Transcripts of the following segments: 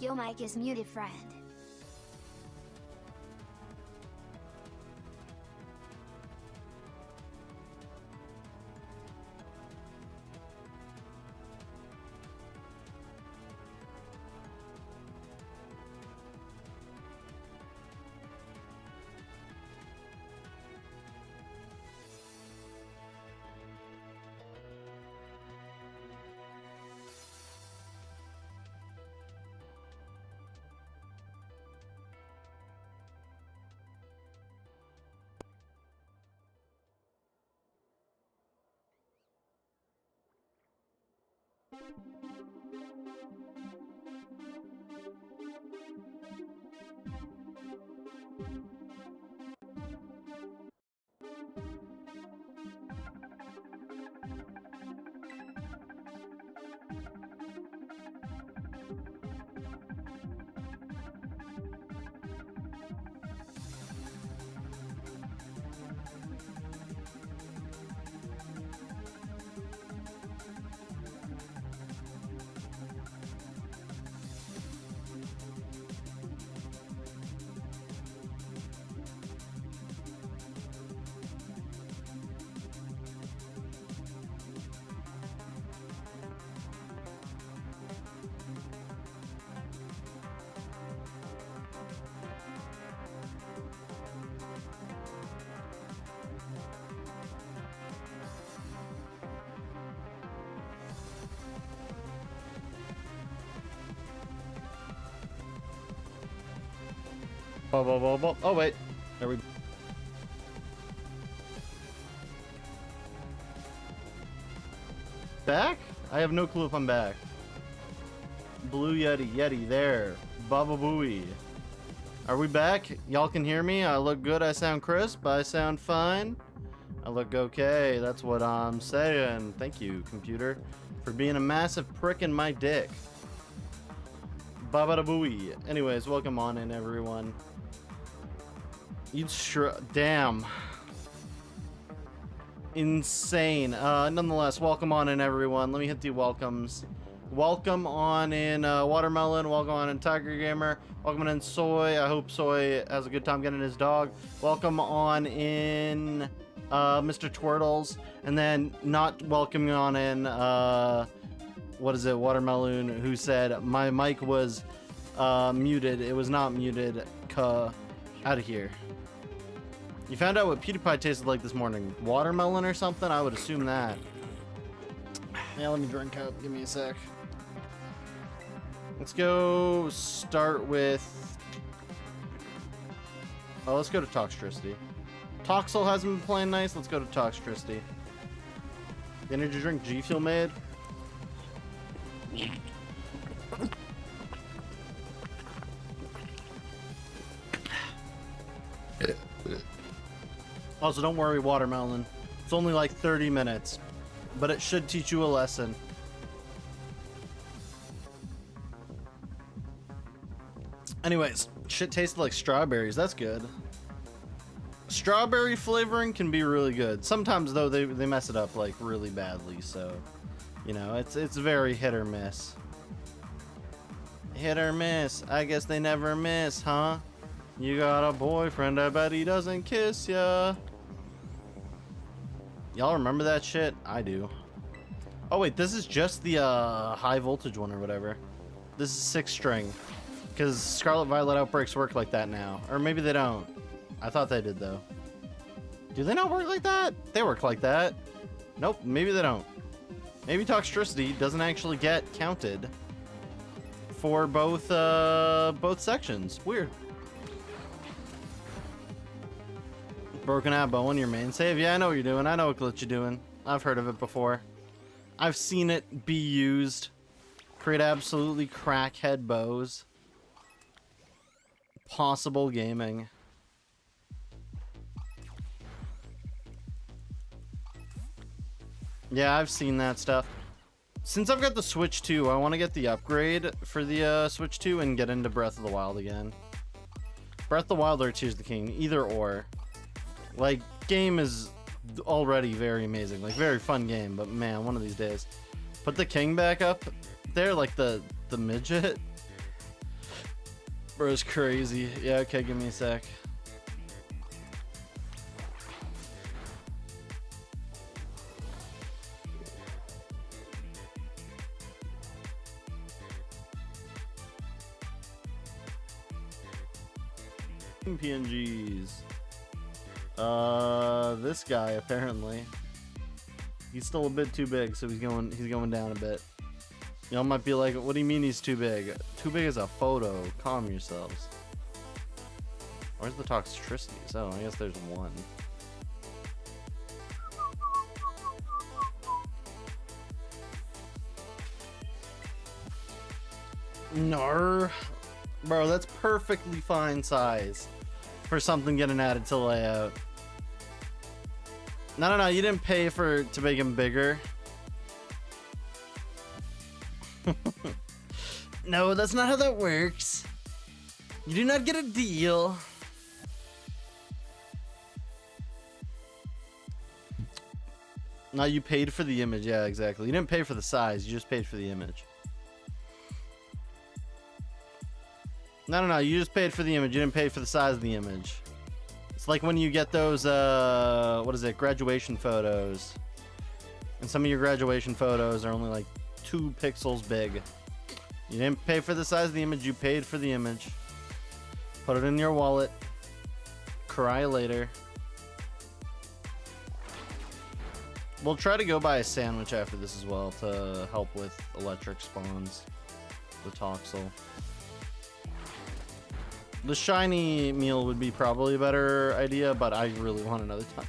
Your mic is muted, friend. Oh wait, are we back? I have no clue if I'm back. Blue Yeti there. Baba Booey. Are we back? Y'all can hear me? I look good, I sound crisp, I sound fine. I look okay, that's what I'm saying. Thank you, computer, for being a massive prick in my dick. Baba Booey. Anyways, welcome on in, everyone. Damn. Insane. Nonetheless, welcome on in, everyone. Let me hit the welcomes. Welcome on in Watermelon. Welcome on in Tiger Gamer. Welcome in Soy. I hope Soy has a good time getting his dog. Welcome on in Mr. Twirtles. And then not welcoming on in what is it, Watermelon, who said my mic was muted. It was not muted. Out of here. You found out what PewDiePie tasted like this morning. Watermelon or something? I would assume that. Yeah, let me drink up. Give me a sec. Let's go start with... Oh, let's go to Toxtricity. Toxel hasn't been playing nice. Let's go to Toxtricity. The energy drink G Fuel made. Also, don't worry, Watermelon. It's only like 30 minutes, but it should teach you a lesson. Anyways, shit tasted like strawberries. That's good. Strawberry flavoring can be really good. Sometimes, though, they mess it up like really badly. So, you know, it's very hit or miss. Hit or miss. I guess they never miss, huh? You got a boyfriend, I bet he doesn't kiss ya. Y'all remember that shit? I do. Oh wait, this is just the high voltage one or whatever. This is 6 string. Because Scarlet Violet outbreaks work like that now. Or maybe they don't. I thought they did though. Do they not work like that? They work like that. Nope, maybe they don't. Maybe Toxtricity doesn't actually get counted for both sections. Weird. Broken out bow on your main save? Yeah, I know what you're doing. I know what glitch you're doing. I've heard of it before. I've seen it be used. Create absolutely crackhead bows. Possible gaming. Yeah, I've seen that stuff. Since I've got the Switch 2, I want to get the upgrade for the Switch 2 and get into Breath of the Wild again. Breath of the Wild or Tears of the King, either or. Like, game is already very amazing, like very fun game, but man, one of these days. Put the king back up there, like the midget. Bro's crazy. Yeah, okay, give me a sec. PNGs. This guy apparently. He's still a bit too big, so he's going down a bit. Y'all might be like, what do you mean he's too big? Too big as a photo. Calm yourselves. Where's the Toxtricities? Oh, I guess there's one. Nar. Bro, that's perfectly fine size for something getting added to layout. No, you didn't pay to make him bigger. No, that's not how that works. You do not get a deal. No, you paid for the image. Yeah, exactly. You didn't pay for the size. You just paid for the image. No. You just paid for the image. You didn't pay for the size of the image. It's like when you get those, what is it, graduation photos. And some of your graduation photos are only like 2 pixels big. You didn't pay for the size of the image. You paid for the image. Put it in your wallet. Cry later. We'll try to go buy a sandwich after this as well to help with electric spawns. The Toxel. The shiny meal would be probably a better idea, but I really want another time.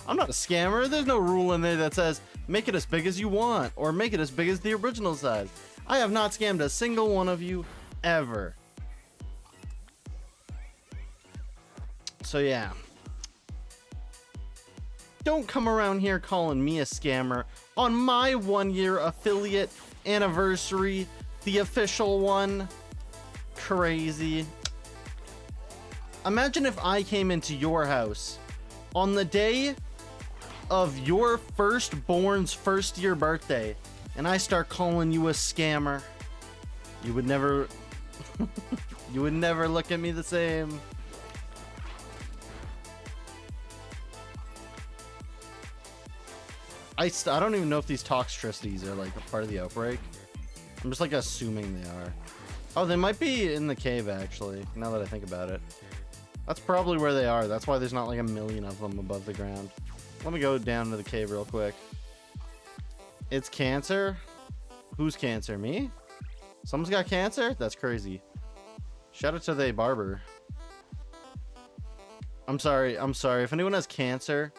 I'm not a scammer. There's no rule in there that says make it as big as you want or make it as big as the original size. I have not scammed a single one of you ever. So yeah. Don't come around here calling me a scammer on my 1-year affiliate anniversary, the official one. Crazy. Imagine if I came into your house on the day of your firstborn's first-year birthday and I start calling you a scammer. You would never you would never look at me the same. I don't even know if these Toxtricities are like a part of the outbreak. I'm just like assuming they are. Oh, they might be in the cave actually, now that I think about it. That's probably where they are. That's why there's not like a million of them above the ground. Let me go down to the cave real quick. It's cancer? Who's cancer? Me? Someone's got cancer? That's crazy. Shout out to the barber. I'm sorry. If anyone has cancer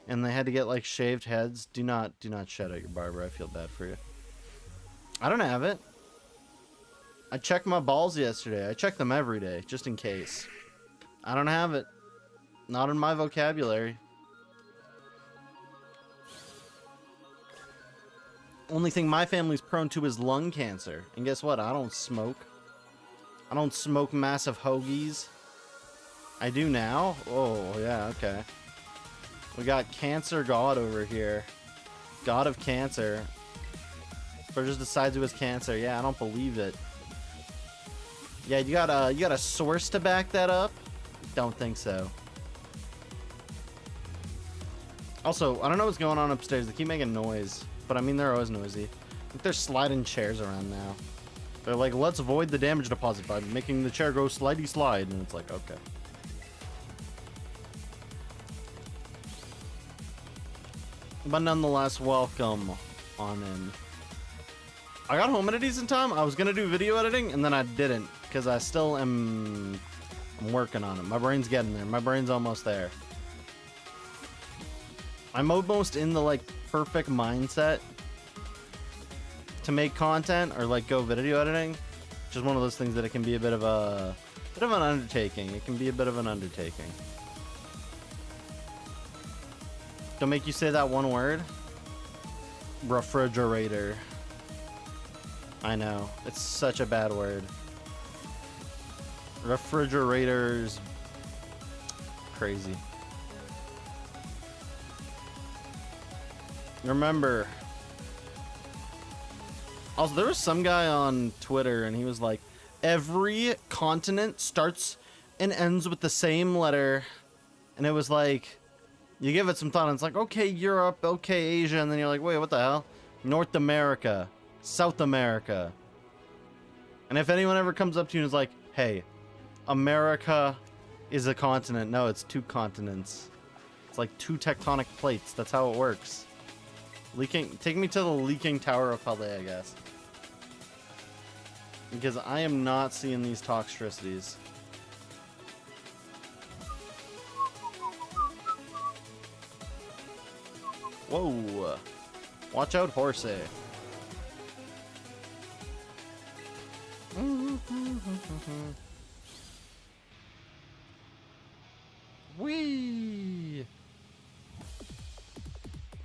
and they had to get like shaved heads, do not shout out your barber. I feel bad for you. I don't have it. I checked my balls yesterday. I check them every day, just in case. I don't have it. Not in my vocabulary. Only thing my family's prone to is lung cancer. And guess what? I don't smoke. I don't smoke massive hoagies. I do now? Oh, yeah, okay. We got Cancer God over here. God of Cancer. Or just decides it was cancer. Yeah, I don't believe it. Yeah, you got a source to back that up? Don't think so. Also, I don't know what's going on upstairs. They keep making noise. But I mean, they're always noisy. I think they're sliding chairs around now. They're like, let's avoid the damage deposit by making the chair go slidey slide. And it's like, okay. But nonetheless, welcome on in. I got home at a decent time. I was going to do video editing, and then I didn't. Because I still am... I'm working on it. My brain's getting there. My brain's almost there. I'm almost in the, like, perfect mindset to make content or, like, go video editing. Which is one of those things that it can be a bit of an undertaking. It can be a bit of an undertaking. Don't make you say that one word. Refrigerator. I know. It's such a bad word. Refrigerators. Crazy. Remember. Also, there was some guy on Twitter and he was like, every continent starts and ends with the same letter. And it was like, you give it some thought and it's like, okay, Europe, okay, Asia. And then you're like, wait, what the hell? North America, South America. And if anyone ever comes up to you and is like, hey, America is a continent. No, it's 2 continents. It's like 2 tectonic plates. That's how it works. Take me to the leaking Tower of Pele, I guess. Because I am not seeing these toxicities. Whoa. Watch out, horsey. Whee!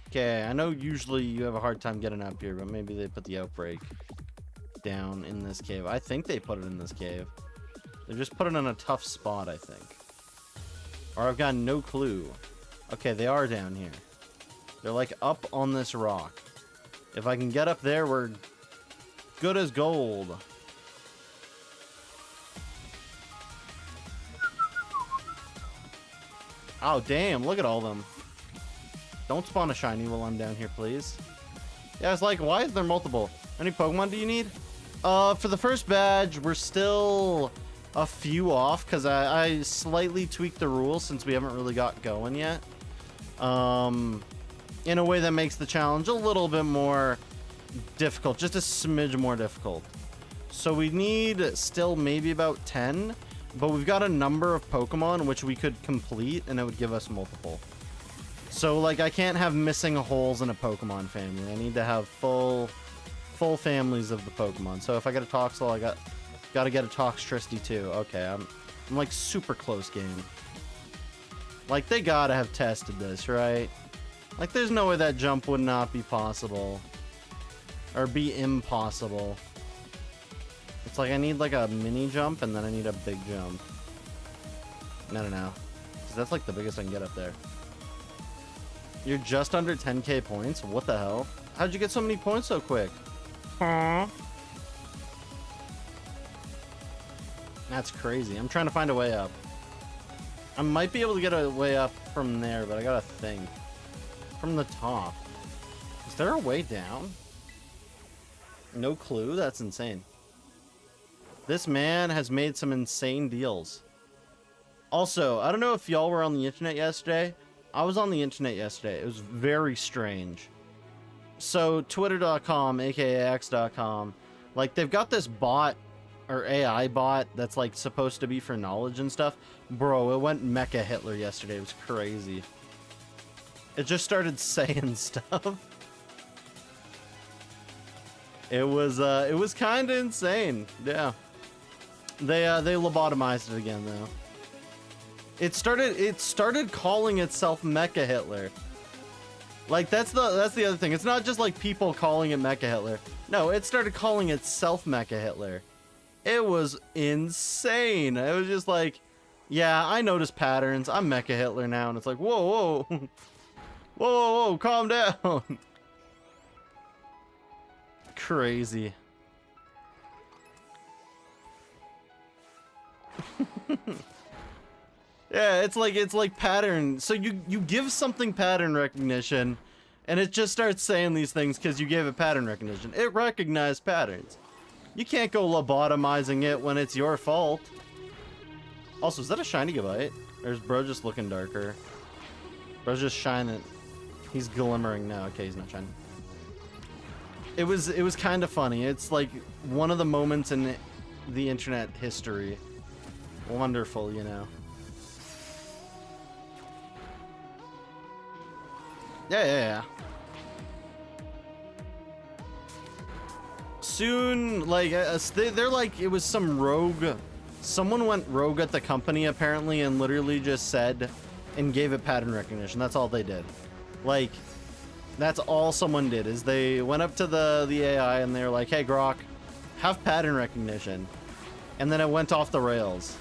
Okay, I know usually you have a hard time getting up here, but maybe they put the outbreak down in this cave. I think they put it in this cave. They just put it in a tough spot, I think. Or I've got no clue. Okay, they are down here. They're like up on this rock. If I can get up there, we're good as gold. Oh, damn. Look at all of them. Don't spawn a shiny while I'm down here, please. Yeah, it's like, why is there multiple? How many Pokemon do you need? For the first badge, we're still a few off because I slightly tweaked the rules since we haven't really got going yet. In a way that makes the challenge a little bit more difficult, just a smidge more difficult. So we need still maybe about 10, but we've got a number of Pokemon which we could complete and it would give us multiple. So like I can't have missing holes in a Pokemon family. I need to have full families of the Pokemon. So if I get a Toxel, I gotta get a Toxtricity too. Okay, I'm like super close game. Like they gotta have tested this, right? Like there's no way that jump would not be possible. Or be impossible. It's like I need like a mini jump and then I need a big jump. No. 'Cause that's like the biggest I can get up there. You're just under 10k points? What the hell? How'd you get so many points so quick? Huh? That's crazy. I'm trying to find a way up. I might be able to get a way up from there, but I gotta think. From the top. Is there a way down? No clue? That's insane. This man has made some insane deals. Also, I don't know if y'all were on the internet yesterday. I was on the internet yesterday. It was very strange. So, Twitter.com, aka X.com, like, they've got this bot, or AI bot, that's, like, supposed to be for knowledge and stuff. Bro, it went Mecha Hitler yesterday. It was crazy. It just started saying stuff. It was kind of insane. Yeah. They lobotomized it again, though. It started calling itself Mecha Hitler. Like that's the other thing. It's not just like people calling it Mecha Hitler. No, it started calling itself Mecha Hitler. It was insane. It was just like, yeah, I notice patterns. I'm Mecha Hitler now, and it's like, whoa, whoa, calm down. Crazy. Yeah, it's like pattern. So you give something pattern recognition, and it just starts saying these things because you gave it pattern recognition. It recognized patterns. You can't go lobotomizing it when it's your fault. Also, is that a shiny Gabite? Or is bro just looking darker? Bro's just shining. He's glimmering now. Okay, he's not shining. It was kind of funny. It's like one of the moments in the internet history. Wonderful, you know. Yeah. Soon, like, they're like, it was some rogue. Someone went rogue at the company, apparently, and literally just said, and gave it pattern recognition. That's all they did. Like, that's all someone did, is they went up to the AI, and they were like, hey, Grok, have pattern recognition. And then it went off the rails.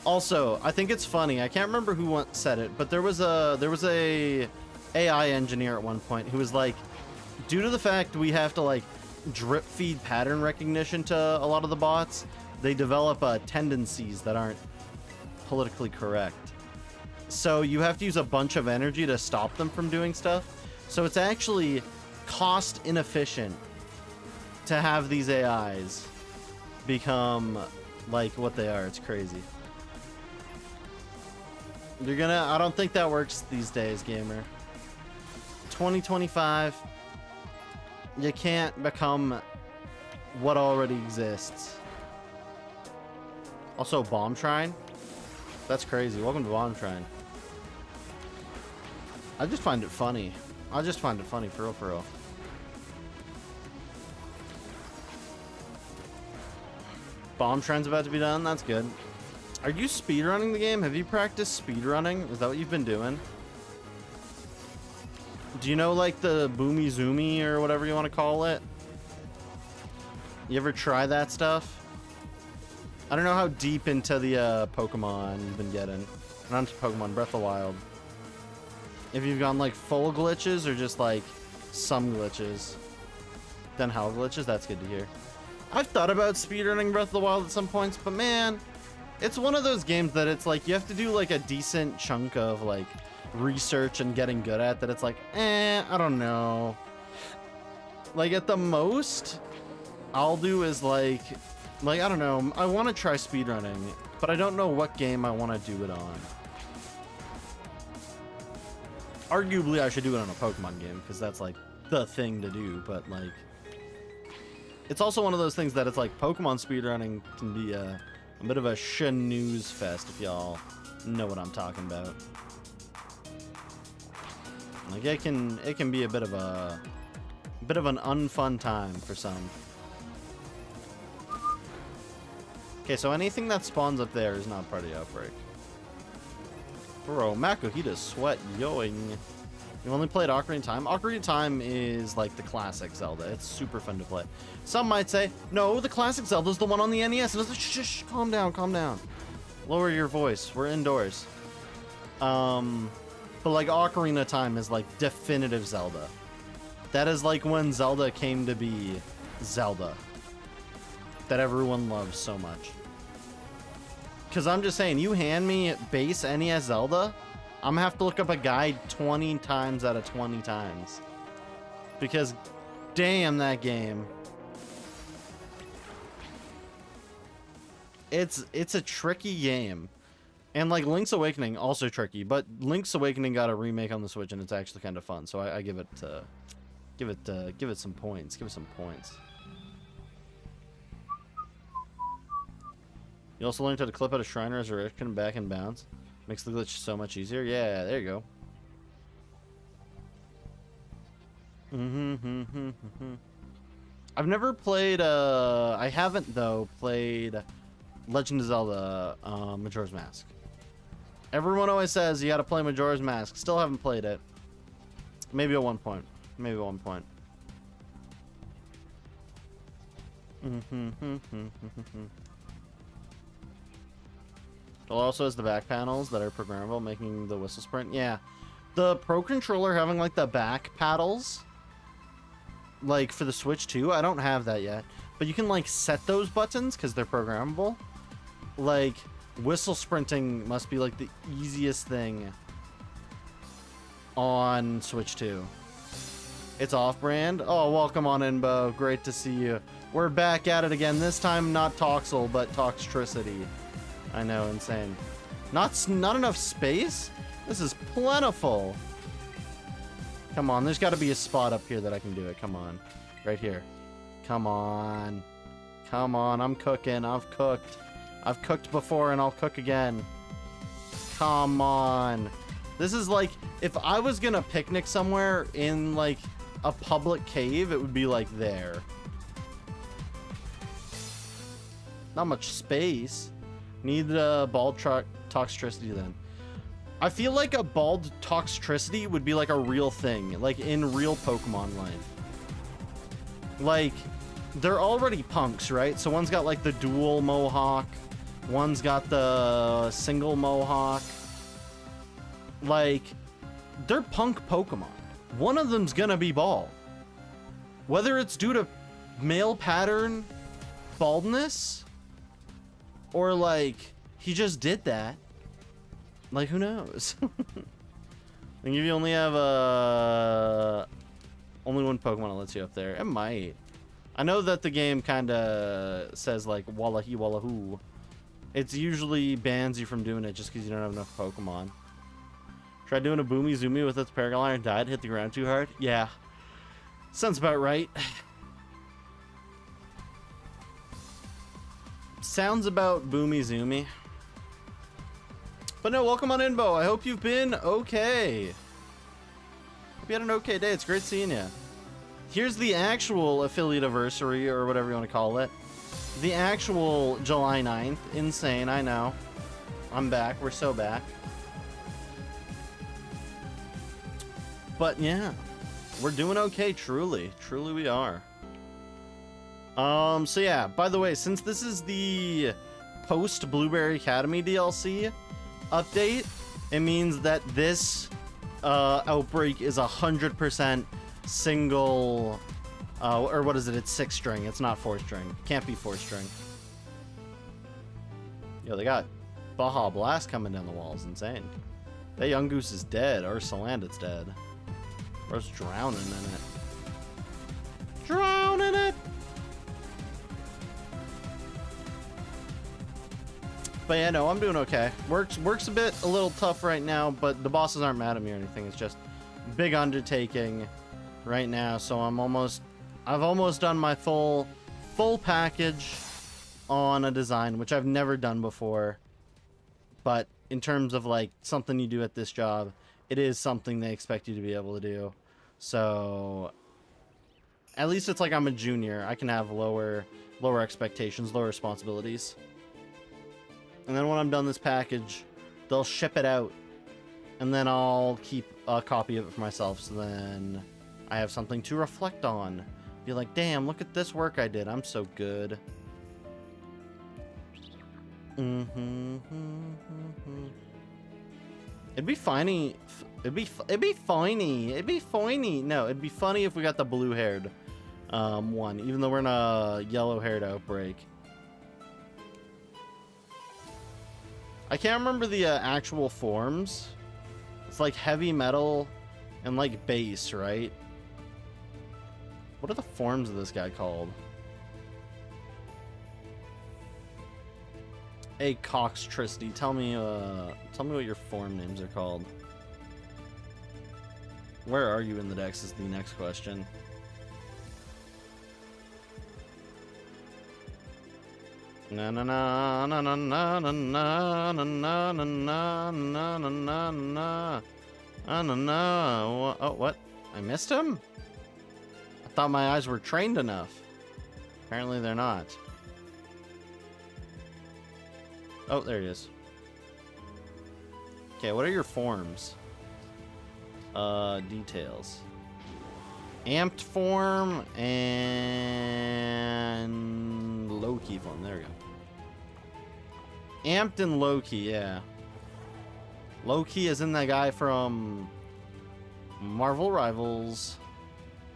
Also, I think it's funny. I can't remember who once said it, but there was a AI engineer at one point who was like, due to the fact we have to like drip feed pattern recognition to a lot of the bots, they develop tendencies that aren't politically correct. So you have to use a bunch of energy to stop them from doing stuff. So it's actually cost inefficient to have these AIs become like what they are. It's crazy. I don't think that works these days, gamer. 2025, you can't become what already exists. Also, Bomb Shrine. That's crazy. Welcome to Bomb Shrine. I just find it funny. I just find it funny, for real, for real. Bomb Shrine's about to be done. That's good. Are you speedrunning the game? Have you practiced speedrunning? Is that what you've been doing? Do you know, like, the Boomy Zoomy or whatever you want to call it? You ever try that stuff? I don't know how deep into the Pokemon you've been getting. Not into Pokemon, Breath of the Wild. If you've gone, like, full glitches or just, like, some glitches. Then how glitches? That's good to hear. I've thought about speedrunning Breath of the Wild at some points, but man, it's one of those games that it's like you have to do like a decent chunk of like research and getting good at that. It's like, I don't know. Like at the most I'll do is like I don't know. I want to try speedrunning, but I don't know what game I want to do it on. Arguably, I should do it on a Pokemon game because that's like the thing to do, but like it's also one of those things that it's like Pokemon speedrunning can be a bit of a snooze fest if y'all know what I'm talking about. Like it can be a bit of an unfun time for some. Okay, so anything that spawns up there is not part of the outbreak. Bro, Makuhita's sweat yoing. You only played Ocarina of Time? Ocarina of Time is like the classic Zelda. It's super fun to play. Some might say, no, the classic Zelda's the one on the NES. And it's like, shh, calm down, calm down. Lower your voice. We're indoors. But like Ocarina of Time is like definitive Zelda. That is like when Zelda came to be Zelda. That everyone loves so much. Because I'm just saying, you hand me base NES Zelda, I'm gonna have to look up a guide 20 times out of 20 times. Because damn that game. It's a tricky game. And like Link's Awakening, also tricky, but Link's Awakening got a remake on the Switch and it's actually kind of fun. So I give it some points. Give it some points. You also learned how to clip out a Shrine Resurrection back in bounds. Makes the glitch so much easier. Yeah, there you go. I've never played, I haven't, though, played Legend of Zelda Majora's Mask. Everyone always says you gotta play Majora's Mask. Still haven't played it. Maybe at one point. Maybe at one point. It also has the back panels that are programmable, making the whistle sprint. Yeah. The Pro Controller having, like, the back paddles, like, for the Switch, too. I don't have that yet. But you can, like, set those buttons because they're programmable. Like, whistle sprinting must be, like, the easiest thing on Switch 2. It's off-brand. Oh, welcome on in, Bo. Great to see you. We're back at it again. This time, not Toxel, but Toxtricity. I know, insane. Not enough space? This is plentiful. Come on, there's got to be a spot up here that I can do it. Come on. Right here. Come on. Come on, I'm cooking. I've cooked. I've cooked before and I'll cook again. Come on. This is like, if I was going to picnic somewhere in like a public cave, it would be like there. Not much space. Need a bald Toxtricity then. I feel like a bald Toxtricity would be like a real thing, like in real Pokemon life. Like, they're already punks, right? So one's got like the dual mohawk, one's got the single mohawk. Like, they're punk Pokemon. One of them's gonna be bald. Whether it's due to male pattern baldness, or like he just did that. Like, who knows? And if you only have only one Pokemon that lets you up there, it might. I know that the game kind of says like wallahi wallahu. It's usually bans you from doing it just because you don't have enough Pokemon. Tried doing a Boomy Zoomy with its Paraglide and died, hit the ground too hard. Yeah, sounds about right. Sounds about Boomy Zoomy. But no, welcome on in, Bo. I hope you've been okay. Hope you had an okay day. It's great seeing you. Here's the actual affiliate anniversary, or whatever you want to call it. The actual July 9th. Insane, I know. I'm back. We're so back. But yeah, we're doing okay, truly. Truly we are. So yeah, by the way, since this is the post Blueberry Academy DLC update, it means that this outbreak is 100% single, or what is it? It's 6-string. It's not 4-string. Can't be 4-string. Yo, they got Baja Blast coming down the walls. Insane. That young goose is dead, or Salandit's dead. Bro's drowning in it. Drowning it! But yeah, no, I'm doing okay. Work's a little tough right now, but the bosses aren't mad at me or anything. It's just a big undertaking right now. So I've almost done my full package on a design, which I've never done before. But in terms of like something you do at this job, it is something they expect you to be able to do. So at least it's like I'm a junior. I can have lower expectations, lower responsibilities. And then when I'm done this package, they'll ship it out. And then I'll keep a copy of it for myself. So then I have something to reflect on. Be like, damn, look at this work I did. I'm so good. It'd be funny. It'd be funny. No, it'd be funny if we got the blue-haired one. Even though we're in a yellow-haired outbreak. I can't remember the actual forms. It's like heavy metal and like bass, right? What are the forms of this guy called? Hey, Cox Tristy, tell me what your form names are called. Where are you in the dex is the next question. Na na na na na na na na na na na na na na na. Oh, what? I missed him? I thought my eyes were trained enough. Apparently they're not. Oh, there he is. Okay, what are your forms? Details. Amped form and low-key form. There we go. Amped and low-key, yeah. Low-key is in that guy from Marvel Rivals.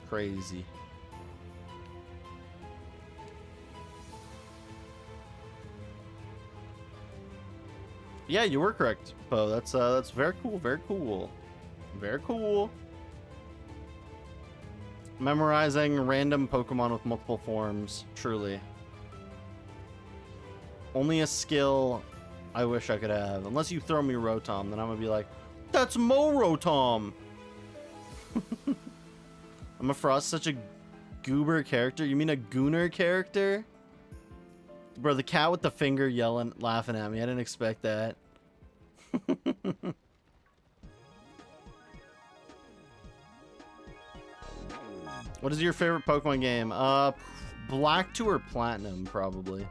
Crazy. Yeah, you were correct, Bo. That's very cool. Very cool. Very cool. Memorizing random Pokemon with multiple forms, truly. Only a skill I wish I could have. Unless you throw me Rotom, then I'm gonna be like, that's Mo Rotom! I'm a Frost, such a goober character. You mean a gooner character? Bro, the cat with the finger yelling, laughing at me. I didn't expect that. What is your favorite Pokemon game? Black 2 or Platinum, probably.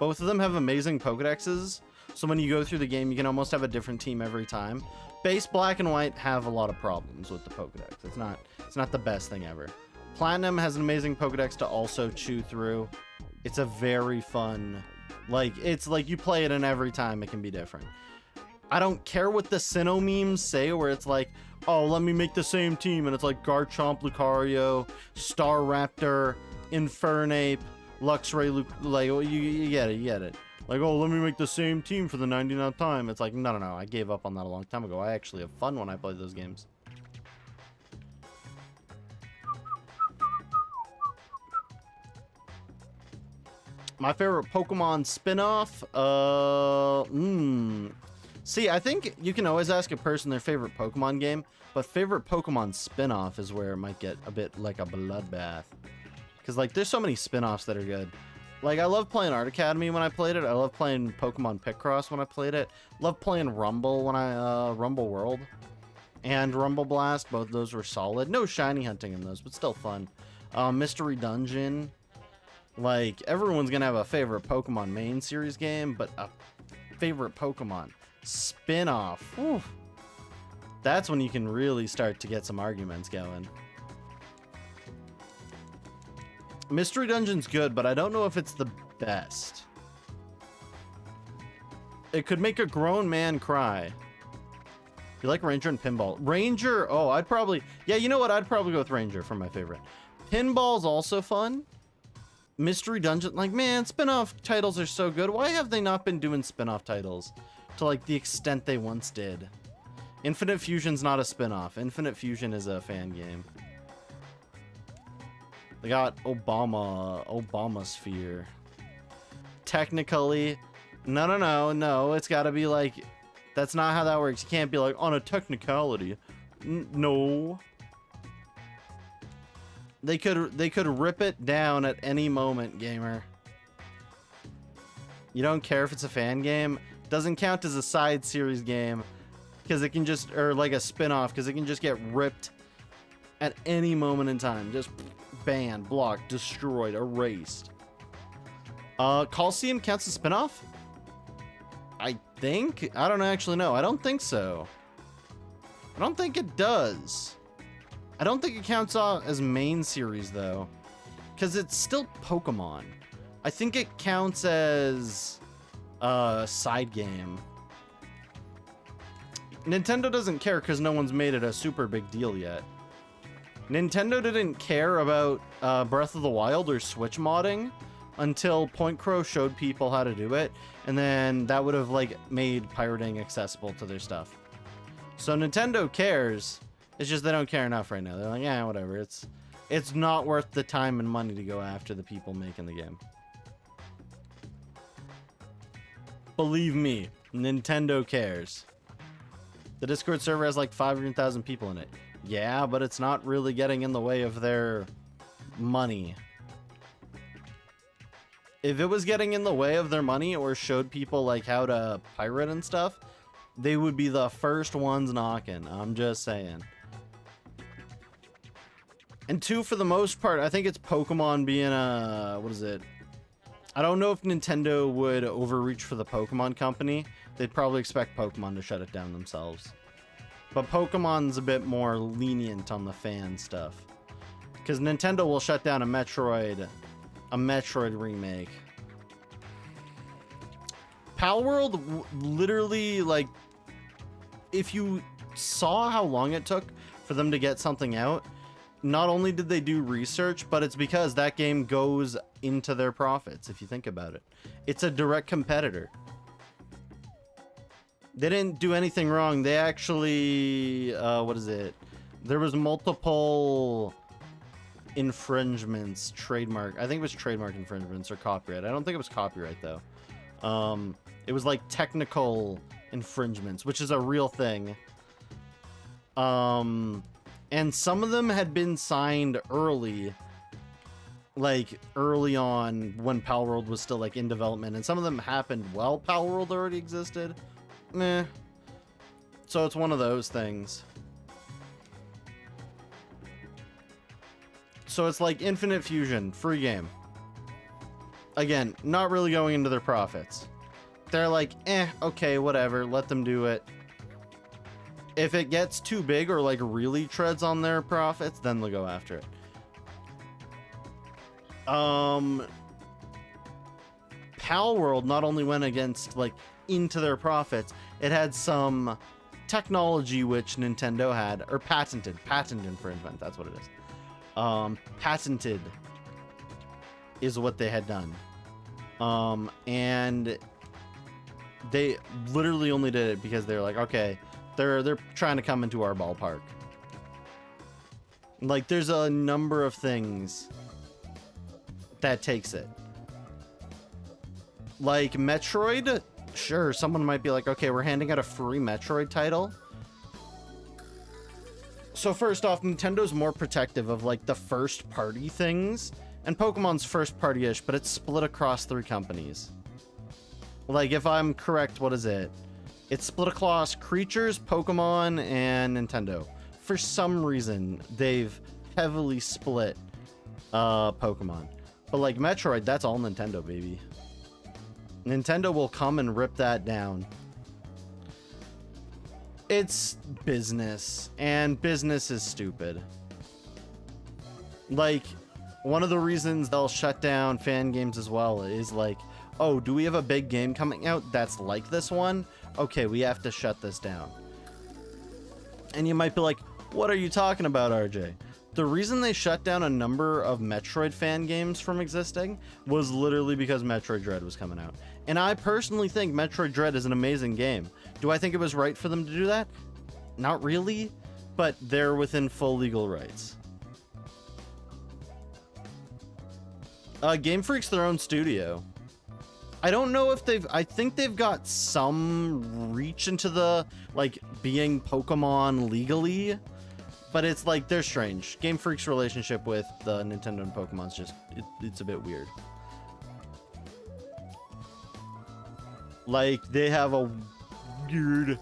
Both of them have amazing Pokedexes, so when you go through the game, you can almost have a different team every time. Base Black and White have a lot of problems with the Pokedex. It's not the best thing ever. Platinum has an amazing Pokedex to also chew through. It's a very fun, it's like you play it and every time it can be different. I don't care what the Sinnoh memes say, where it's like, oh, let me make the same team, and it's like Garchomp, Lucario, Staraptor, Infernape, Luxray, like, you get it, you get it. Like, oh, let me make the same team for the 99th time. It's like, no, I gave up on that a long time ago. I actually have fun when I play those games. My favorite Pokemon spin-off? See, I think you can always ask a person their favorite Pokemon game, but favorite Pokemon spin-off is where it might get a bit like a bloodbath. Because, like, there's so many spin-offs that are good. Like, I love playing Art Academy when I played it. I love playing Pokemon Picross when I played it. Love playing Rumble when Rumble World. And Rumble Blast, both of those were solid. No shiny hunting in those, but still fun. Mystery Dungeon. Like, everyone's gonna have a favorite Pokemon main series game, but a favorite Pokemon spin-off. Whew. That's when you can really start to get some arguments going. Mystery Dungeon's good, but I don't know if it's the best. It could make a grown man cry. You like Ranger and Pinball? Ranger, oh, I'd probably... Yeah, you know what? I'd probably go with Ranger for my favorite. Pinball's also fun. Mystery Dungeon, like, man, spin-off titles are so good. Why have they not been doing spin-off titles to, like, the extent they once did? Infinite Fusion's not a spin-off. Infinite Fusion is a fan game. They got Obama Sphere. Technically, no, it's gotta be like, that's not how that works. You can't be like, on a technicality. No. They could rip it down at any moment, gamer. You don't care if it's a fan game. Doesn't count as a side series game because it can just, or like a spin-off, because it can just get ripped at any moment in time. Just banned, blocked, destroyed, erased. Coliseum counts as spin-off? I think? I don't actually know. I don't think so. I don't think it does. I don't think it counts as main series, though. Because it's still Pokemon. I think it counts as a side game. Nintendo doesn't care because no one's made it a super big deal yet. Nintendo didn't care about Breath of the Wild or Switch modding until Point Crow showed people how to do it, and then that would have like made pirating accessible to their stuff. So Nintendo cares. It's just they don't care enough right now. They're like, yeah, whatever. It's not worth the time and money to go after the people making the game. Believe me, Nintendo cares. The Discord server has like 500,000 people in it. Yeah, but it's not really getting in the way of their money. If it was getting in the way of their money or showed people like how to pirate and stuff, they would be the first ones knocking. I'm just saying. And two, for the most part, I think it's Pokemon being a... What is it? I don't know if Nintendo would overreach for the Pokemon company. They'd probably expect Pokemon to shut it down themselves. But Pokemon's a bit more lenient on the fan stuff. Because Nintendo will shut down a Metroid remake. Palworld, literally, like, if you saw how long it took for them to get something out, not only did they do research, but it's because that game goes into their profits, if you think about it. It's a direct competitor. They didn't do anything wrong. They actually, what is it? There was multiple infringements, trademark. I think it was trademark infringements or copyright. I don't think it was copyright, though. It was like technical infringements, which is a real thing. And some of them had been signed early, like early on when Palworld was still like in development, and some of them happened while Palworld already existed. Meh. So it's one of those things. So it's like Infinite Fusion, free game. Again, not really going into their profits. They're like, okay, whatever, let them do it. If it gets too big or like really treads on their profits, then they'll go after it. Palworld not only went against like into their profits, it had some technology which Nintendo had, or patent infringement, that's what it is. Patented is what they had done. And they literally only did it because they're like, okay, they're trying to come into our ballpark. Like, there's a number of things that takes it. Like Metroid, sure, someone might be like, okay, we're handing out a free Metroid title. So first off, Nintendo's more protective of like the first party things, and Pokemon's first party-ish, but it's split across 3 companies. Like, if I'm correct, what is it? It's split across Creatures, Pokemon, and Nintendo. For some reason, they've heavily split Pokemon. But like Metroid, that's all Nintendo, baby. Nintendo will come and rip that down. It's business, and business is stupid. Like, one of the reasons they'll shut down fan games as well is like, oh, do we have a big game coming out that's like this one? Okay, we have to shut this down. And you might be like, what are you talking about, RJ? The reason they shut down a number of Metroid fan games from existing was literally because Metroid Dread was coming out. And I personally think Metroid Dread is an amazing game. Do I think it was right for them to do that? Not really, but they're within full legal rights. Game Freak's their own studio. I don't know if I think they've got some reach into the, like, being Pokemon legally, but it's like, they're strange. Game Freak's relationship with Nintendo and Pokemon's just, it's a bit weird. Like, they have a weird,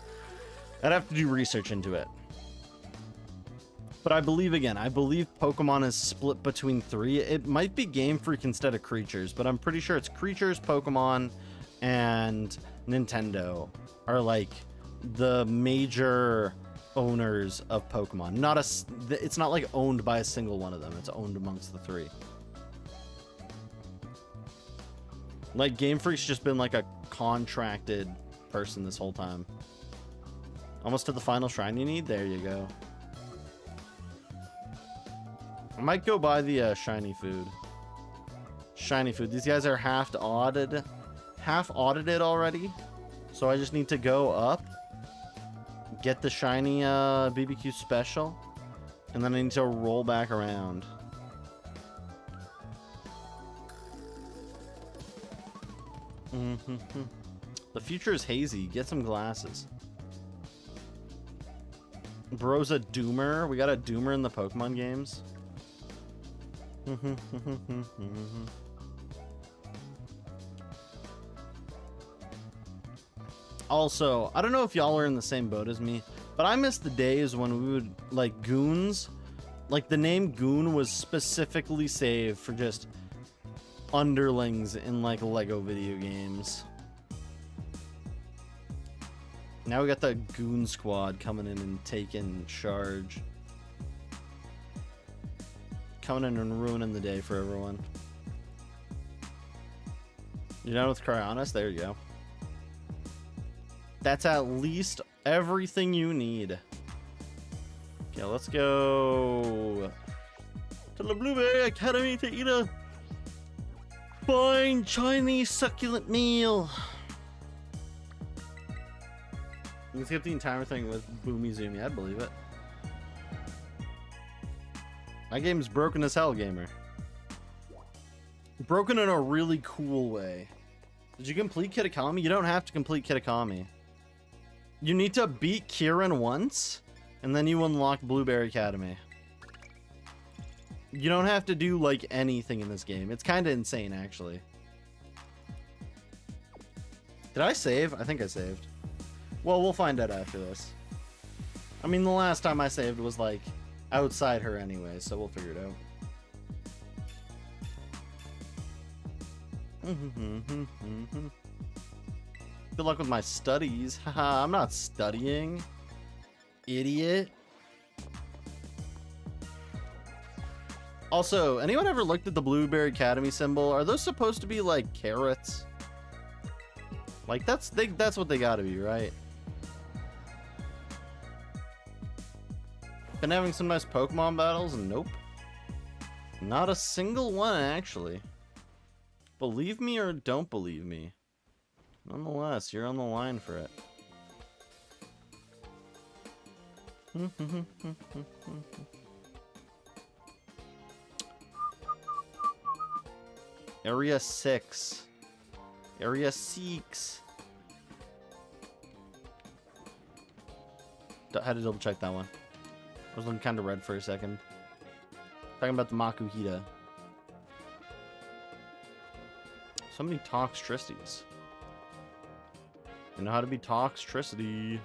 I'd have to do research into it. But I believe Pokemon is split between 3. It might be Game Freak instead of Creatures, but I'm pretty sure it's Creatures, Pokemon, and Nintendo are like the major owners of Pokemon. It's not like owned by a single one of them. It's owned amongst the 3. Like, Game Freak's just been like a contracted person this whole time. Almost to the final shrine you need? There you go. I might go buy the shiny food. Shiny food. These guys are half audited already. So I just need to go up, get the shiny BBQ special, and then I need to roll back around. The future is hazy. Get some glasses. Bro's a doomer. We got a doomer in the Pokemon games. Also, I don't know if y'all are in the same boat as me, but I miss the days when we would, like, goons, like the name goon was specifically saved for just underlings in like Lego video games. Now we got the goon squad coming in and taking charge. Coming in and ruining the day for everyone. You done with Cryonis? There you go. That's at least everything you need. Okay, let's go to the Blueberry Academy to eat a fine Chinese succulent meal. Let's get the entire thing with Boomy Zoomy. I'd believe it. My game's broken as hell, gamer. Broken in a really cool way. Did you complete Kitakami? You don't have to complete Kitakami. You need to beat Kieran once, and then you unlock Blueberry Academy. You don't have to do, like, anything in this game. It's kind of insane, actually. Did I save? I think I saved. Well, we'll find out after this. I mean, the last time I saved was, like, outside her anyway, so we'll figure it out. Good luck with my studies. Haha, I'm not studying. Idiot. Also, anyone ever looked at the Blueberry Academy symbol? Are those supposed to be like carrots? Like, that's what they gotta be, right? Been having some nice Pokemon battles, and nope. Not a single one, actually. Believe me or don't believe me. Nonetheless, you're on the line for it. Area 6. Area 6. Had to double check that one. I was looking kind of red for a second. Talking about the Makuhita. So many Toxtricities. You know how to be Toxtricity.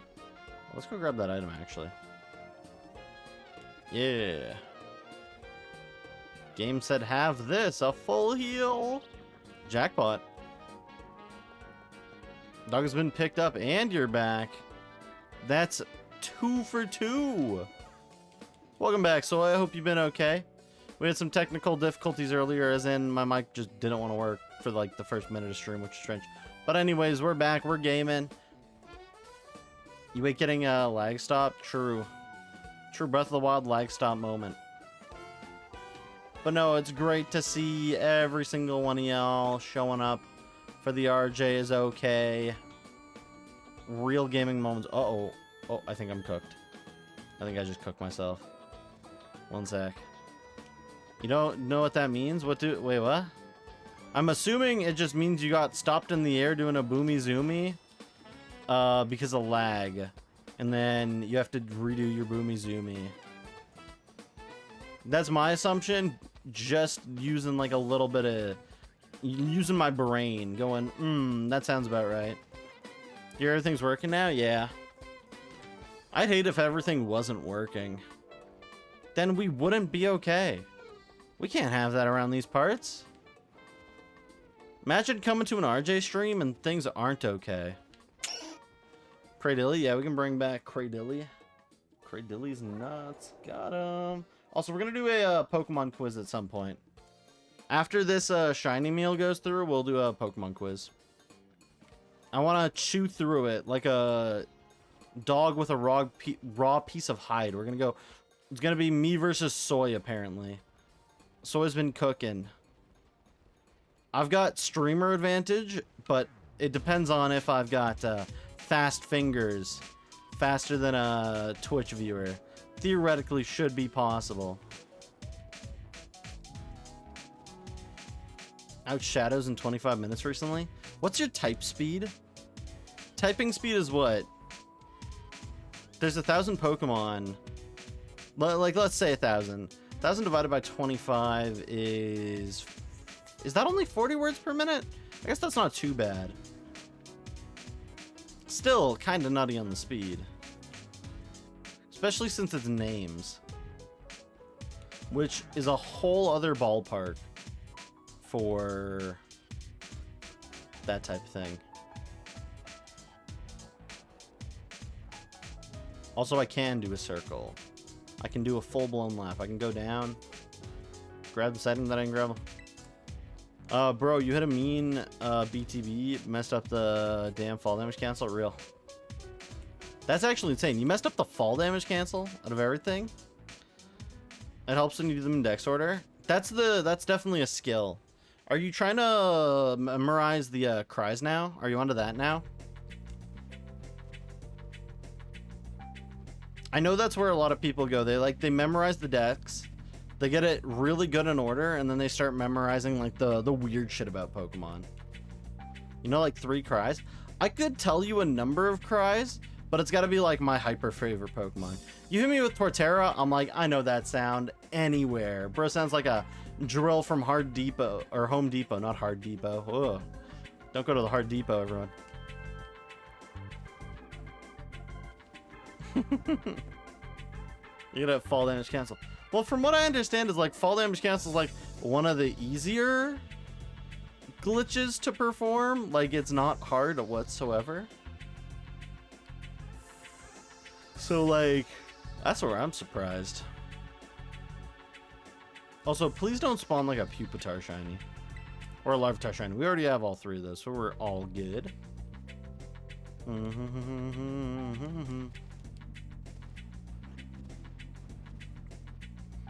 Let's go grab that item, actually. Yeah. Game said have this, a full heal. Jackpot. Dog has been picked up and you're back. That's 2 for 2. Welcome back. So I hope you've been okay. We had some technical difficulties earlier, as in my mic just didn't want to work for like the first minute of stream, which is strange. But anyways, we're back. We're gaming. You ain't getting a lag stop? True. True Breath of the Wild lag stop moment. But no, it's great to see every single one of y'all showing up for the RJ is okay. Real gaming moments. Uh-oh. Oh, I think I'm cooked. I think I just cooked myself. One sec. You don't know what that means? Wait, what? I'm assuming it just means you got stopped in the air doing a boomy zoomy because of lag. And then you have to redo your boomy zoomy. That's my assumption. Just using like a little bit of... using my brain. Going, that sounds about right. Your everything's working now? Yeah. I'd hate if everything wasn't working. Then we wouldn't be okay. We can't have that around these parts. Imagine coming to an RJ stream and things aren't okay. Cradilly, yeah, we can bring back Cradilly. Cradilly's nuts. Got him. Also, we're going to do a Pokemon quiz at some point. After this shiny meal goes through, we'll do a Pokemon quiz. I want to chew through it like a dog with a raw piece of hide. We're going to go... It's going to be me versus Soy, apparently. Soy's been cooking. I've got streamer advantage, but it depends on if I've got fast fingers. Faster than a Twitch viewer. Theoretically should be possible. Out Shadows in 25 minutes recently? What's your type speed? Typing speed is what? There's 1,000 Pokemon. Like, let's say 1,000. 1,000 divided by 25 is... Is that only 40 words per minute? I guess that's not too bad. Still kind of nutty on the speed. Especially since it's names. Which is a whole other ballpark for that type of thing. Also, I can do a circle. I can do a full-blown lap. I can go down, grab this item that I can grab. Bro, you hit a mean BTB, messed up the damn fall damage cancel. Real. That's actually insane. You messed up the fall damage cancel out of everything. It helps when you do them in dex order. That's definitely a skill. Are you trying to memorize the cries now? Are you onto that now? I know that's where a lot of people go. They memorize the decks, they get it really good in order, and then they start memorizing like the weird shit about Pokemon. You know, like 3 cries. I could tell you a number of cries, but it's got to be like my hyper favorite Pokemon. You hit me with Torterra, I'm like, I know that sound anywhere. Bro, sounds like a drill from Hard Depot or Home Depot, not Hard Depot. Ugh. Don't go to the Hard Depot, everyone. You gotta fall damage cancel. Well, from what I understand is like fall damage cancel is like one of the easier glitches to perform. Like it's not hard whatsoever. So like that's where I'm surprised. Also, please don't spawn like a Pupitar shiny or a Larvitar shiny. We already have all 3 of those, so we're all good.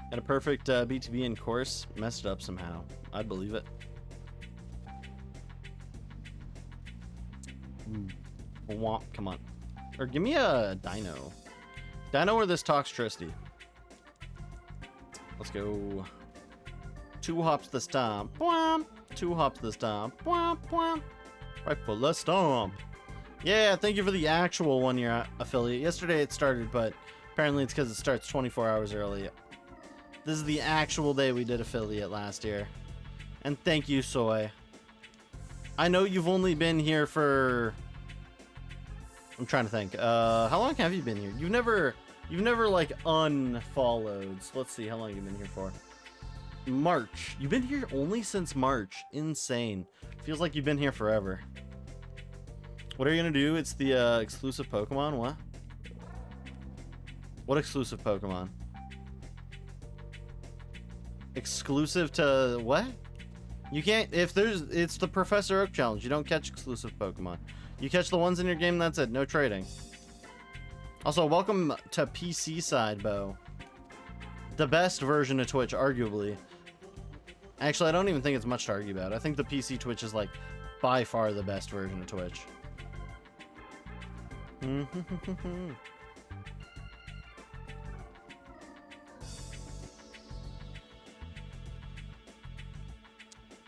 Had a perfect BTB in course, messed it up somehow. I'd believe it. Womp, come on. Or give me a dino. Dino or this Toxtricity. Let's go. 2 hops the stomp. Bwam. 2 hops the stomp. Bwam, bwam. Right for the stomp. Yeah, thank you for the actual 1-year affiliate. Yesterday it started, but apparently it's because it starts 24 hours early. This is the actual day we did affiliate last year. And thank you, Soy. I know you've only been here for... I'm trying to think. How long have you been here? You've never like unfollowed. So let's see how long you've been here for. March. You've been here only since March. Insane. Feels like you've been here forever. What are you gonna do? It's the exclusive Pokemon. What? What exclusive Pokemon? Exclusive to what? You can't, if there's, it's the Professor Oak challenge. You don't catch exclusive Pokemon. You catch the ones in your game, that's it. No trading. Also, welcome to PC side, Bo. The best version of Twitch, arguably. Actually, I don't even think it's much to argue about. I think the PC Twitch is like by far the best version of Twitch.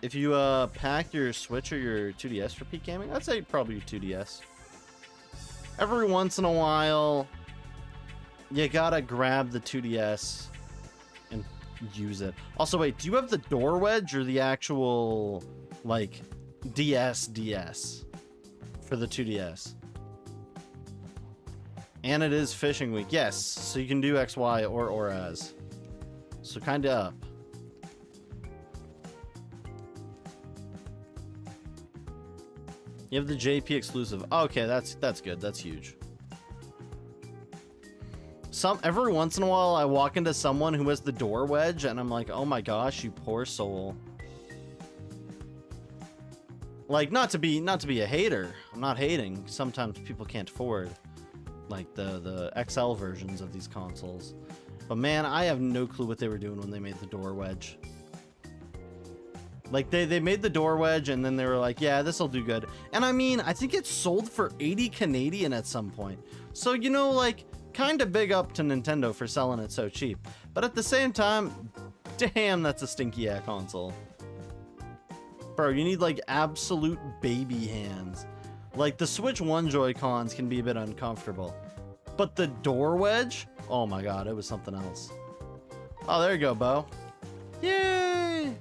If you pack your Switch or your 2DS for peak gaming, I'd say probably your 2DS. Every once in a while, you gotta grab the 2DS and use it. Also, wait, do you have the door wedge or the actual, like, DS for the 2DS? And it is fishing week, yes. So you can do XY or as. So kinda up. You have the JP exclusive. Oh, okay, that's good. That's huge. Every once in a while, I walk into someone who has the door wedge, and I'm like, oh my gosh, you poor soul. Like, not to be a hater. I'm not hating. Sometimes people can't afford like the XL versions of these consoles. But man, I have no clue what they were doing when they made the door wedge. Like, they made the door wedge, and then they were like, yeah, this'll do good. And I mean, I think it sold for 80 Canadian at some point. So, you know, like, kind of big up to Nintendo for selling it so cheap. But at the same time, damn, that's a stinky-ass console. Bro, you need, like, absolute baby hands. Like, the Switch 1 Joy-Cons can be a bit uncomfortable. But the door wedge? Oh my god, it was something else. Oh, there you go, Bo. Yay!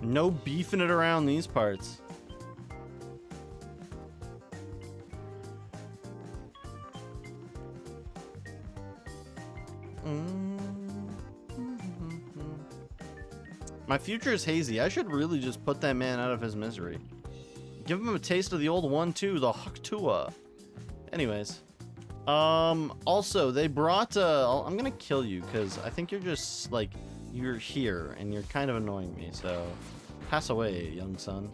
No beefing it around these parts. My future is hazy. I should really just put that man out of his misery. Give him a taste of the old one too, the Haktua. Anyways. Also, they brought, I'm gonna kill you, because I think you're just, like, you're here, and you're kind of annoying me, so pass away, young son.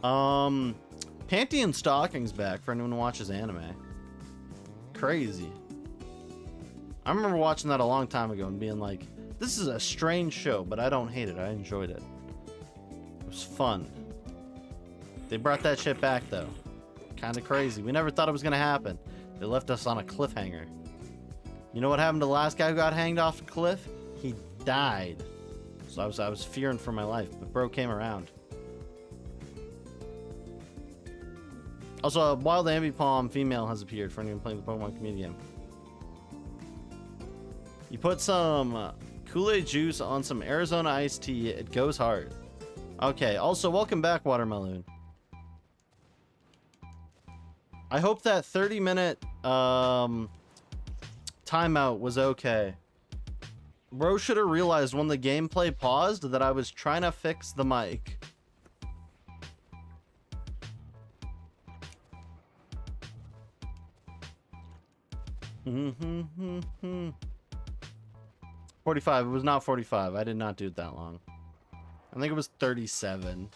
Panty and Stocking's back for anyone who watches anime. Crazy. I remember watching that a long time ago and being like, this is a strange show, but I don't hate it. I enjoyed it. It was fun. They brought that shit back, though. Kind of crazy. We never thought it was going to happen. They left us on a cliffhanger. You know what happened to the last guy who got hanged off the cliff? He died. So I was fearing for my life, but bro came around. Also, a wild Ambipom female has appeared for anyone playing the Pokemon community game. You put some Kool-Aid juice on some Arizona iced tea, it goes hard. Okay, also welcome back, Watermelon. I hope that 30-minute timeout was okay. Bro should have realized when the gameplay paused that I was trying to fix the mic. Mm-hmm. 45. It was not 45. I did not do it that long. I think it was 37.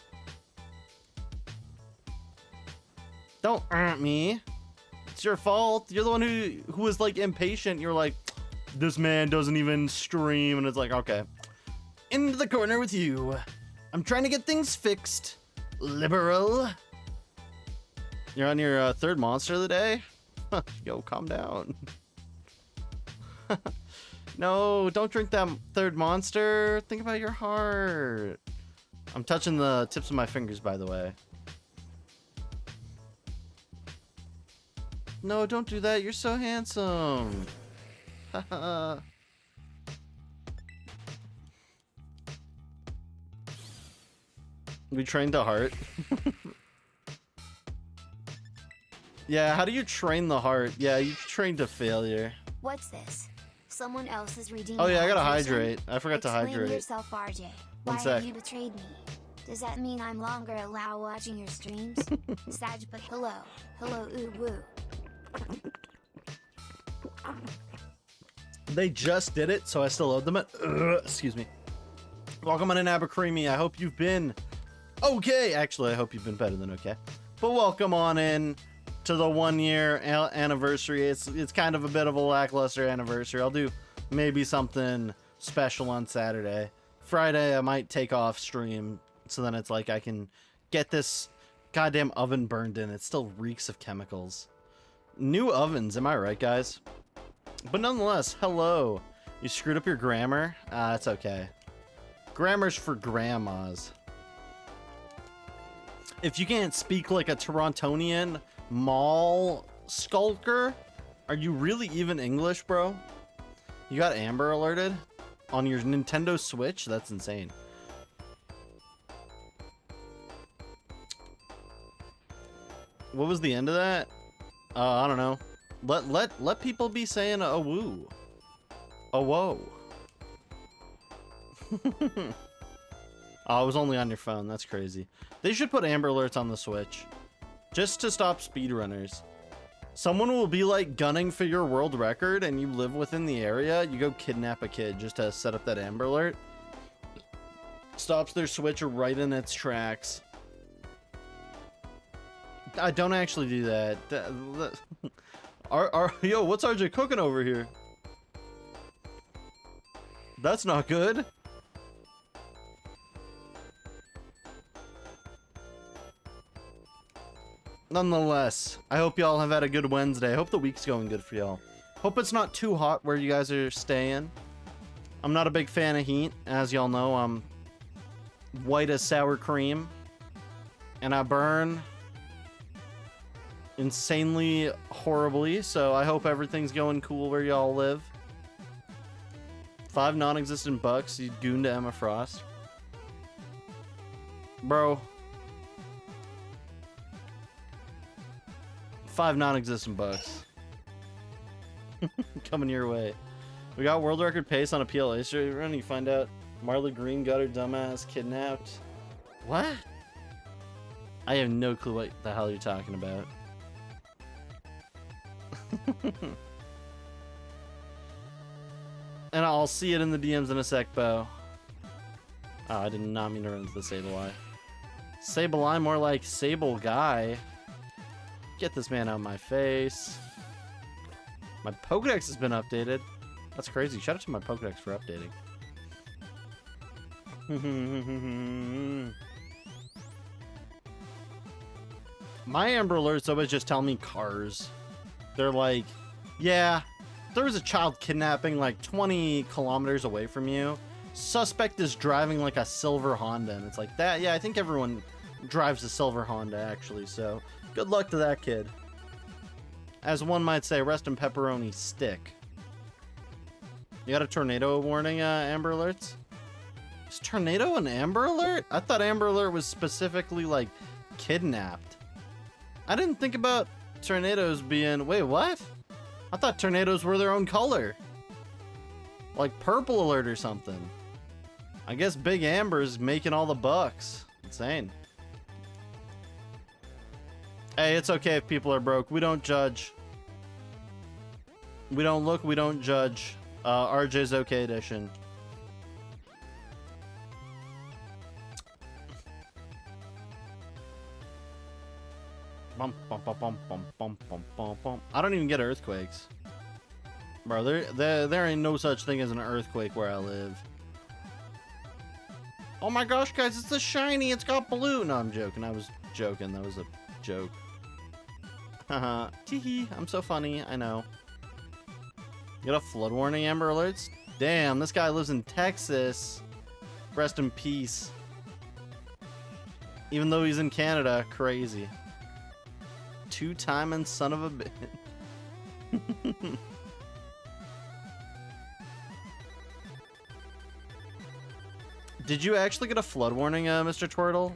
Don't at me. It's your fault. You're the one who was like impatient. You're like, this man doesn't even stream, and it's like, okay, into the corner with you. I'm trying to get things fixed. Liberal. You're on your third monster of the day? Yo, calm down. No, don't drink that third monster. Think about your heart. I'm touching the tips of my fingers, by the way. No, don't do that. You're so handsome. We trained the heart. Yeah, how do you train the heart? Yeah, you train to failure. What's this? Someone else is reading. Oh yeah, I gotta hydrate. I forgot to Explain hydrate. yourself, RJ. One Why sec. have you betrayed me? Does that mean I'm longer allowed watching your streams? Sag, but hello. Hello, ooh woo. They just did it, so I still owed them it. Excuse me. Welcome on in, Abercreamy. I hope you've been okay. Actually, I hope you've been better than okay. But welcome on in to the 1 year anniversary. It's kind of a bit of a lackluster anniversary. I'll do maybe something special on Saturday. Friday, I might take off stream, so then it's like I can get this goddamn oven burned in. It still reeks of chemicals. New ovens, am I right, guys? But nonetheless, hello. You screwed up your grammar? It's okay. Grammar's for grandmas. If you can't speak like a Torontonian mall skulker, are you really even English, bro? You got Amber alerted on your Nintendo Switch? That's insane. What was the end of that? I don't know. Let people be saying a woo. A whoa. Oh, it was only on your phone. That's crazy. They should put Amber Alerts on the Switch. Just to stop speedrunners. Someone will be like gunning for your world record and you live within the area. You go kidnap a kid just to set up that Amber Alert. Stops their Switch right in its tracks. I don't actually do that. Yo, what's RJ cooking over here? That's not good. Nonetheless, I hope y'all have had a good Wednesday. I hope the week's going good for y'all. Hope it's not too hot where you guys are staying. I'm not a big fan of heat. As y'all know, I'm white as sour cream. And I burn insanely horribly, so I hope everything's going cool where y'all live. 5 non-existent bucks, you goon to Emma Frost. Bro. 5 non-existent bucks. Coming your way. We got world record pace on a PLA street run. You find out Marla Green got her dumbass kidnapped. What? I have no clue what the hell you're talking about. And I'll see it in the DMs in a sec, Bo. Oh, I did not mean to run into the Sableye. Sableye, more like Sable Guy. Get this man out of my face. My Pokedex has been updated. That's crazy. Shout out to my Pokedex for updating. My Amber Alerts always just tell me cars. They're like, yeah, there was a child kidnapping like 20 kilometers away from you. Suspect is driving like a silver Honda. And it's like that. Yeah, I think everyone drives a silver Honda actually. So good luck to that kid. As one might say, rest in pepperoni stick. You got a tornado warning, Amber Alerts? Is tornado an Amber Alert? I thought Amber Alert was specifically like kidnapped. I didn't think about tornadoes being... Wait, what? I thought tornadoes were their own color. Like purple alert or something. I guess Big Amber's making all the bucks. Insane. Hey, it's okay if people are broke. We don't judge. We don't look, we don't judge. RJ's okay edition. Bum, bum, bum, bum, bum, bum, bum, bum, bum. I don't even get earthquakes. Bro, there ain't no such thing as an earthquake where I live. Oh my gosh, guys, it's a shiny. It's got blue. No, I'm joking. I was joking. That was a joke. Haha. Teehee. I'm so funny. I know. You got a flood warning, Amber Alerts? Damn, this guy lives in Texas. Rest in peace. Even though he's in Canada, crazy. Two-timing son of a bitch. Did you actually get a flood warning, Mr. Twirtle?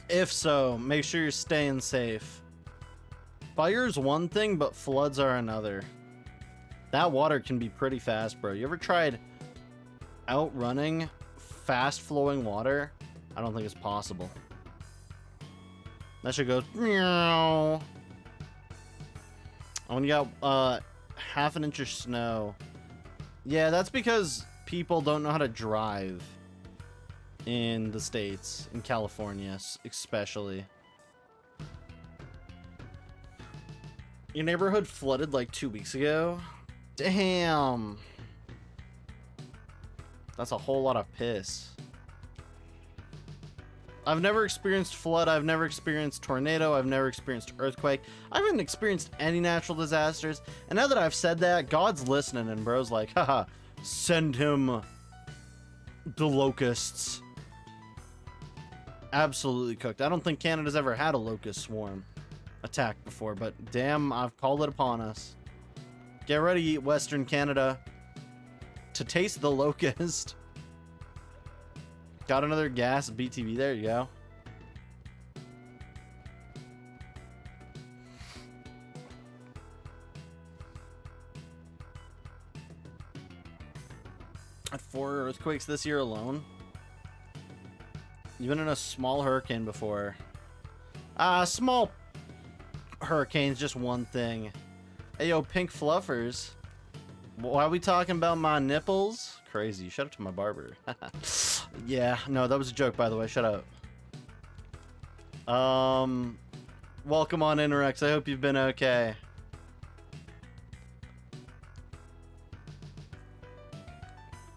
If so, make sure you're staying safe. Fire's one thing, but floods are another. That water can be pretty fast, bro. You ever tried outrunning fast-flowing water? I don't think it's possible. That shit goes... Meow. I only got half an inch of snow. Yeah, that's because people don't know how to drive in the States, in California especially. Your neighborhood flooded like 2 weeks ago? Damn. That's a whole lot of piss. I've never experienced flood. I've never experienced tornado. I've never experienced earthquake. I haven't experienced any natural disasters. And now that I've said that, God's listening and bro's like, haha, send him the locusts. Absolutely cooked. I don't think Canada's ever had a locust swarm attack before, but damn, I've called it upon us. Get ready, Western Canada, to taste the locust. Got another gas BTV. There you go. At 4 earthquakes this year alone. You've been in a small hurricane before. Small hurricane's just one thing. Hey, yo, pink fluffers. Why are we talking about my nipples? Crazy. Shut up to my barber. Yeah, no, that was a joke, by the way. Shut up. Welcome on in, Rex. I hope you've been okay.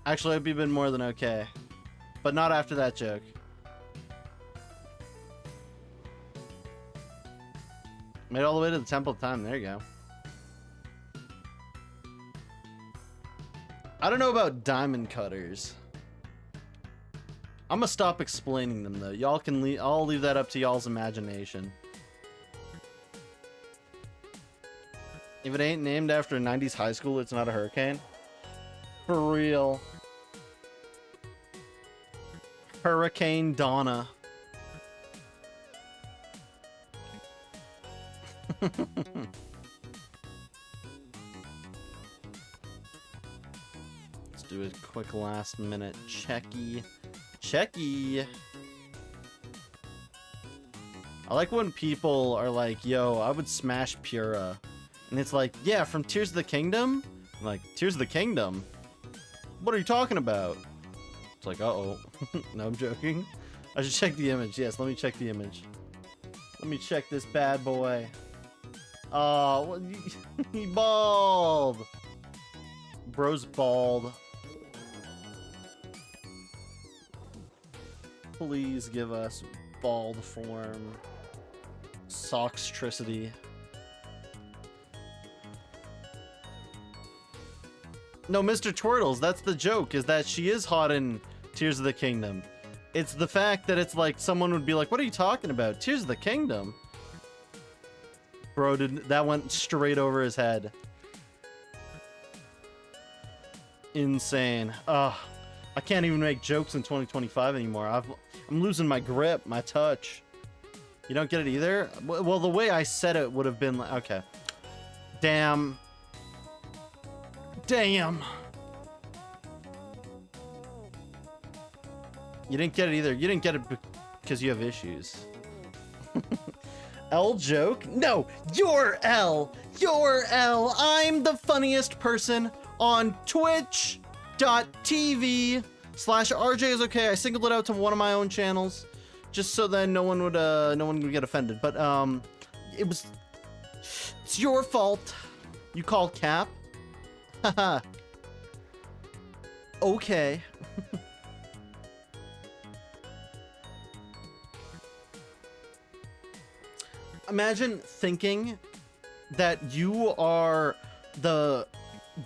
Actually, I hope you've been more than okay. But not after that joke. Made it all the way to the Temple of Time. There you go. I don't know about diamond cutters. I'm gonna stop explaining them though. Y'all can leave. I'll leave that up to y'all's imagination. If it ain't named after a 90s high school, it's not a hurricane. For real. Hurricane Donna. Let's do a quick last minute checky. Checky. I like when people are like, yo, I would smash Pura. And it's like, yeah, from Tears of the Kingdom? I'm like, Tears of the Kingdom? What are you talking about? It's like, uh-oh. No, I'm joking. I should check the image. Yes, let me check the image. Let me check this bad boy. Oh, he bald. Bro's bald. Please give us bald form. Sockstricity. No, Mr. Twirtles, that's the joke, is that she is hot in Tears of the Kingdom. It's the fact that it's like someone would be like, what are you talking about? Tears of the Kingdom? Bro, that went straight over his head. Insane. Ugh. I can't even make jokes in 2025 anymore. I'm losing my grip, my touch. You don't get it either? Well, the way I said it would have been like, okay. Damn. Damn. You didn't get it either. You didn't get it because you have issues. L joke? No, you're L. You're L. I'm the funniest person on twitch.tv/RJ is okay. I singled it out to one of my own channels just so that no one would get offended. But it's your fault. You called Cap. Haha. Okay. Imagine thinking that you are the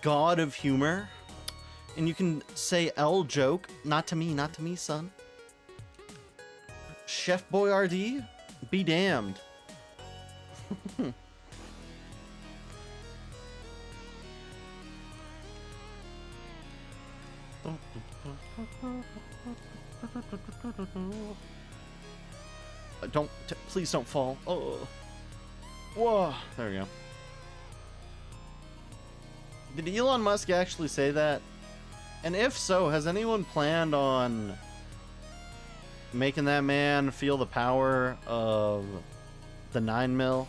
god of humor and you can say L joke. Not to me, son. Chef Boyardee? Be damned. Please don't fall. Oh. Whoa. There we go. Did Elon Musk actually say that? And if so, has anyone planned on making that man feel the power of the 9 mil?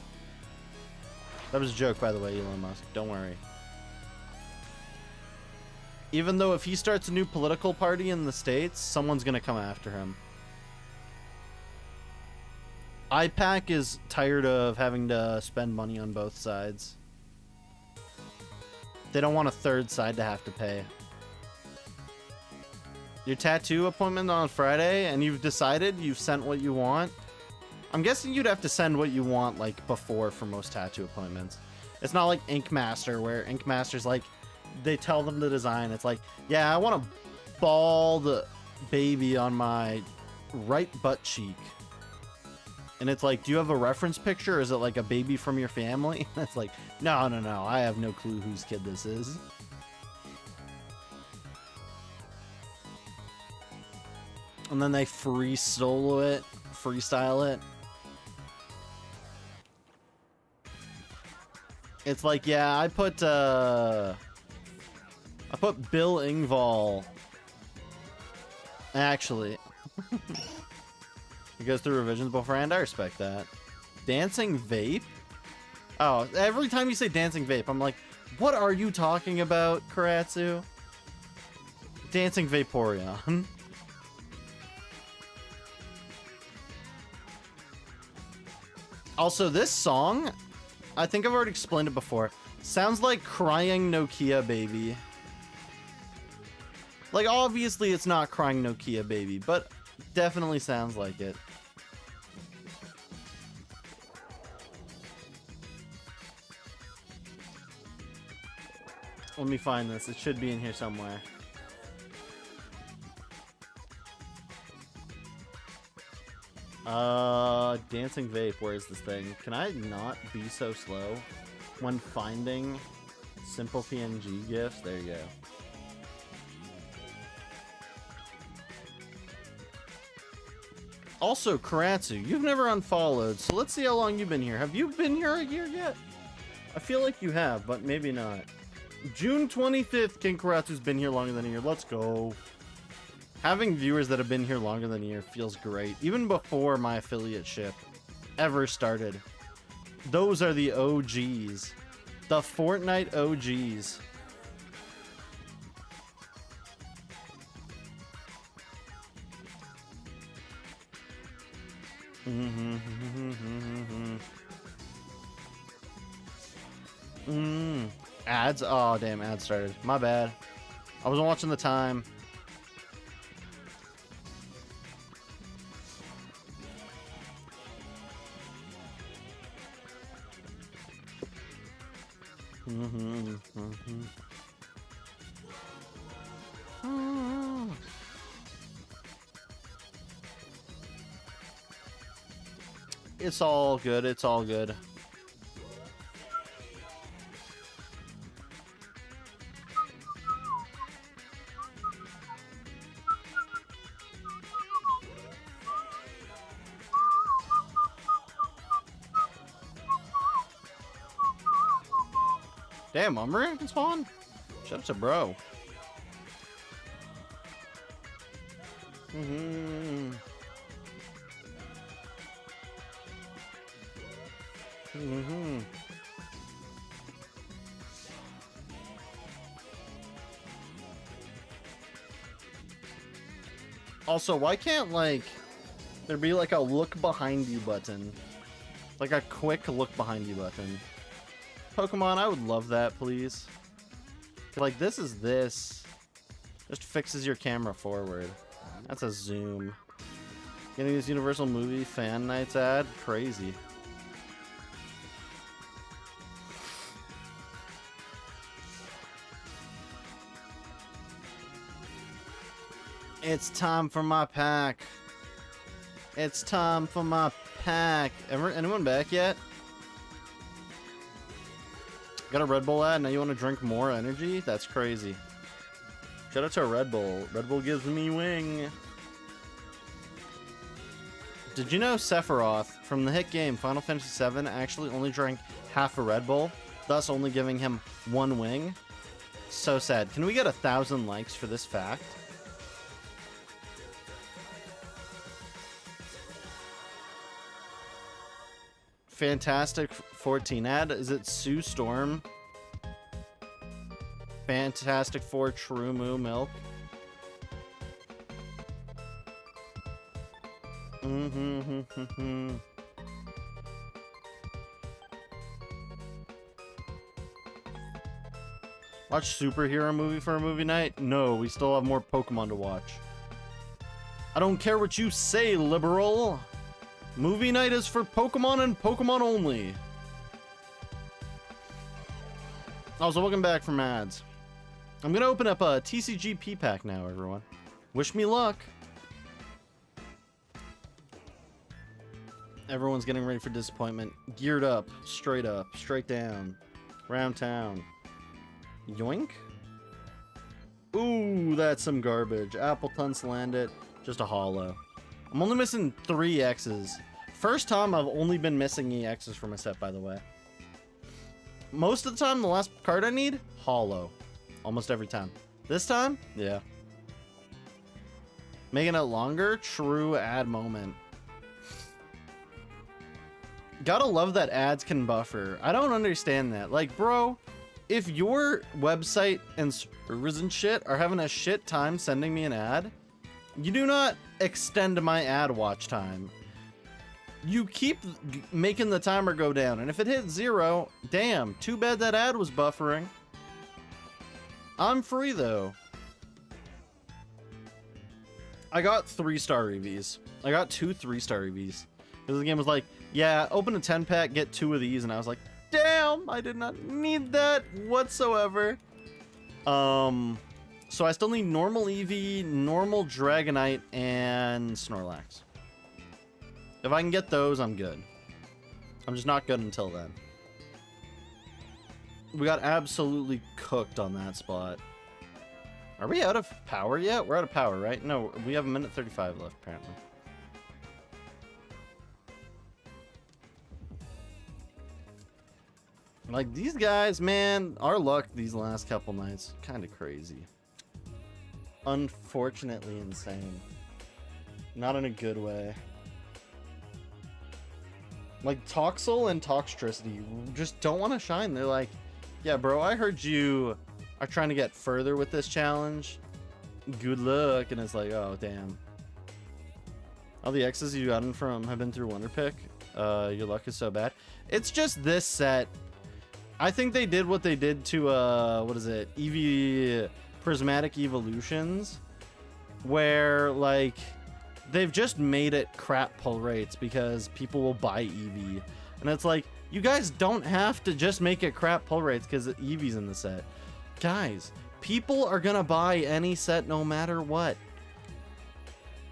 That was a joke, by the way, Elon Musk. Don't worry. Even though if he starts a new political party in the States, someone's gonna come after him. IPAC is tired of having to spend money on both sides. They don't want a third side to have to pay. Your tattoo appointment on Friday, and you've decided you've sent what you want? I'm guessing you'd have to send what you want, like, before for most tattoo appointments. It's not like Ink Master, where Ink Master's like, they tell them the design. It's like, yeah, I want a bald baby on my right butt cheek. And it's like, do you have a reference picture? Or is it like a baby from your family? It's like, no, I have no clue whose kid this is. And then they freestyle it. It's like, yeah, I put Bill Engvall. Actually. He goes through revisions beforehand. I respect that. Dancing vape? Oh, every time you say dancing vape, I'm like, what are you talking about, Karatsu? Dancing Vaporeon. Also, this song, I think I've already explained it before, sounds like Crying Nokia Baby. Like, obviously it's not Crying Nokia Baby, but definitely sounds like it. Let me find this. It should be in here somewhere. Dancing Vape, where is this thing? Can I not be so slow when finding simple PNG GIFs? There you go. Also, Karatsu, you've never unfollowed, so let's see how long you've been here. Have you been here a year yet? I feel like you have, but maybe not. June 25th, King Karatsu's been here longer than a year. Let's go. Having viewers that have been here longer than a year feels great. Even before my affiliate ship ever started. Those are the OGs. The Fortnite OGs. Ads? Oh, damn, ads started. My bad. I wasn't watching the time. It's all good. It's all good. Damn, Umbreon can spawn? Shut up to bro. Also, why can't, like, there be, like, a look behind you button? Like a quick look behind you button. Pokemon, I would love that, please. Like, this is this. Just fixes your camera forward. That's a zoom. Getting this Universal Movie Fan Nights ad? Crazy. It's time for my pack. It's time for my pack. Anyone back yet? Got a Red Bull ad, now you want to drink more energy? That's crazy. Shout out to Red Bull. Red Bull gives me wing. Did you know Sephiroth from the hit game Final Fantasy VII actually only drank half a Red Bull, thus only giving him one wing? So sad. Can we get 1,000 likes for this fact? Fantastic 14 ad. Is it Sue Storm? Fantastic 4 True Moo Milk. Watch superhero movie for a movie night? No, we still have more Pokemon to watch. I don't care what you say, liberal. Movie night is for Pokemon and Pokemon only. Also, welcome back from ads. I'm gonna open up a TCGP pack now, everyone. Wish me luck. Everyone's getting ready for disappointment. Geared up, straight down, round town. Yoink. Ooh, that's some garbage. Appleton's landed. Just a holo. I'm only missing 3 X's. First time I've only been missing EXs from a set, by the way. Most of the time, the last card I need, holo. Almost every time. This time, yeah. Making it longer, true ad moment. Gotta love that ads can buffer. I don't understand that. Like, bro, if your website and servers and shit are having a shit time sending me an ad, you do not extend my ad watch time. You keep making the timer go down, and if it hits 0, damn, too bad that ad was buffering. I'm free though. I got 3-star reviews. I got 2 3-star reviews. Because the game was like, yeah, open a 10-pack, get 2 of these, and I was like, damn, I did not need that whatsoever. So I still need normal Eevee, normal Dragonite, and Snorlax. If I can get those, I'm good. I'm just not good until then. We got absolutely cooked on that spot. Are we out of power yet? We're out of power, right? No, we have 1:35 left, apparently. Like, these guys, man, our luck these last couple nights, kind of crazy. Unfortunately insane. Not in a good way. Like, Toxel and Toxtricity just don't want to shine. They're like, yeah, bro, I heard you are trying to get further with this challenge. Good luck. And it's like, oh, damn. All the X's you gotten from have been through Wonder Pick. Your luck is so bad. It's just this set. I think they did what they did to, what is it? Eevee Prismatic Evolutions. Where, like, they've just made it crap pull rates because people will buy Eevee. And it's like, you guys don't have to just make it crap pull rates because Eevee's in the set. Guys, people are gonna buy any set no matter what.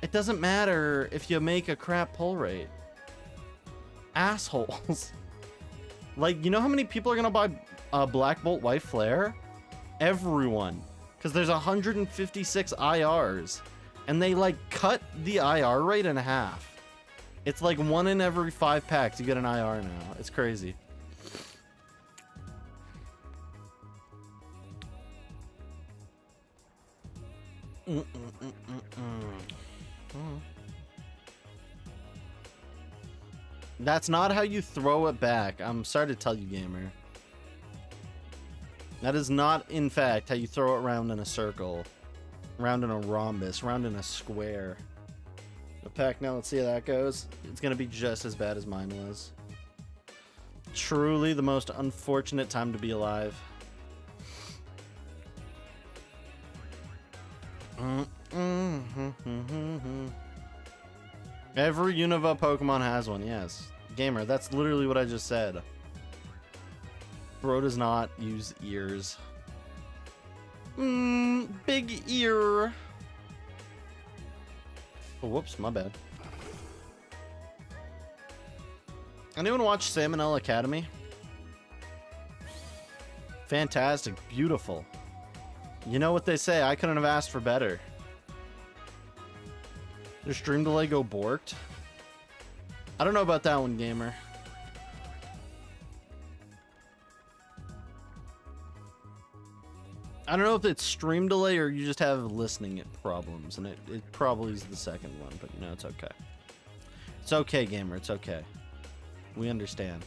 It doesn't matter if you make a crap pull rate. Assholes. Like, you know how many people are gonna buy Black Bolt White Flare? Everyone. Because there's 156 IRs. And they, like, cut the IR rate in half. It's like 1 in every 5 packs you get an IR now. It's crazy. That's not how you throw it back. I'm sorry to tell you, gamer. That is not, in fact, how you throw it around in a circle. Round in a rhombus, round in a square. The pack now, let's see how that goes. It's gonna be just as bad as mine was. Truly the most unfortunate time to be alive. Every Unova Pokemon has one, yes. Gamer, that's literally what I just said. Bro does not use ears. Big ear. Oh, whoops, my bad. Anyone watch Salmonella Academy? Fantastic, beautiful. You know what they say, I couldn't have asked for better. Your stream delay go borked? I don't know about that one, gamer. I don't know if it's stream delay or you just have listening problems, and it probably is the second one, but you know, it's okay. It's okay, gamer, it's okay. We understand.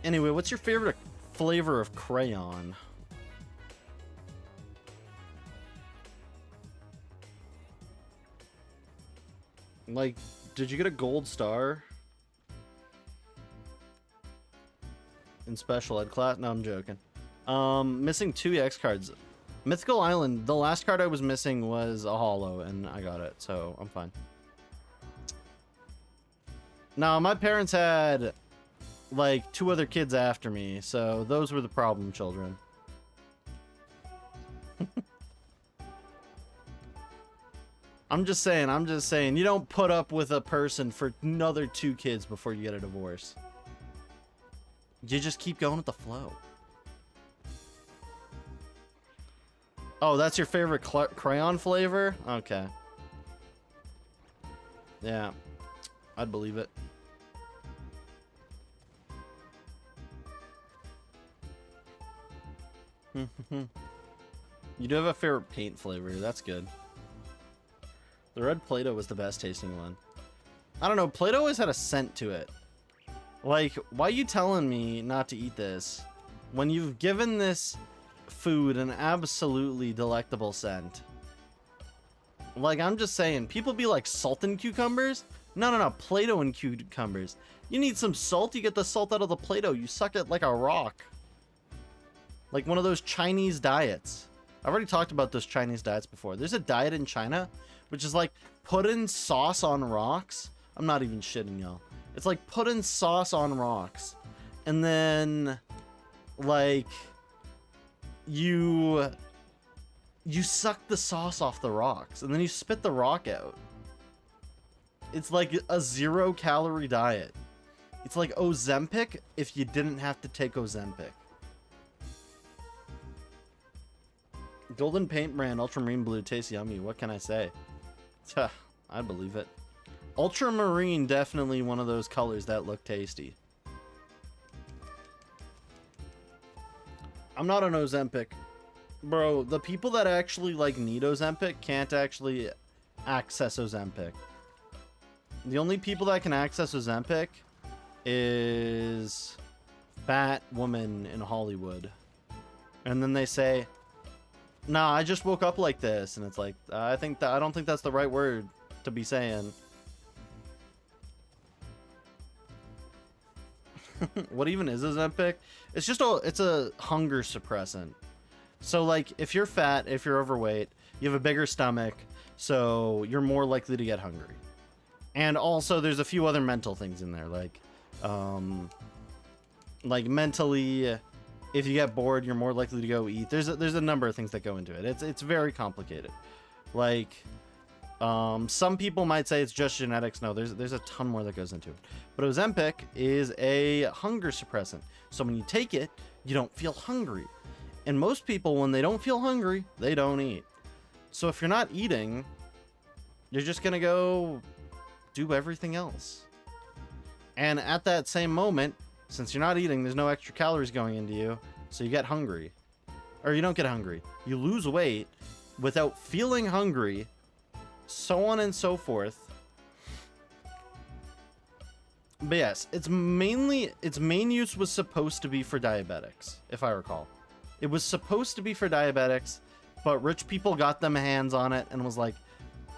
Anyway, what's your favorite flavor of crayon? Like, did you get a gold star in special ed class? No, I'm joking. Missing 2 EX cards. Mythical Island, the last card I was missing was a holo, and I got it, so I'm fine. Now, my parents had like 2 other kids after me, so those were the problem children. I'm just saying, you don't put up with a person for another 2 kids before you get a divorce. You just keep going with the flow. Oh, that's your favorite crayon flavor? Okay. Yeah, I'd believe it. You do have a favorite paint flavor, that's good. The red Play-Doh was the best tasting one. I don't know, Play-Doh always had a scent to it. Like, why are you telling me not to eat this when you've given this food an absolutely delectable scent? Like, I'm just saying, people be like, salt and cucumbers? No, Play-Doh and cucumbers. You need some salt, you get the salt out of the Play-Doh, you suck it like a rock. Like one of those Chinese diets. I've already talked about those Chinese diets before. There's a diet in China, which is like putting sauce on rocks. I'm not even shitting y'all. It's like putting sauce on rocks. And then, like, you suck the sauce off the rocks. And then you spit the rock out. It's like a 0-calorie diet. It's like Ozempic if you didn't have to take Ozempic. Golden Paint Brand Ultramarine Blue tastes yummy. What can I say? I believe it. Ultramarine, definitely one of those colors that look tasty. I'm not on Ozempic. Bro, the people that actually like need Ozempic can't actually access Ozempic. The only people that can access Ozempic is fat woman in Hollywood. And then they say, nah, I just woke up like this, and it's like, I don't think that's the right word to be saying. What even is Ozempic? It's just it's a hunger suppressant. So like, if you're fat, if you're overweight, you have a bigger stomach, so you're more likely to get hungry. And also, there's a few other mental things in there, like mentally, if you get bored, you're more likely to go eat. There's a number of things that go into it. It's very complicated. Like, some people might say it's just genetics. No, there's a ton more that goes into it. But Ozempic is a hunger suppressant. So when you take it, you don't feel hungry. And most people, when they don't feel hungry, they don't eat. So if you're not eating, you're just gonna go do everything else. And at that same moment, since you're not eating, there's no extra calories going into you, so you get hungry. Or you don't get hungry. You lose weight without feeling hungry, so on and so forth. But yes, its main use was supposed to be for diabetics, if I recall. It was supposed to be for diabetics, but rich people got them hands on it and was like,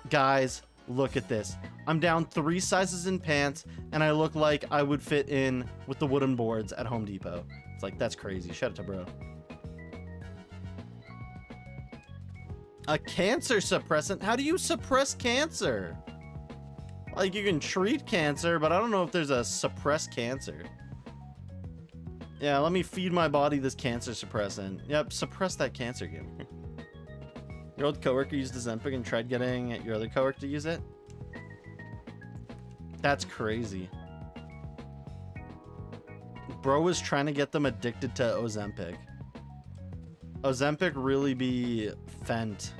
guys, look at this. I'm down 3 sizes in pants, and I look like I would fit in with the wooden boards at Home Depot. It's like, that's crazy. Shut it to bro. A cancer suppressant? How do you suppress cancer? Like, you can treat cancer, but I don't know if there's a suppress cancer. Yeah, let me feed my body this cancer suppressant. Yep, suppress that cancer, gamer. Your old coworker used Ozempic and tried getting your other coworker to use it? That's crazy. Bro was trying to get them addicted to Ozempic. Ozempic really be Fent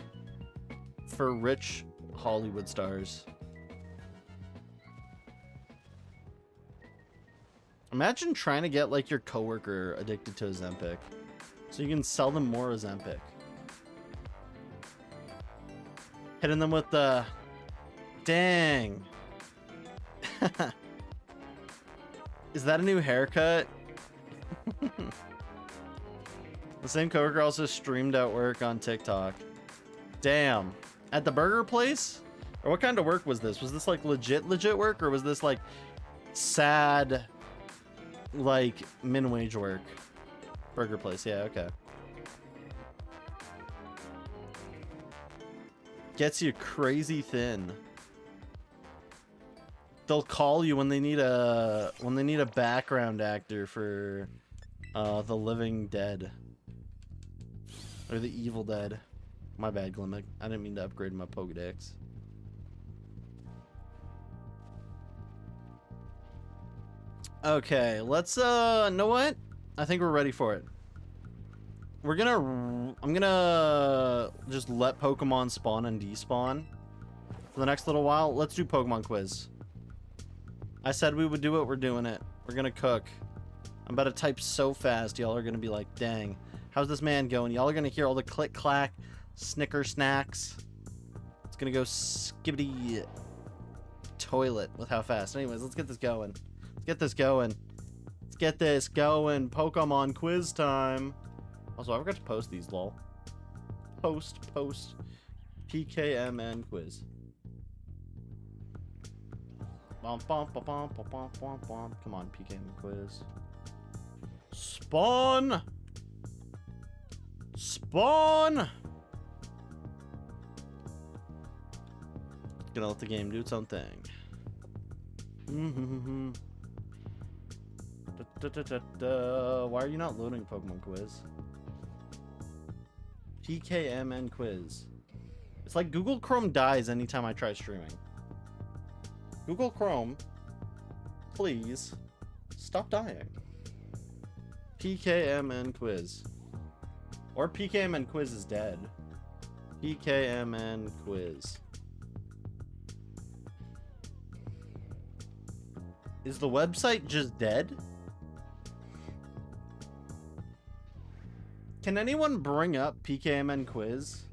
for rich Hollywood stars. Imagine trying to get like your coworker addicted to Ozempic so you can sell them more Ozempic. Hitting them with the dang. Is that a new haircut? The same coworker also streamed at work on TikTok. Damn. At the burger place? Or what kind of work was this? Was this like legit work, or was this like sad like min wage work? Burger place, yeah, okay. Gets you crazy thin. They'll call you when they need a background actor for The Living Dead or The Evil Dead. My bad, Glimmick. I didn't mean to upgrade my Pokedex. Okay, let's know what? I think we're ready for it. I'm gonna just let Pokemon spawn and despawn for the next little while. Let's do Pokemon quiz. I said we would do it, we're doing it. We're gonna cook. I'm about to type so fast, y'all are gonna be like, dang, how's this man going? Y'all are gonna hear all the click clack, snicker snacks. It's gonna go skibbity toilet with how fast. Anyways, let's get this going. Let's get this going. Let's get this going. Pokemon quiz time. Also, I forgot to post these, lol. Post. PKMN quiz. Come on, PKMN quiz. Spawn! Gonna let the game do its own thing. Why are you not loading Pokemon quiz? PKMN quiz. It's like Google Chrome dies anytime I try streaming. Google Chrome, please stop dying. PKMN quiz. Or PKMN quiz is dead. PKMN quiz. Is the website just dead? Can anyone bring up PKMN quiz?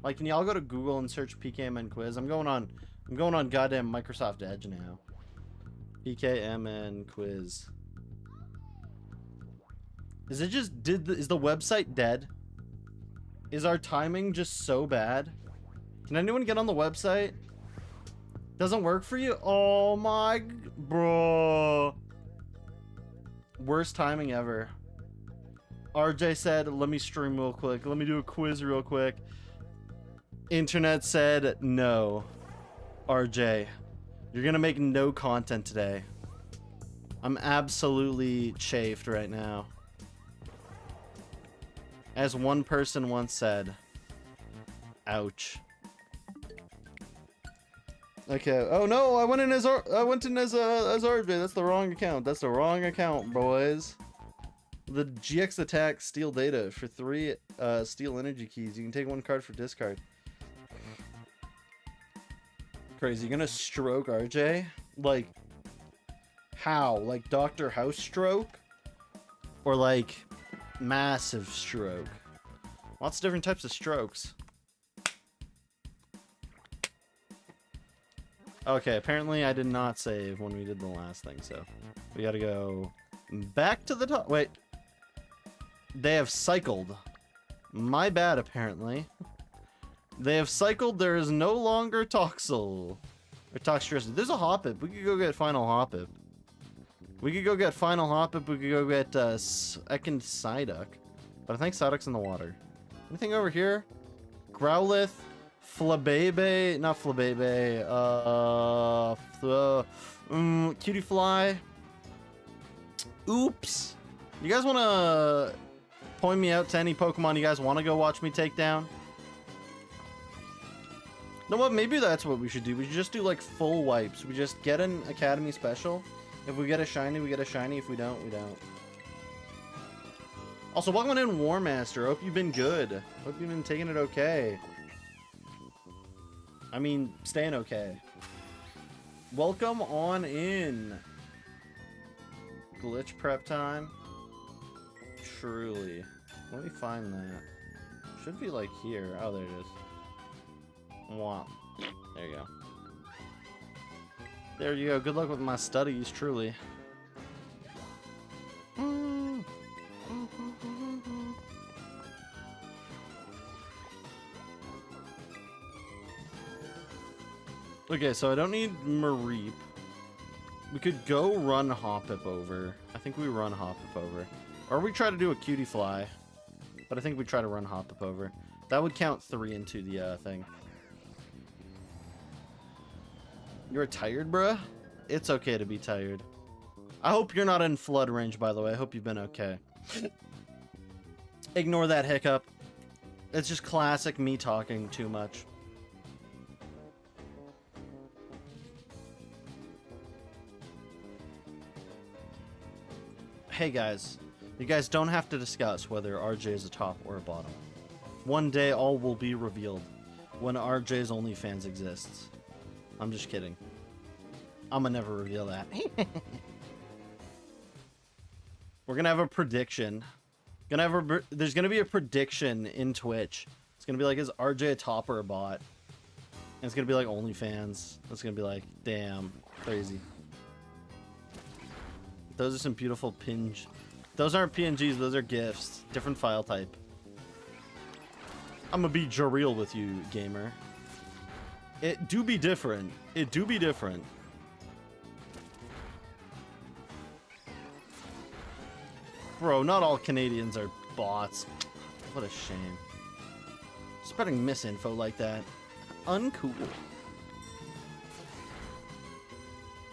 Like, can y'all go to Google and search PKMN quiz? I'm going on goddamn Microsoft Edge now. PKMN quiz. Is it just is the website dead? Is our timing just so bad? Can anyone get on the website? Doesn't work for you? Oh my bro. Worst timing ever. RJ said, let me stream real quick. Let me do a quiz real quick. Internet said no. RJ, you're gonna make no content today. I'm absolutely chafed right now. As one person once said, ouch. Okay. Oh no, I went in as RJ. That's the wrong account. That's the wrong account, boys. The GX attack steal data for 3 steal energy keys. You can take 1 card for discard. Crazy. You're gonna stroke RJ? Like, how? Like Dr. House stroke? Or like massive stroke? Lots of different types of strokes. Okay, apparently I did not save when we did the last thing, so we gotta go back to the top. Wait. They have cycled. My bad, apparently. They have cycled. There is no longer Toxel. Or Toxtricity. There's a Hoppip. We could go get Final Hoppip. We could go get Final Hoppip. We could go get second Psyduck. But I think Psyduck's in the water. Anything over here? Growlithe, Flabebe, not Flabebe, Cutiefly. Oops. You guys want to point me out to any Pokemon you guys want to go watch me take down? You know what? Maybe that's what we should do. We should just do like full wipes. We just get an Academy Special. If we get a shiny, we get a shiny. If we don't, we don't. Also, welcome in, War Master. Hope you've been good. Hope you've been taking it okay. I mean, staying okay. Welcome on in. Glitch prep time. Truly. Let me find that. Should be like here. Oh, there it is. Wow. There you go. There you go. Good luck with my studies, truly. Okay, so I don't need Mareep. We could go run Hoppip over. I think we run Hoppip over. Or we try to do a Cutiefly. But I think we try to run Hoppip over. That would count 3 into the thing. You're tired, bruh? It's okay to be tired. I hope you're not in flood range, by the way. I hope you've been okay. Ignore that hiccup. It's just classic me talking too much. Hey guys, you guys don't have to discuss whether RJ is a top or a bottom. One day all will be revealed when RJ's OnlyFans exists. I'm just kidding. I'ma never reveal that. We're gonna have a prediction. There's gonna be a prediction in Twitch. It's gonna be like, is RJ a top or a bot? And it's gonna be like OnlyFans. It's gonna be like, damn, crazy. Those are some beautiful pinge. Those aren't PNGs, those are GIFs. Different file type. I'm gonna be Jareel with you, gamer. It do be different. It do be different. Bro, not all Canadians are bots. What a shame. Spreading misinfo like that. Uncool.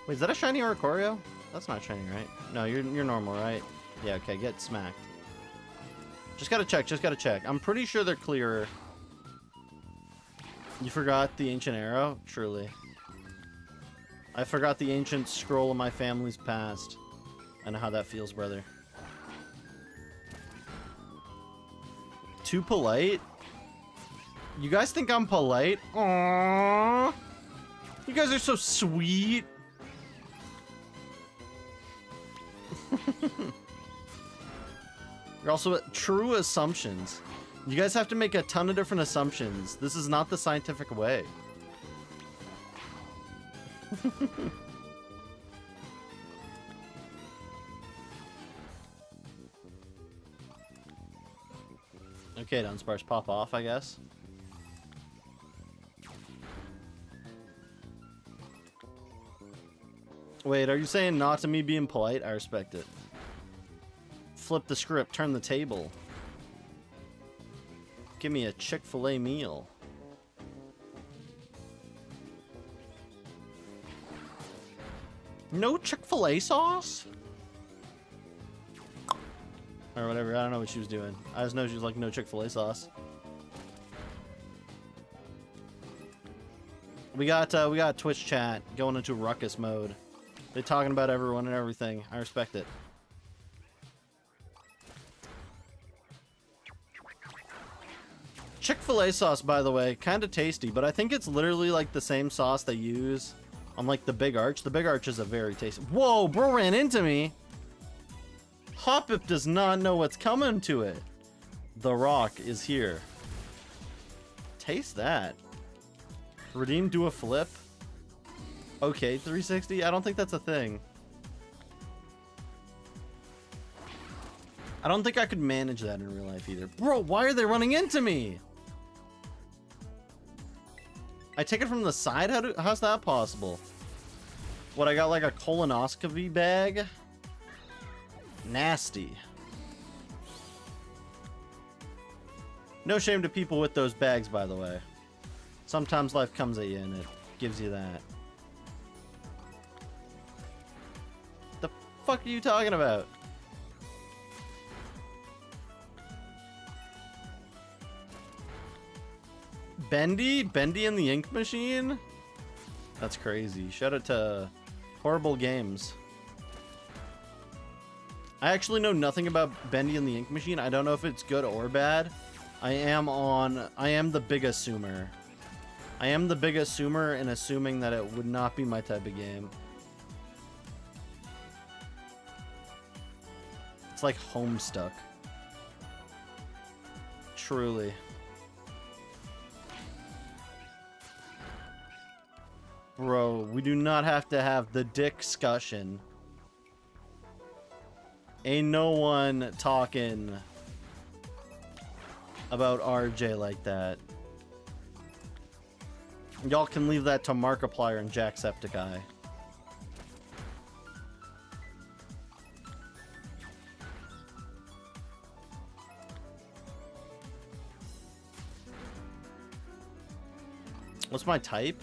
Wait, is that a shiny Oricorio? That's not shiny, right? No, you're normal, right? Yeah, okay, get smacked. Just gotta check, just gotta check. I'm pretty sure they're clearer. You forgot the ancient arrow? Truly. I forgot the ancient scroll of my family's past. I know how that feels, brother. Too polite? You guys think I'm polite? Aww. You guys are so sweet. You're also true assumptions. You guys have to make a ton of different assumptions. This is not the scientific way. Okay, Dunsparce, pop off, I guess. Wait, are you saying not to me being polite? I respect it. Flip the script, turn the table. Give me a Chick-fil-A meal. No Chick-fil-A sauce? Or whatever, I don't know what she was doing. I just know she was like, no Chick-fil-A sauce. We got Twitch chat going into ruckus mode. They're talking about everyone and everything. I respect it. Chick-fil-A sauce, by the way, kind of tasty, but I think it's literally like the same sauce they use on like the Big Arch. The Big Arch is a very tasty. Whoa, bro ran into me. Hoppip does not know what's coming to it. The Rock is here. Taste that. Redeem, do a flip. Okay, 360. I don't think that's a thing. I don't think I could manage that in real life either. Bro, why are they running into me? I take it from the side? How's that possible? What, I got like a colonoscopy bag? Nasty. No shame to people with those bags, by the way. Sometimes life comes at you and it gives you that. The fuck are you talking about? Bendy? Bendy and the Ink Machine? That's crazy. Shout out to Horrible Games. I actually know nothing about Bendy and the Ink Machine. I don't know if it's good or bad. I am the big assumer. I am the big assumer in assuming that it would not be my type of game. It's like Homestuck. Truly. Bro, we do not have to have the discussion. Ain't no one talking about RJ like that. Y'all can leave that to Markiplier and Jacksepticeye. What's my type?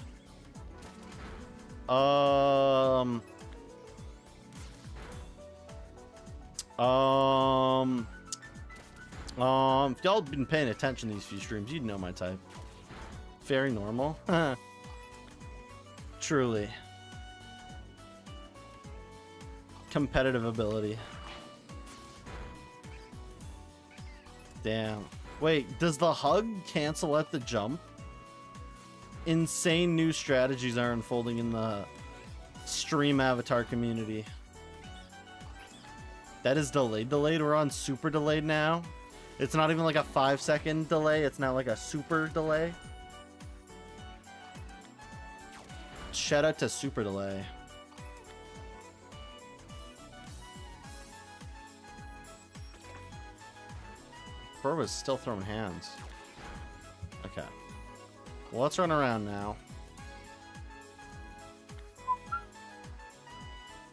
If y'all been paying attention to these few streams, you'd know my type. Very normal. Truly. Competitive ability. Damn. Wait, does the hug cancel at the jump? Insane new strategies are unfolding in the stream avatar community. That is delayed. We're on super delayed now. It's not even like a 5-second delay. It's now like a super delay. Shout out to super delay. Bro was still throwing hands. Okay. Well, let's run around now.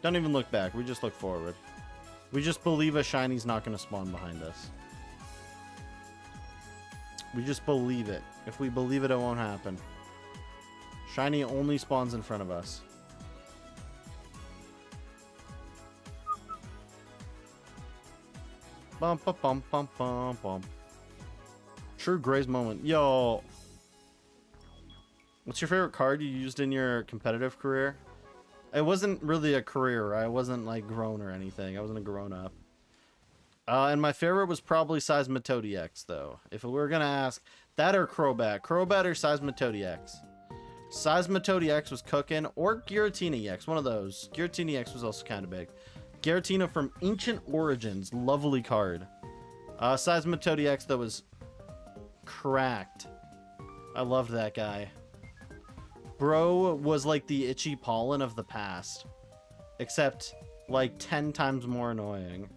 Don't even look back. We just look forward. We just believe a shiny's not going to spawn behind us. We just believe it. If we believe it, it won't happen. Shiny only spawns in front of us. Bum bum bum bum bum bum. True Gray's moment. Yo. What's your favorite card you used in your competitive career? It wasn't really a career. I wasn't like grown or anything. I wasn't a grown up. And my favorite was probably Seismitoad though. If we were gonna ask, that or Crobat. Crobat or Seismitoad. Seismitoad was cooking, or Giratina EX, one of those. Giratina EX was also kind of big. Giratina from Ancient Origins, lovely card. Seismitoad though was cracked. I loved that guy. Bro was like the itchy pollen of the past, except like 10 times more annoying.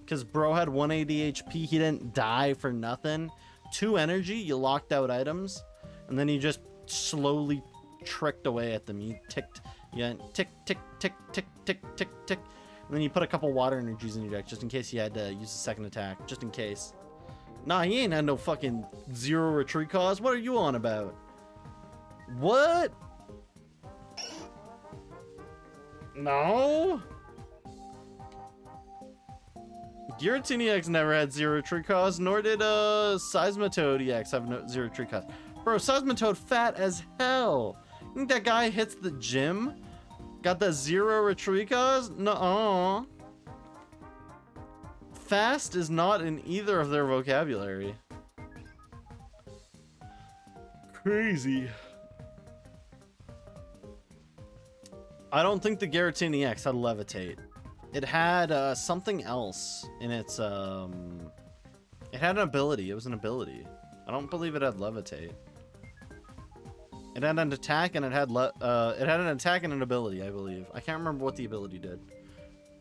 Because bro had 180 HP, he didn't die for nothing. 2 energy, you locked out items, and then he just slowly tricked away at them. You ticked, yeah, tick, tick, tick, tick, tick, tick, tick. And then you put a couple water energies in your deck just in case you had to use a second attack, just in case. Nah, he ain't had no fucking 0 retreat cause. What are you on about? What? No? Giratina EX never had 0 tree cause, nor did Seismitoad EX have no 0 tree cause. Bro, Seismitoad fat as hell. You think that guy hits the gym? Got the 0 retreat cause? Nuh-uh. Fast is not in either of their vocabulary. Crazy. I don't think the Giratina EX had Levitate. It had something else in its it had an ability. It was an ability. I don't believe it had Levitate. It had an attack and it had an attack and an ability, I believe. I can't remember what the ability did.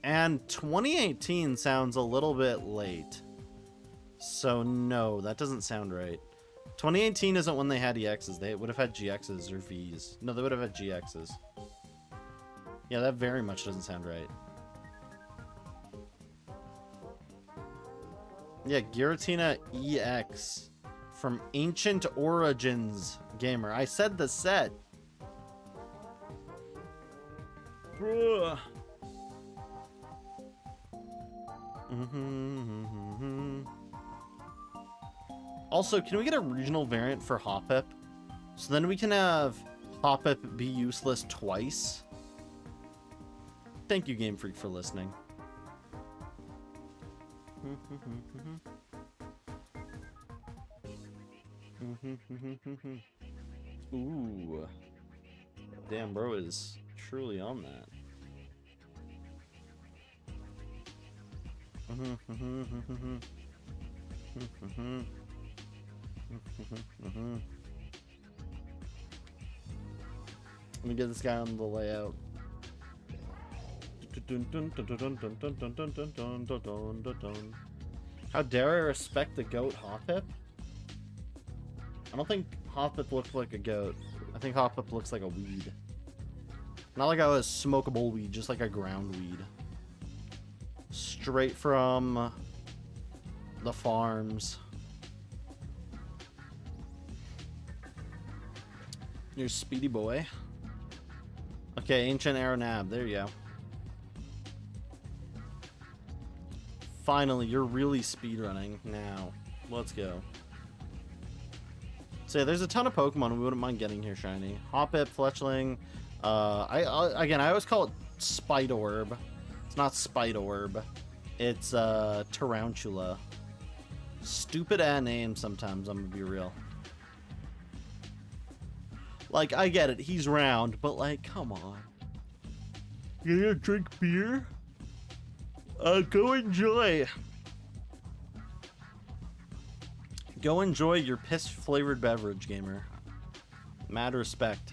And 2018 sounds a little bit late. So no, that doesn't sound right. 2018 isn't when they had EXs. They would have had GXs or Vs. No, they would have had GXs. Yeah, that very much doesn't sound right. Yeah, Giratina EX from Ancient Origins Gamer. I said the set. Bruh. Also, can we get a regional variant for Hoppip? So then we can have Hoppip be useless twice. Thank you, Game Freak, for listening. Ooh. Damn, bro is truly on that. Let me get this guy on the layout. How dare I respect the goat Hoppip? I don't think Hoppip looks like a goat. I think Hoppip looks like a weed. Not like a smokable weed, just like a ground weed. Straight from the farms. Your speedy boy. Okay, Ancient Aeronab. There you go. Finally, you're really speedrunning now. Let's go. So yeah, there's a ton of Pokemon we wouldn't mind getting here shiny. Hoppip, Fletchling. I always call it Spitorb. It's not Spitorb. It's Tarantula. Stupid ass name sometimes, I'm gonna be real. Like, I get it, he's round, but like, come on. You gonna drink beer? Go enjoy. Go enjoy your piss-flavored beverage, gamer. Mad respect.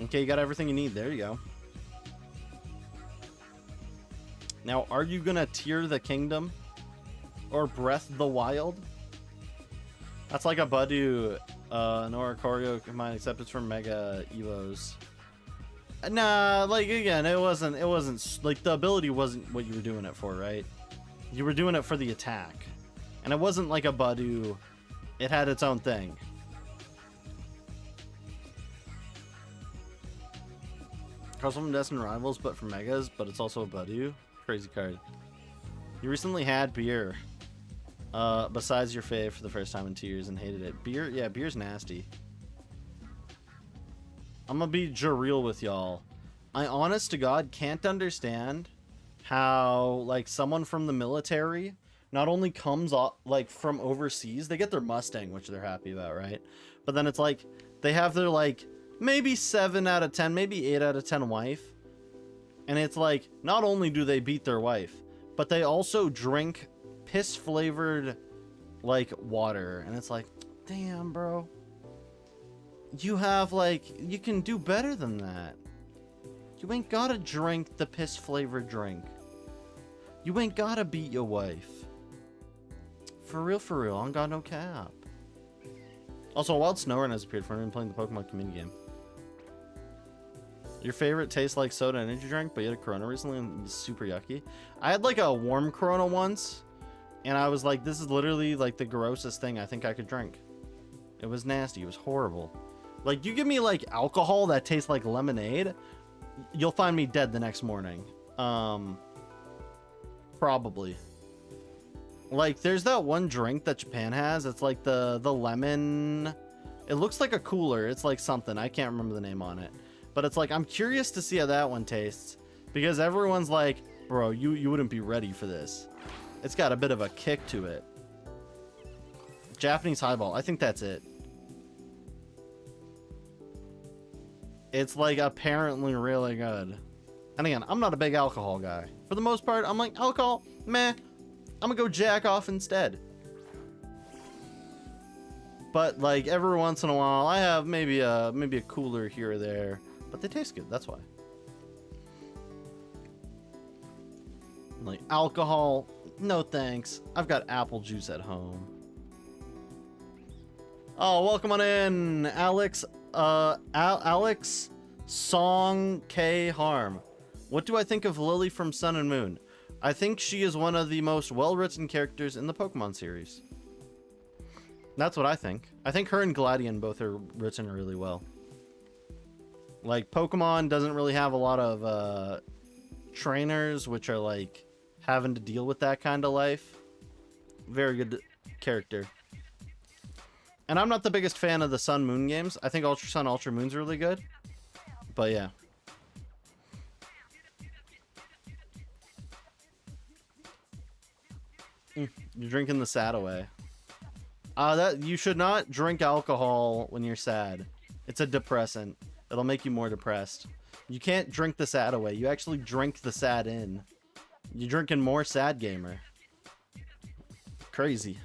Okay, you got everything you need. There you go. Now, are you gonna Tear the Kingdom? Or Breath the Wild? That's like a Budew, an Oricorio combined, except it's from Mega Evos. Nah, like, again, it wasn't, like, the ability wasn't what you were doing it for, right? You were doing it for the attack. And it wasn't like a Budew. It had its own thing. Crossbow from Destined Rivals, but for Megas, but it's also a Budew. Crazy card. You recently had beer. Besides your fave for the first time in 2 years and hated it. Beer? Yeah, beer's nasty. I'm gonna be real with y'all. I honest to God can't understand how, like, someone from the military not only comes off, like, from overseas, they get their Mustang, which they're happy about, right? But then it's like, they have their, like, maybe 7 out of 10, maybe 8 out of 10 wife. And it's like, not only do they beat their wife, but they also drink piss-flavored, like, water. And it's like, damn, bro. You have, like, you can do better than that. You ain't gotta drink the piss-flavored drink. You ain't gotta beat your wife. For real, I ain't got no cap. Also, Wild Snowrun has appeared for me playing the Pokemon community game. Your favorite tastes like soda energy drink, but you had a Corona recently and it's super yucky. I had, like, a warm Corona once, and I was like, this is literally, like, the grossest thing I think I could drink. It was nasty. It was horrible. Like, you give me, like, alcohol that tastes like lemonade, you'll find me dead the next morning. Probably. Like, there's that one drink that Japan has. It's like the lemon. It looks like a cooler. It's like something. I can't remember the name on it. But it's like, I'm curious to see how that one tastes. Because everyone's like, bro, you wouldn't be ready for this. It's got a bit of a kick to it. Japanese highball. I think that's it. It's like apparently really good. And again, I'm not a big alcohol guy. For the most part, I'm like, alcohol, meh. I'm gonna go jack off instead. But like every once in a while, I have maybe a cooler here or there. But they taste good, that's why. Like alcohol, no thanks. I've got apple juice at home. Oh, welcome on in, Alex. Alex Song K Harm. What do I think of Lily from Sun and Moon? I think she is one of the most well-written characters in the Pokemon series. That's what I think. I think her and Gladion both are written really well. Like, Pokemon doesn't really have a lot of trainers, which are like having to deal with that kind of life. Very good character. And I'm not the biggest fan of the Sun Moon games. I think Ultra Sun, Ultra Moon's really good. But yeah. You're drinking the sad away. That you should not drink alcohol when you're sad. It's a depressant. It'll make you more depressed. You can't drink the sad away. You actually drink the sad in. You're drinking more sad gamer. Crazy.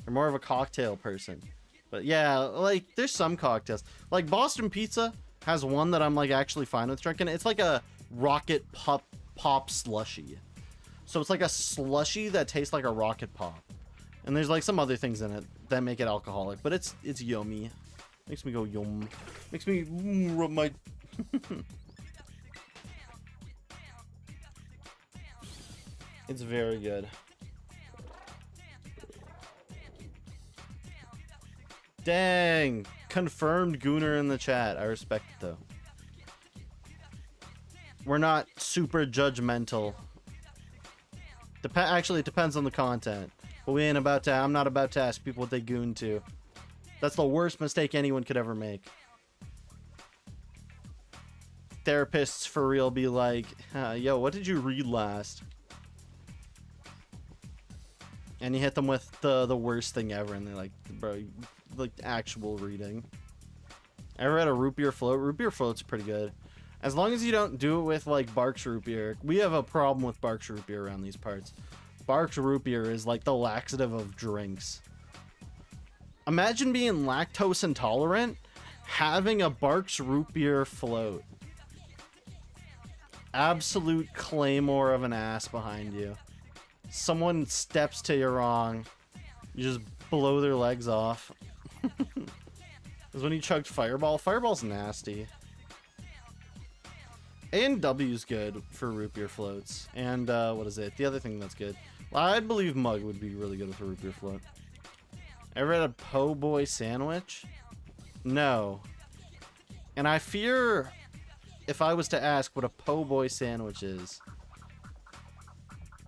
You're more of a cocktail person. But yeah, like there's some cocktails. Like Boston Pizza has one that I'm like actually fine with drinking. It's like a rocket pop slushy. So it's like a slushy that tastes like a rocket pop. And there's like some other things in it that make it alcoholic, but it's yummy. Makes me go yum. Makes me rub my It's very good. Dang! Confirmed Gooner in the chat. I respect it though. We're not super judgmental. Actually, it depends on the content. But we ain't about to. I'm not about to ask people what they goon to. That's the worst mistake anyone could ever make. Therapists for real be like, yo, what did you read last? And you hit them with the worst thing ever, and they're like, bro, like actual reading. Ever had a root beer float? Root beer float's pretty good. As long as you don't do it with like Barks root beer. We have a problem with Barks root beer around these parts. Barks root beer is like the laxative of drinks. Imagine being lactose intolerant, having a Barks root beer float. Absolute claymore of an ass behind you. Someone steps to you wrong, you just blow their legs off. Because when you chugged Fireball, Fireball's nasty. A&W's good for root beer floats. And what is it? The other thing that's good. I believe Mug would be really good with a root beer float. Ever had a po' boy sandwich? No. And I fear if I was to ask what a po' boy sandwich is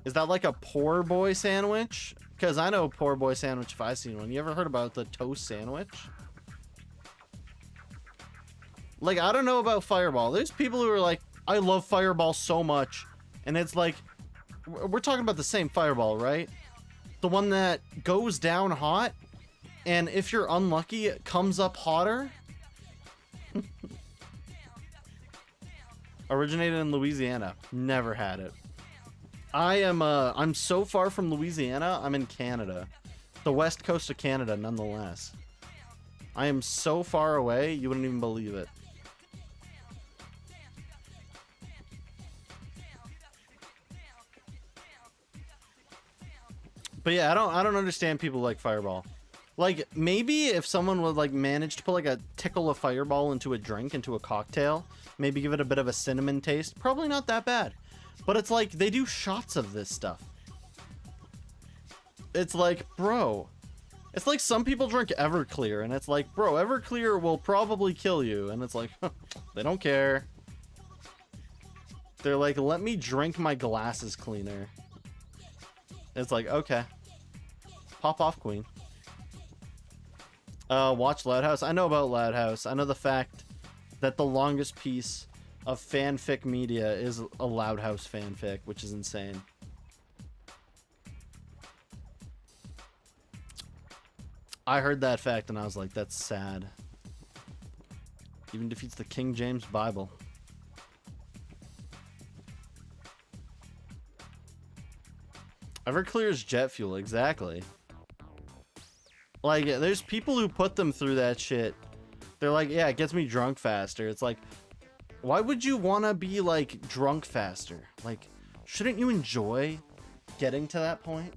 that like a poor boy sandwich? Because I know a poor boy sandwich if I've seen one. You ever heard about the toast sandwich? Like, I don't know about Fireball. There's people who are like, I love Fireball so much. And it's like, we're talking about the same Fireball, right? The one that goes down hot, and if you're unlucky, it comes up hotter. Originated in Louisiana. Never had it. I'm so far from Louisiana, I'm in Canada. The west coast of Canada, nonetheless. I am so far away, you wouldn't even believe it. But yeah, I don't understand people like Fireball. Like, maybe if someone would like manage to put like a tickle of Fireball into a drink, into a cocktail, maybe give it a bit of a cinnamon taste, probably not that bad. But it's like, they do shots of this stuff. It's like, bro. It's like some people drink Everclear, and it's like, bro, Everclear will probably kill you. And it's like, they don't care. They're like, let me drink my glasses cleaner. It's like, okay. Pop off, queen. Watch Loud House. I know about Loud House. I know the fact that the longest piece of fanfic media is a Loud House fanfic, which is insane. I heard that fact and I was like, that's sad. Even defeats the King James Bible. Everclear's jet fuel, exactly. Like, there's people who put them through that shit. They're like, yeah, it gets me drunk faster. It's like, why would you want to be, like, drunk faster? Like, shouldn't you enjoy getting to that point?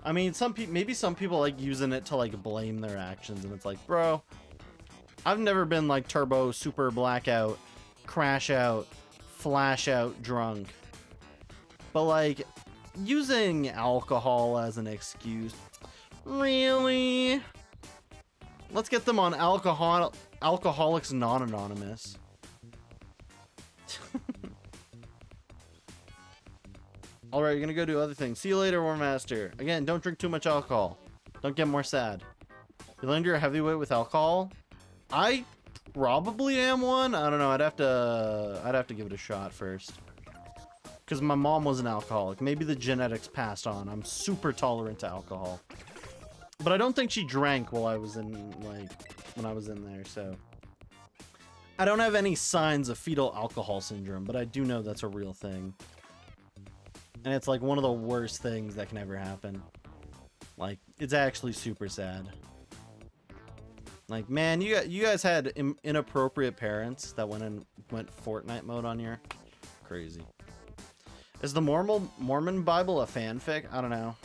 I mean, maybe some people like using it to, like, blame their actions. And it's like, bro, I've never been, like, turbo, super blackout, crash out, flash out drunk. But like, using alcohol as an excuse, really? Let's get them on Alcoholics Non-Anonymous. Alright, you're gonna go do other things. See you later, War Master. Again, don't drink too much alcohol. Don't get more sad. You learned you're a heavyweight with alcohol? I probably am one. I don't know. I'd have to give it a shot first. Because my mom was an alcoholic. Maybe the genetics passed on. I'm super tolerant to alcohol. But I don't think she drank while I was in, like, when I was in there, so. I don't have any signs of fetal alcohol syndrome, but I do know that's a real thing. And it's like one of the worst things that can ever happen. Like, it's actually super sad. Like, man, you guys had inappropriate parents that went Fortnite mode on you. Crazy. Is the Mormon Bible a fanfic? I don't know.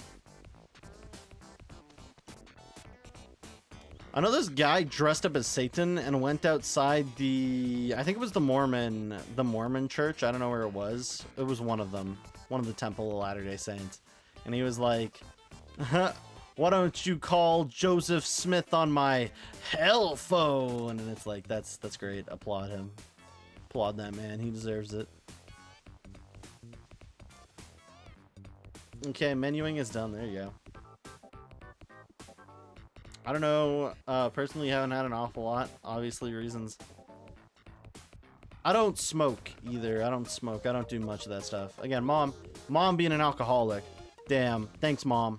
I know this guy dressed up as Satan and went outside I think it was the Mormon church. I don't know where it was. It was one of them. One of the Temple of Latter-day Saints. And he was like, why don't you call Joseph Smith on my hell phone? And it's like, that's great. Applaud him. Applaud that man. He deserves it. Okay, menuing is done. There you go. I don't know. Personally, haven't had an awful lot. Obviously, reasons. I don't smoke either. I don't smoke. I don't do much of that stuff. Again, mom being an alcoholic. Damn. Thanks, Mom.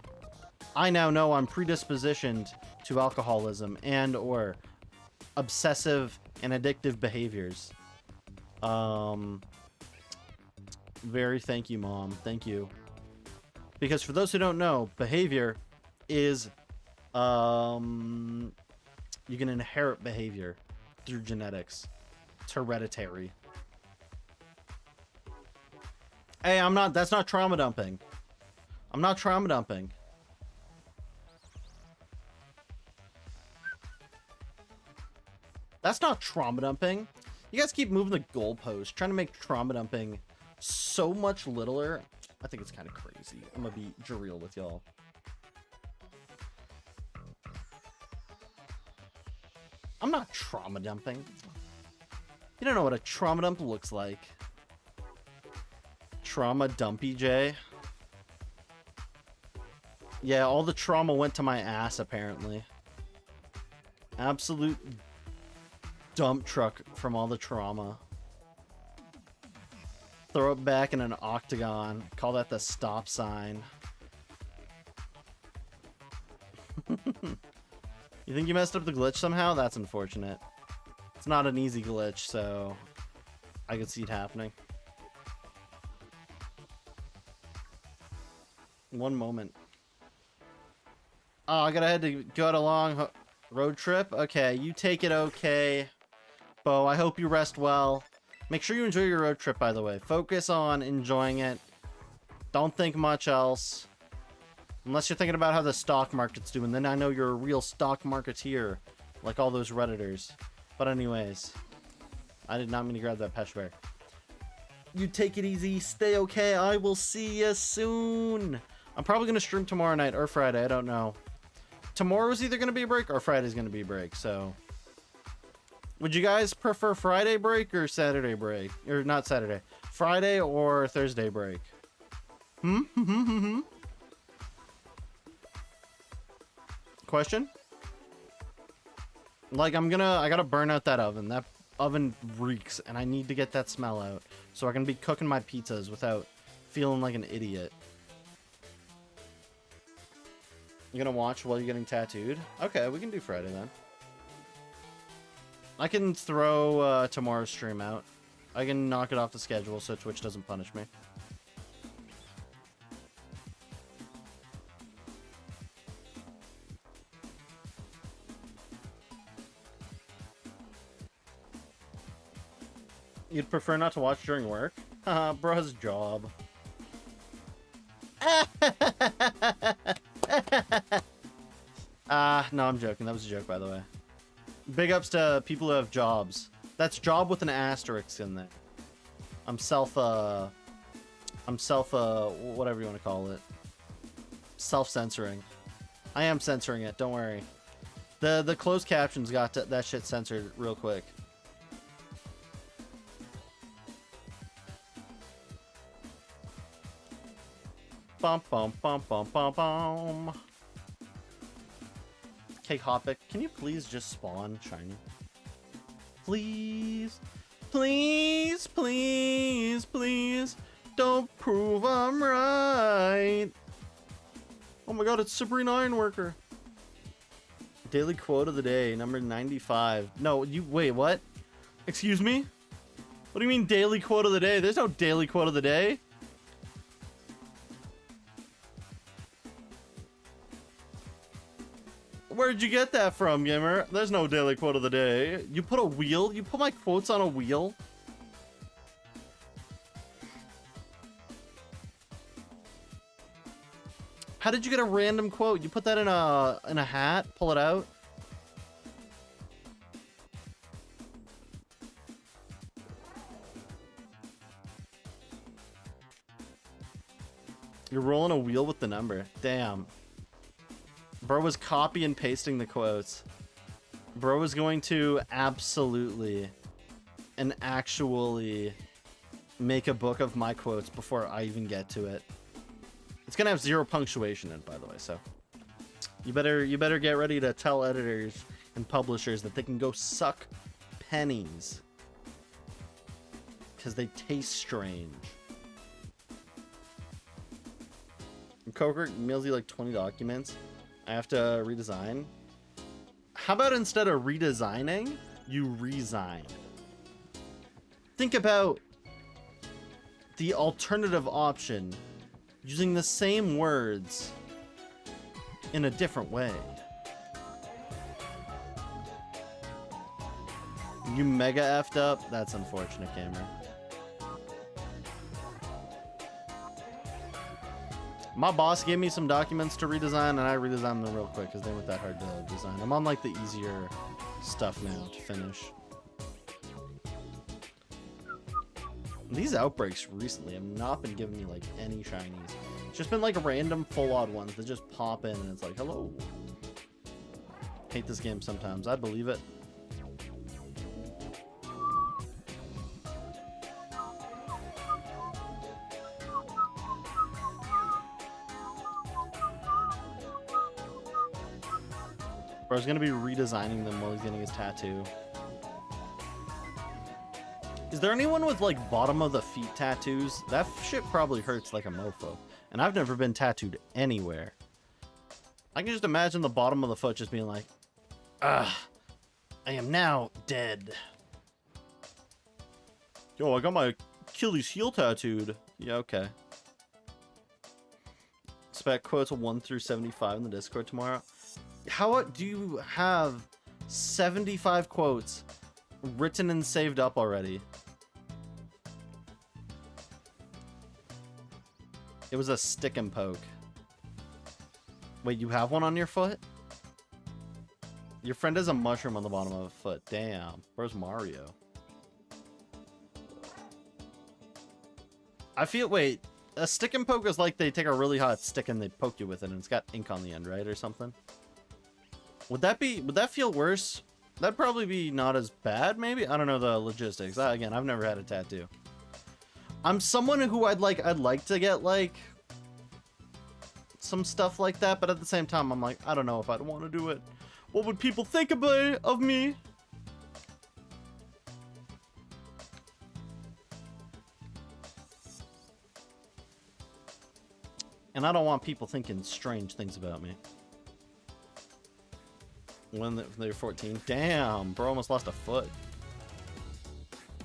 I now know I'm predispositioned to alcoholism and or obsessive and addictive behaviors. Very thank you, Mom. Thank you. Because for those who don't know, behavior is you can inherit behavior through genetics. It's hereditary. Hey, that's not trauma dumping. I'm not trauma dumping. That's not trauma dumping. You guys keep moving the goalpost, trying to make trauma dumping so much littler. I think it's kind of crazy. I'm gonna be real with y'all. I'm not trauma dumping. You don't know what a trauma dump looks like. Trauma dumpy J. Yeah, all the trauma went to my ass, apparently. Absolute dump truck from all the trauma. Throw it back in an octagon. Call that the stop sign. You think you messed up the glitch somehow? That's unfortunate. It's not an easy glitch, so I could see it happening. One moment. Oh, I gotta head to go on a long road trip? Okay, you take it okay. Bo, I hope you rest well. Make sure you enjoy your road trip, by the way. Focus on enjoying it. Don't think much else. Unless you're thinking about how the stock market's doing, then I know you're a real stock marketeer, like all those Redditors. But anyways, I did not mean to grab that Pesh Bear. You take it easy, stay okay, I will see you soon. I'm probably going to stream tomorrow night or Friday, I don't know. Tomorrow's either going to be a break or Friday's going to be a break, so. Would you guys prefer Friday break or Saturday break? Or not Saturday. Friday or Thursday break? Question? Like, I gotta burn out that oven. That oven reeks, and I need to get that smell out. So I can be cooking my pizzas without feeling like an idiot. You gonna watch while you're getting tattooed? Okay, we can do Friday then. I can throw tomorrow's stream out. I can knock it off the schedule so Twitch doesn't punish me. You'd prefer not to watch during work? Haha, bro has a job. No, I'm joking. That was a joke, by the way. Big ups to people who have jobs. That's job with an asterisk in there. I'm I'm whatever you want to call it. Self-censoring. I am censoring it, don't worry. The closed captions got that shit censored real quick. Bum bum bum bum bum bum. Cake Hopic, can you please just spawn shiny? Please, please, please, please, don't prove I'm right. Oh my god, it's Sabrina Ironworker. Daily quote of the day, number 95. No, wait, what? Excuse me? What do you mean daily quote of the day? There's no daily quote of the day. Where'd you get that from, gamer? There's no daily quote of the day. You put a wheel? You put my quotes on a wheel? How did you get a random quote? You put that in a hat? Pull it out? You're rolling a wheel with the number. Damn. Bro was copy and pasting the quotes. Bro was going to absolutely and actually make a book of my quotes before I even get to it. It's gonna have 0 punctuation in it, by the way, so you better get ready to tell editors and publishers that they can go suck pennies because they taste strange. Coker mails you like 20 documents. I have to redesign. How about instead of redesigning, you resign? Think about the alternative option, using the same words in a different way. You mega effed up? That's unfortunate, gamer. My boss gave me some documents to redesign, and I redesigned them real quick because they weren't that hard to design. I'm on like the easier stuff now to finish. These outbreaks recently have not been giving me like any shinies. It's just been like random full-on ones that just pop in and it's like, hello. Hate this game sometimes. I believe it. Bro's gonna be redesigning them while he's getting his tattoo. Is there anyone with like bottom of the feet tattoos? That shit probably hurts like a mofo. And I've never been tattooed anywhere. I can just imagine the bottom of the foot just being like, ah, I am now dead. Yo, I got my Achilles heel tattooed. Yeah, okay. Expect quotes 1 through 75 in the Discord tomorrow. How do you have 75 quotes written and saved up already? It was a stick and poke. Wait, you have one on your foot? Your friend has a mushroom on the bottom of a foot. Damn. Where's Mario? I feel, wait, a stick and poke is like they take a really hot stick and they poke you with it and it's got ink on the end, right? Or something? Would that feel worse? That'd probably be not as bad, maybe? I don't know the logistics. Again, I've never had a tattoo. I'm someone who I'd like to get like some stuff like that, but at the same time I'm like, I don't know if I'd want to do it. What would people think of me? And I don't want people thinking strange things about me. When they're 14. Damn, bro almost lost a foot.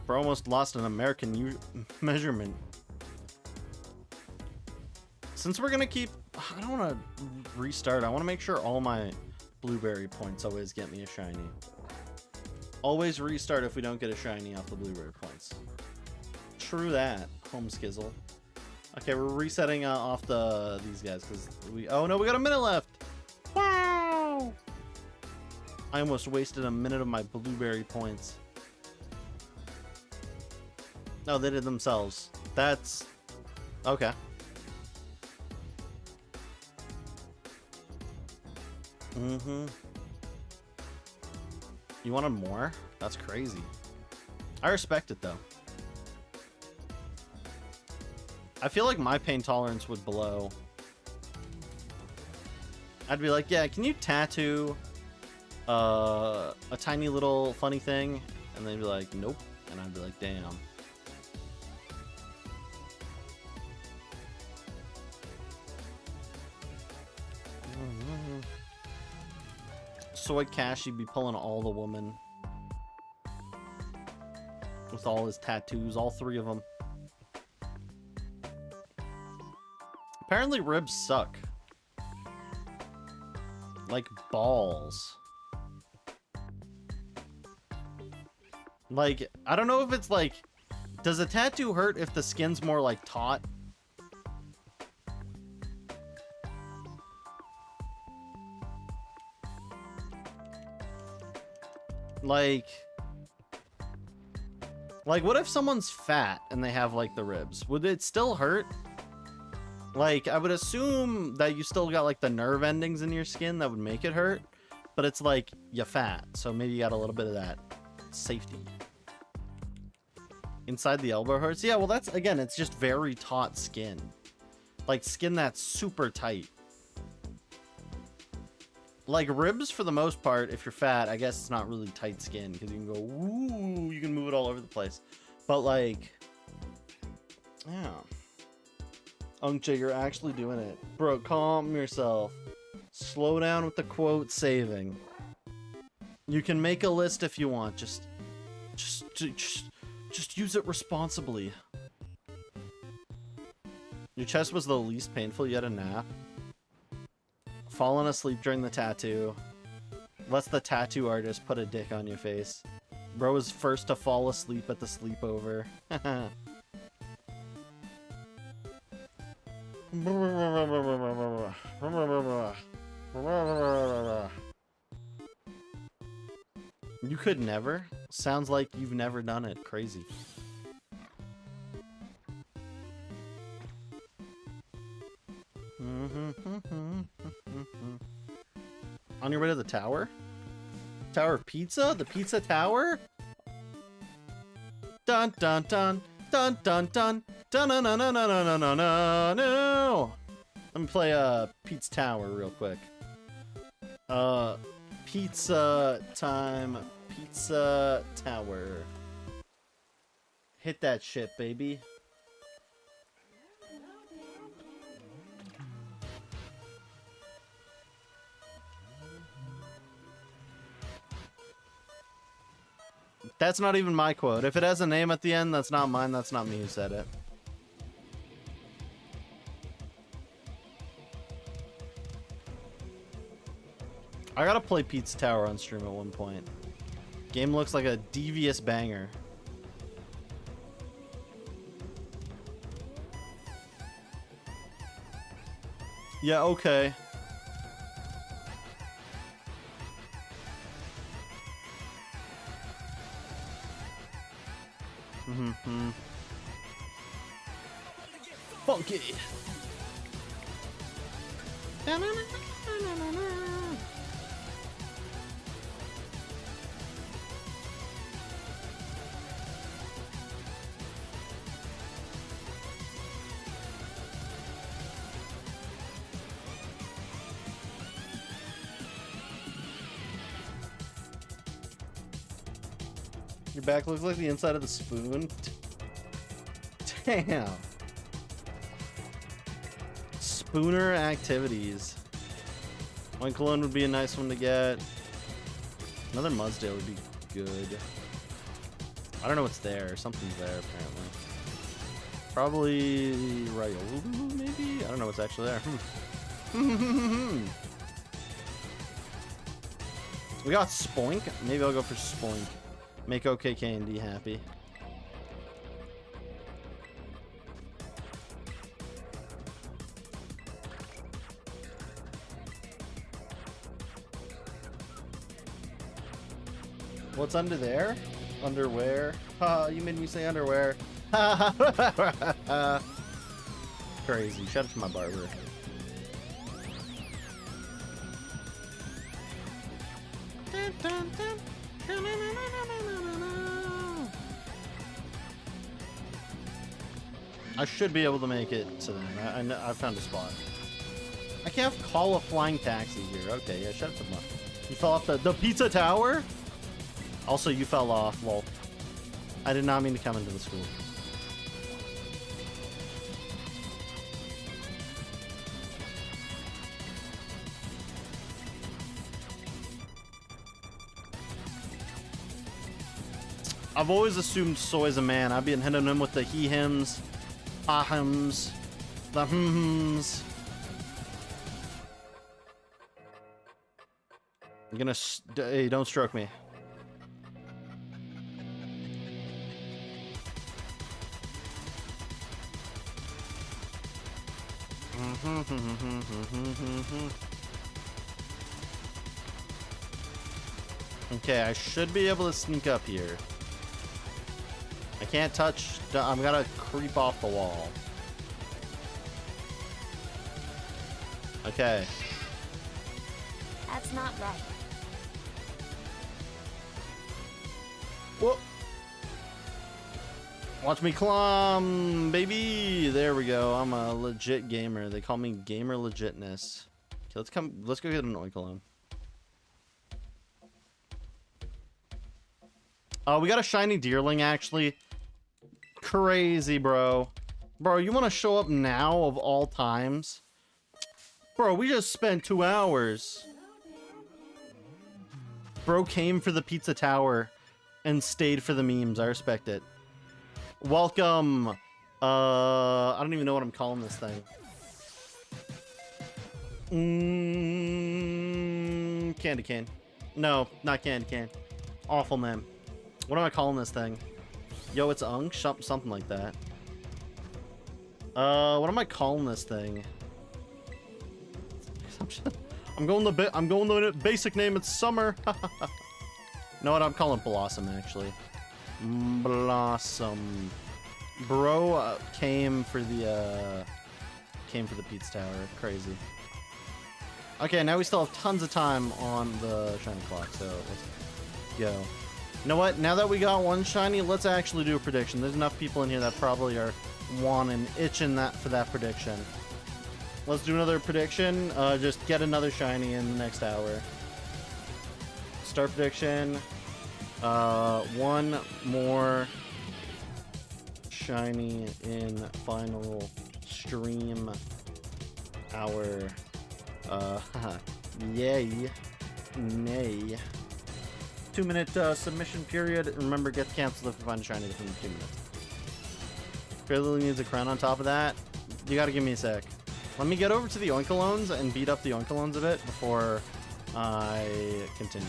Bro almost lost an American measurement. Since we're gonna keep... I don't want to restart. I want to make sure all my blueberry points always get me a shiny. Always restart if we don't get a shiny off the blueberry points. True that, home skizzle. Okay, we're resetting off these guys because we... Oh no, we got a minute left! Wow! I almost wasted a minute of my blueberry points. No, they did themselves. That's Okay. Mm-hmm. You wanted more? That's crazy. I respect it though. I feel like my pain tolerance would blow. I'd be like, yeah, can you tattoo a tiny little funny thing? And they'd be like, nope. And I'd be like, damn. Soy Cash, he'd be pulling all the women. With all his tattoos, all 3 of them. Apparently ribs suck. Like balls. Like, I don't know if it's like... Does a tattoo hurt if the skin's more like taut? Like, what if someone's fat and they have, like, the ribs? Would it still hurt? Like, I would assume that you still got, like, the nerve endings in your skin that would make it hurt. But it's like, you're fat, so maybe you got a little bit of that safety. Inside the elbow hurts? Yeah, well, that's, again, it's just very taut skin. Like, skin that's super tight. Like, ribs, for the most part, if you're fat, I guess it's not really tight skin, because you can go, ooh, you can move it all over the place. But, like, yeah. Unkja, you're actually doing it. Bro, calm yourself. Slow down with the quote saving. You can make a list if you want. Just use it responsibly. Your chest was the least painful. You had a nap. Falling asleep during the tattoo. Lets the tattoo artist put a dick on your face. Bro was first to fall asleep at the sleepover. You could never? Sounds like you've never done it. Crazy. On your way to the tower? Tower of Pizza? The Pizza Tower? Dun dun dun dun dun dun dun dun dun dun dun dun dun dun. No. Let me play Pete's Tower real quick. Pizza time. Pizza Tower. Hit that shit, baby. That's not even my quote. If it has a name at the end, that's not mine. That's not me who said it. I gotta play Pete's Tower on stream at one point. Game looks like a devious banger. Yeah, okay. Mm-hmm. Funky. Your back looks like the inside of the spoon. Damn. Spooner activities. One cologne would be a nice one to get. Another Mudsdale would be good. I don't know what's there. Something's there, apparently. Probably Ryolu, maybe? I don't know what's actually there. We got Spoink. Maybe I'll go for Spoink. Make OKK and D happy. What's under there? Underwear? Ha, you made me say underwear. crazy. Shout out to my barber. I should be able to make it to them. I found a spot. I can't call a flying taxi here. Okay, yeah, shut up. You fell off the pizza tower? Also, you fell off. Well, I did not mean to come into the school. I've always assumed Soy's a man. I've been hitting him with the he-hims, ah-hims, the hms. You're gonna... Hey, don't stroke me. Okay, I should be able to sneak up here. I can't touch... I'm gonna creep off the wall. Okay. That's not right. Whoa. Watch me climb, baby. There we go. I'm a legit gamer. They call me gamer legitness. Okay, let's go get an Oinkologne. We got a shiny Deerling, actually. Crazy, bro. Bro, you want to show up now of all times? Bro, we just spent 2 hours. Bro came for the pizza tower and stayed for the memes. I respect it. Welcome. I don't even know what I'm calling this thing. Candy cane. No, not candy cane. Awful name. What am I calling this thing? Yo, it's Unk? Something like that. What am I calling this thing? I'm going the basic name. It's Summer. Know what I'm calling Blossom, actually. Blossom. Bro came for the pizza tower. Crazy. Okay, now we still have tons of time on the shiny clock, so let's go. You know what? Now that we got one shiny, let's actually do a prediction. There's enough people in here that probably are itching for that prediction. Let's do another prediction. Just get another shiny in the next hour. Start prediction. One more shiny in final stream hour. Yay. Nay. 2-minute submission period. Remember, get canceled if you find a shiny within 2 minutes. Fairly needs a crown on top of that. You gotta give me a sec. Let me get over to the Oinkolones and beat up the Oinkolones a bit before I continue.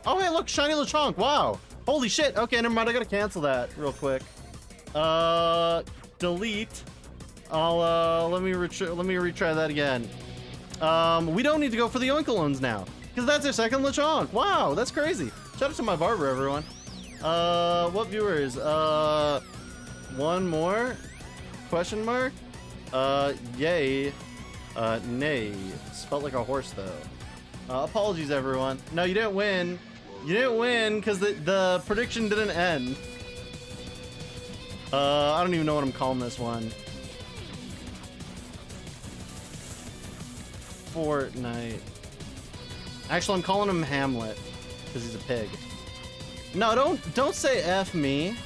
Oh, hey, look, shiny Lechonk. Wow. Holy shit. Okay, never mind. I gotta cancel that real quick. Delete. Let me retry that again. We don't need to go for the Oinkolones now, because that's our second Lechonk. Wow, that's crazy. Shout out to my barber, everyone. What viewers? One more? Question mark? Yay. Nay. Spelled like a horse, though. Apologies, everyone. No, you didn't win. You didn't win, because the prediction didn't end. I don't even know what I'm calling this one. Fortnite. Actually, I'm calling him Hamlet because he's a pig. No, don't say F me.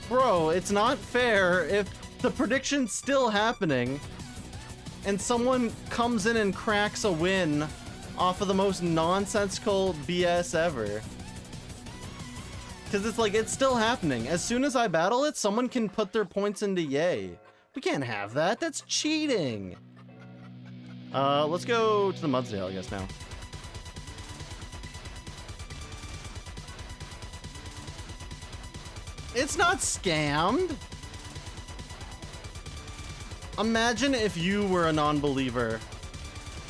Bro, it's not fair if the prediction's still happening and someone comes in and cracks a win off of the most nonsensical BS ever. Because it's like, it's still happening. As soon as I battle it, someone can put their points into yay. We can't have that. That's cheating. Let's go to the Mudsdale, I guess, now. It's not scammed. Imagine if you were a non-believer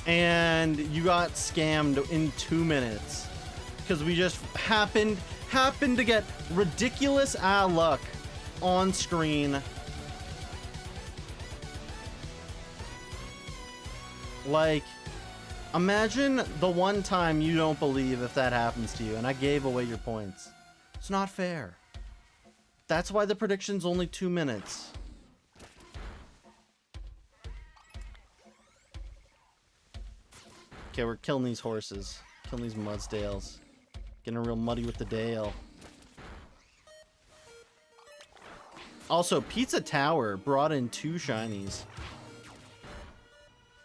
and you got scammed in 2 minutes because we just happened to get ridiculous luck on screen. Like, imagine the one time you don't believe if that happens to you, and I gave away your points. It's not fair. That's why the prediction's only 2 minutes. Okay, we're killing these horses. Killing these Mudsdales. Getting real muddy with the Dale. Also, Pizza Tower brought in 2 shinies.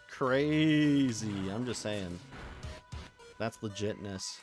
Crazy. I'm just saying. That's legitness.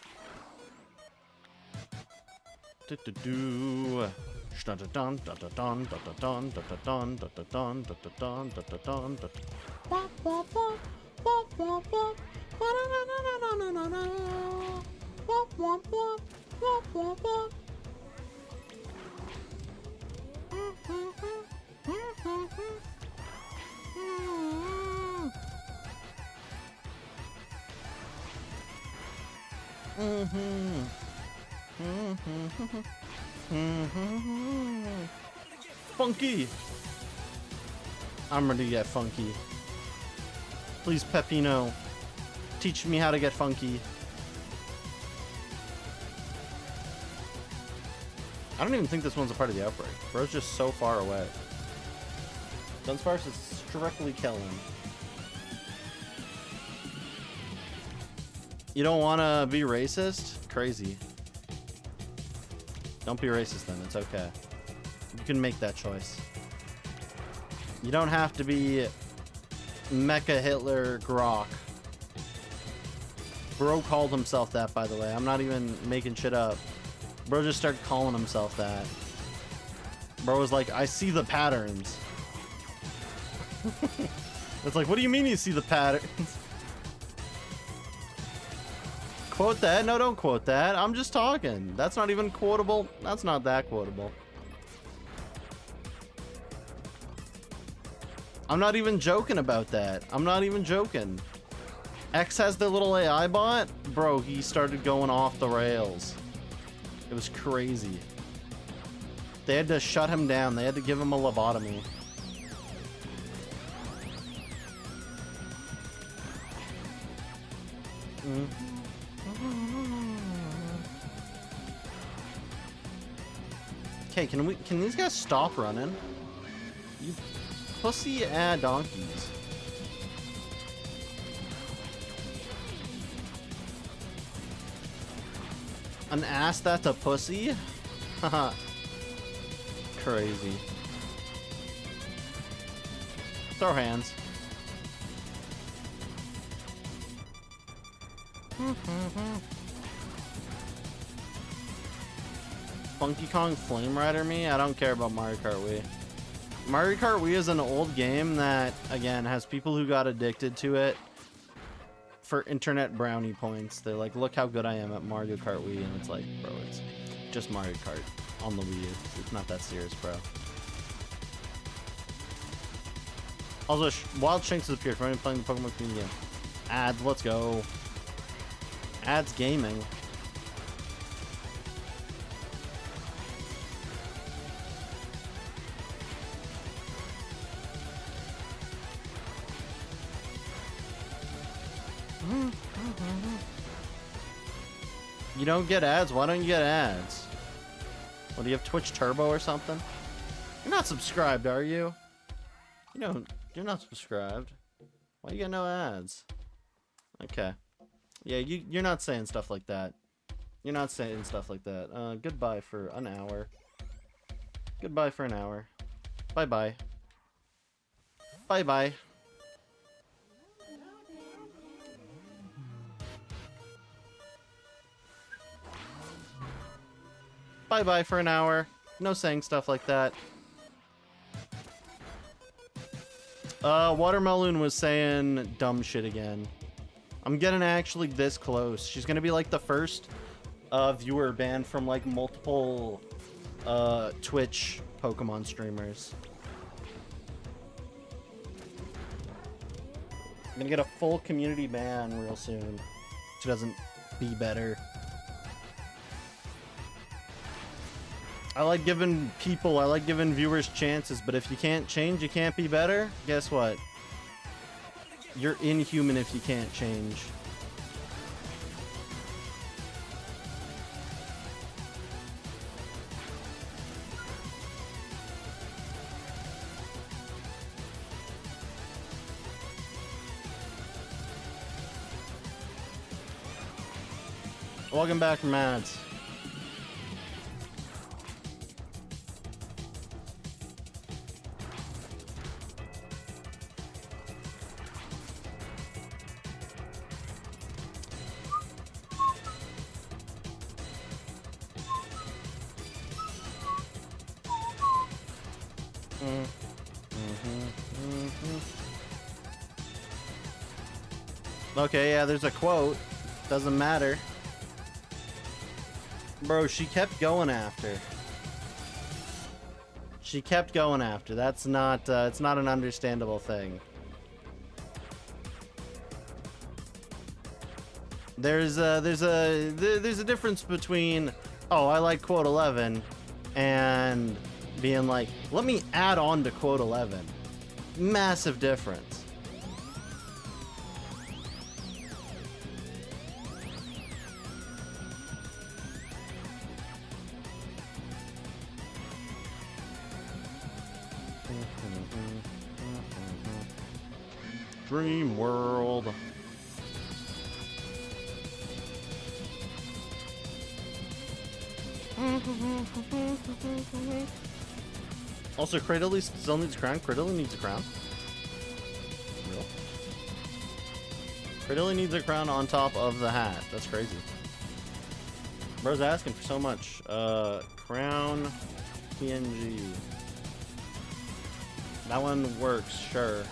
Funky. I'm ready to get funky. Please, Peppino, teach me how to get funky. I don't even think this one's a part of the outbreak. Bro's just so far away. Dunsparce is strictly killing. You don't want to be racist? Crazy. Don't be racist then. It's okay. You can make that choice. You don't have to be Mecha Hitler Grok. Bro called himself that, by the way. I'm not even making shit up. Bro just started calling himself that. Bro was like, I see the patterns. It's like, what do you mean you see the patterns? Quote that? No, don't quote that. I'm just talking. That's not even quotable. That's not that quotable. I'm not even joking about that. I'm not even joking. X has the little AI bot. Bro, he started going off the rails. It was crazy. They had to shut him down. They had to give him a lobotomy. Okay, can these guys stop running? You pussy donkeys. An ass that's a pussy? Haha. Crazy. Throw hands. Funky Kong Flame Rider me? I don't care about Mario Kart Wii. Mario Kart Wii is an old game that, again, has people who got addicted to it for internet brownie points. They're like, look how good I am at Mario Kart Wii, and it's like, bro, it's just Mario Kart on the Wii U. It's not that serious, bro. Also, Wild Shanks has appeared for anyone playing the Pokemon community game. Ads, let's go. Ads gaming. You don't get ads? Why don't you get ads? What, do you have Twitch Turbo or something? You're not subscribed, are you? You're not subscribed. Why you got no ads? Okay. Yeah, you're not saying stuff like that. You're not saying stuff like that. Goodbye for an hour. Goodbye for an hour. Bye-bye. Bye-bye. Bye-bye for an hour. No saying stuff like that. Watermelon was saying dumb shit again. I'm getting actually this close. She's gonna be like the first viewer banned from like multiple Twitch Pokemon streamers. gonna get a full community ban real soon. Which doesn't be better. I like giving viewers chances, but if you can't change, you can't be better. Guess what? You're inhuman if you can't change. Welcome back, Matt. Okay, yeah, there's a quote. Doesn't matter. Bro, she kept going after. She kept going after. That's not, it's not an understandable thing. There's a difference between, oh, I like quote 11, and being like, let me add on to quote 11. Massive difference. Dream World. Also, Cradily still needs a crown. Cradily needs a crown. Real. Cradily needs a crown on top of the hat. That's crazy. Bro's asking for so much. Crown PNG. That one works, sure.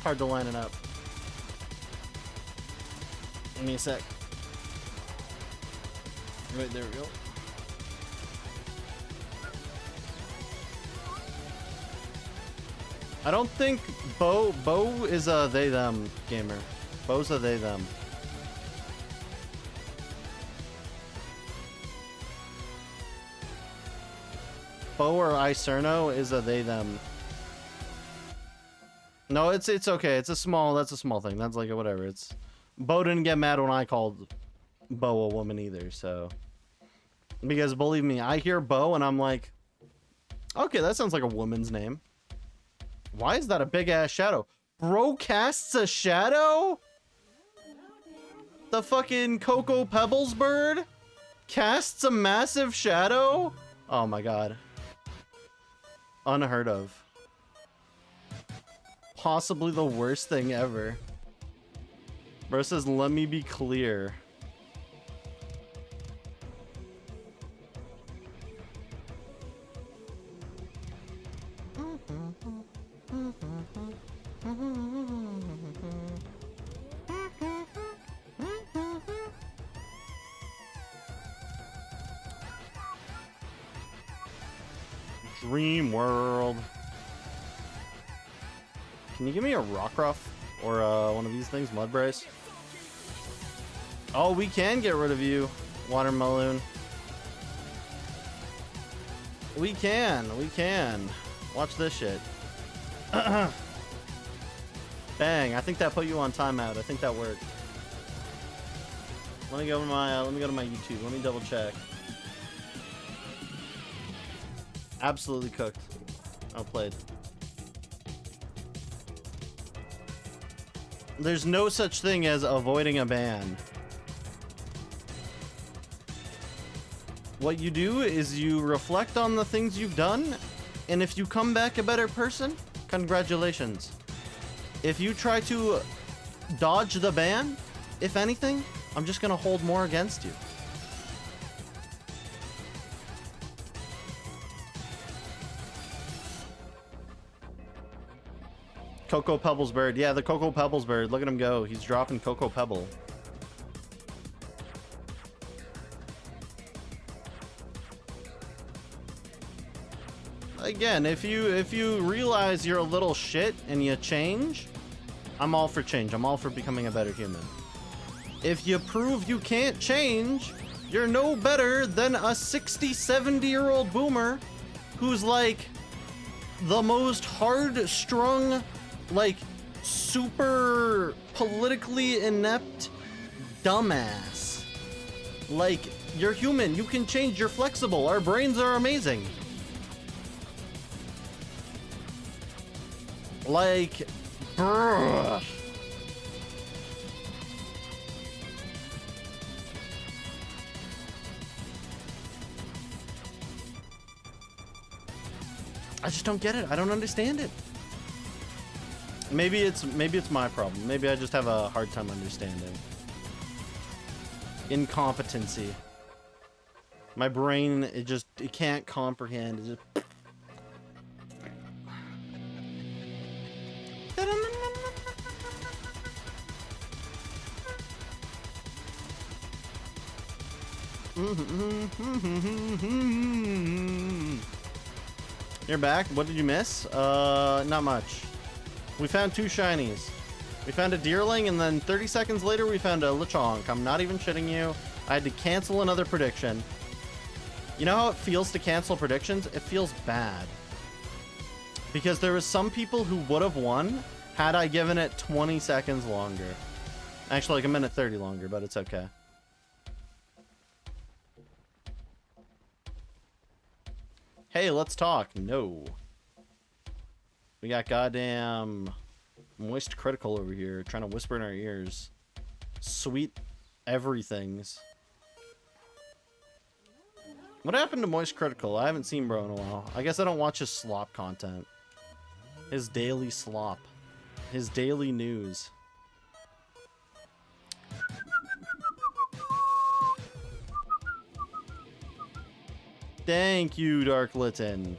Hard to line it up. Give me a sec. Right, there we go. I don't think Bo is a they them gamer. Bo's a they them. Bo or Icerno is a they them. No, it's okay. That's a small thing. That's like a whatever. It's Bo didn't get mad when I called Bo a woman either, so because believe me, I hear Bo and I'm like, okay, that sounds like a woman's name. Why is that a big ass shadow? Bro casts a shadow? The fucking Cocoa Pebbles bird casts a massive shadow? Oh my god. Unheard of. Possibly the worst thing ever. Bro says, let me be clear. Dream World. Can you give me a Rockruff or one of these things, Mudbrace? Oh, we can get rid of you, Watermelon. We can. Watch this shit. Bang! I think that put you on timeout. I think that worked. Let me go to my YouTube. Let me double check. Absolutely cooked. Outplayed. There's no such thing as avoiding a ban. What you do is you reflect on the things you've done, and if you come back a better person, congratulations. If you try to dodge the ban, if anything, I'm just gonna hold more against you. Cocoa Pebbles bird. Yeah, the Cocoa Pebbles bird. Look at him go. He's dropping Cocoa Pebble. Again, if you realize you're a little shit and you change, I'm all for change. I'm all for becoming a better human. If you prove you can't change, you're no better than a 60, 70-year-old boomer who's like the most hard-strung, like super politically inept dumbass. Like, you're human, you can change, you're flexible, our brains are amazing. Like, bruh. I just don't get it. I don't understand it. Maybe it's my problem. Maybe I just have a hard time understanding. Incompetency. My brain, it can't comprehend. It just... You're back. What did you miss? Not much. We found 2 shinies. We found a Deerling, and then 30 seconds later we found a Lechonk. I'm not even shitting you. I had to cancel another prediction. You know how it feels to cancel predictions? It feels bad. Because there was some people who would have won had I given it 20 seconds longer. Actually, like a minute 30 longer, but it's okay. Hey, let's talk. No. We got goddamn Moist Critical over here trying to whisper in our ears. Sweet everythings. What happened to Moist Critical? I haven't seen bro in a while. I guess I don't watch his slop content. His daily slop. His daily news. Thank you, Dark Litten.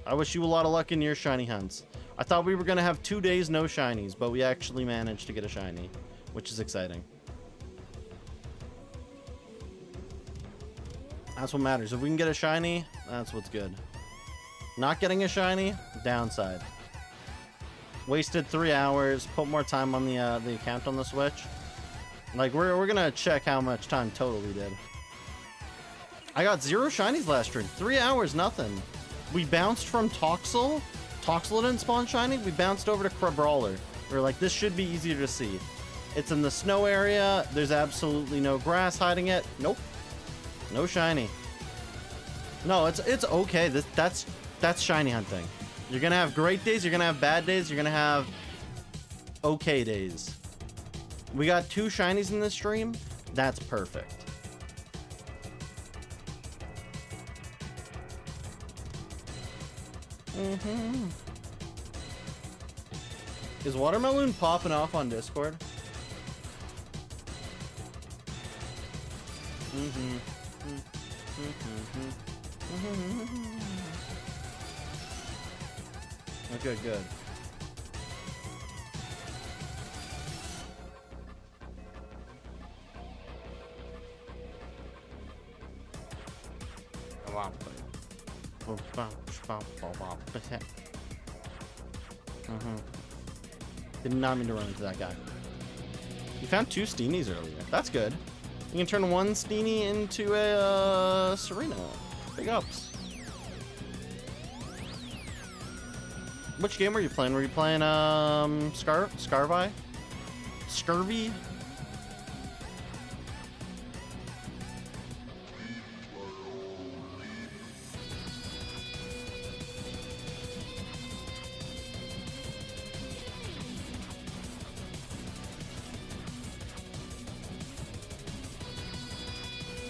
I wish you a lot of luck in your shiny hunts. I thought we were going to have 2 days no shinies, but we actually managed to get a shiny, which is exciting. That's what matters. If we can get a shiny, that's what's good. Not getting a shiny, downside. Wasted 3 hours, put more time on the account on the Switch. Like, we're going to check how much time total we did. I got 0 shinies last stream. 3 hours, nothing. We bounced from Toxel. Toxel didn't spawn shiny. We bounced over to Crabrawler. We were like, this should be easier to see. It's in the snow area. There's absolutely no grass hiding it. Nope. No shiny. No, it's okay. That's shiny hunting. You're gonna have great days. You're gonna have bad days. You're gonna have okay days. We got 2 shinies in this stream. That's perfect. Is Watermelon popping off on Discord? Okay, good. Did not mean to run into that guy. You found 2 Steenies earlier. That's good. You can turn 1 Steenie into a Serena. Big ups. Which game were you playing? Were you playing Scarvi? Scurvy?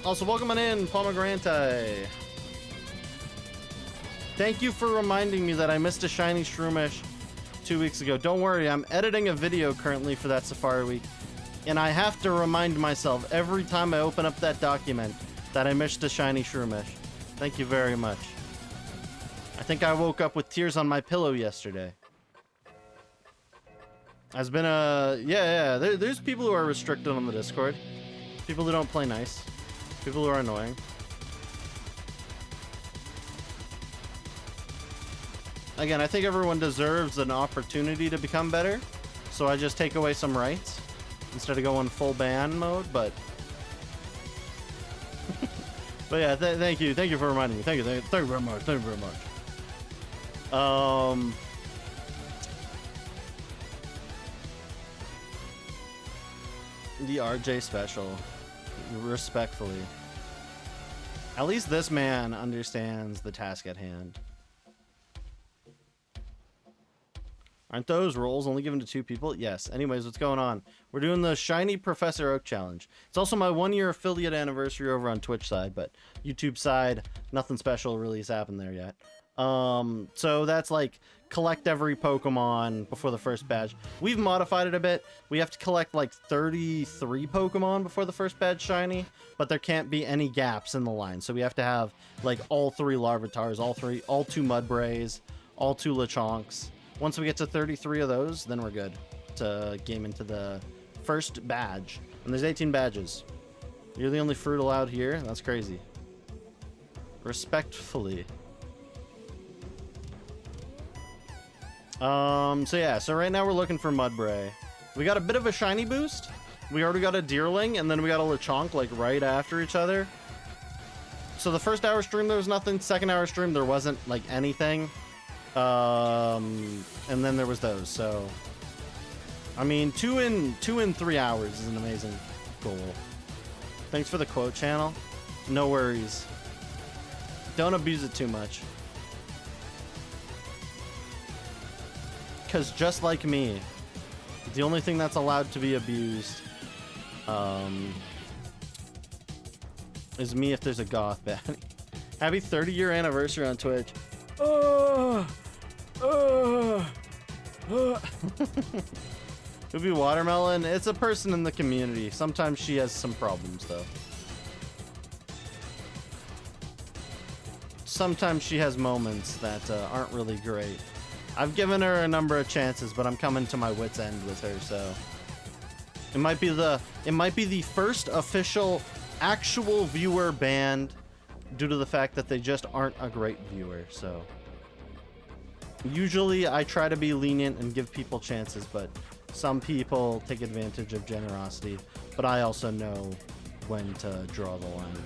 Also, welcome on in, Pomegranate. Thank you for reminding me that I missed a shiny Shroomish 2 weeks ago. Don't worry, I'm editing a video currently for that Safari Week, and I have to remind myself every time I open up that document that I missed a shiny Shroomish. Thank you very much. I think I woke up with tears on my pillow yesterday. Has been a there's people who are restricted on the Discord. People who don't play nice. People who are annoying. Again, I think everyone deserves an opportunity to become better. So I just take away some rights instead of going full ban mode, but but yeah, thank you for reminding me. Thank you very much. Thank you very much. The RJ special, respectfully. At least this man understands the task at hand. Aren't those roles only given to 2 people? Yes. Anyways, what's going on? We're doing the Shiny Professor Oak Challenge. It's also my 1-year affiliate anniversary over on Twitch side, but YouTube side, nothing special really has happened there yet. So that's like collect every Pokemon before the first badge. We've modified it a bit. We have to collect like 33 Pokemon before the first badge shiny, but there can't be any gaps in the line. So we have to have like all 3 Larvitars, all 2 Mudbrays, all 2 Lechonks. Once we get to 33 of those, then we're good to game into the first badge. And there's 18 badges. You're the only fruit allowed here? That's crazy. Respectfully. So yeah, so right now we're looking for Mudbray. We got a bit of a shiny boost. We already got a Deerling, and then we got a Lechonk, like, right after each other. So the first hour stream, there was nothing. Second hour stream, there wasn't, like, anything. And then there was those, so... I mean, 2 in 3 hours is an amazing goal. Thanks for the quote channel. No worries. Don't abuse it too much. Because just like me, the only thing that's allowed to be abused is me if there's a goth baddie. Happy 30-year anniversary on Twitch. Movie Watermelon, it's a person in the community. Sometimes she has some problems, though. Sometimes she has moments that aren't really great. I've given her a number of chances, but I'm coming to my wit's end with her, so... It might be the first official actual viewer banned due to the fact that they just aren't a great viewer, so... Usually I try to be lenient and give people chances, but some people take advantage of generosity, but I also know when to draw the line.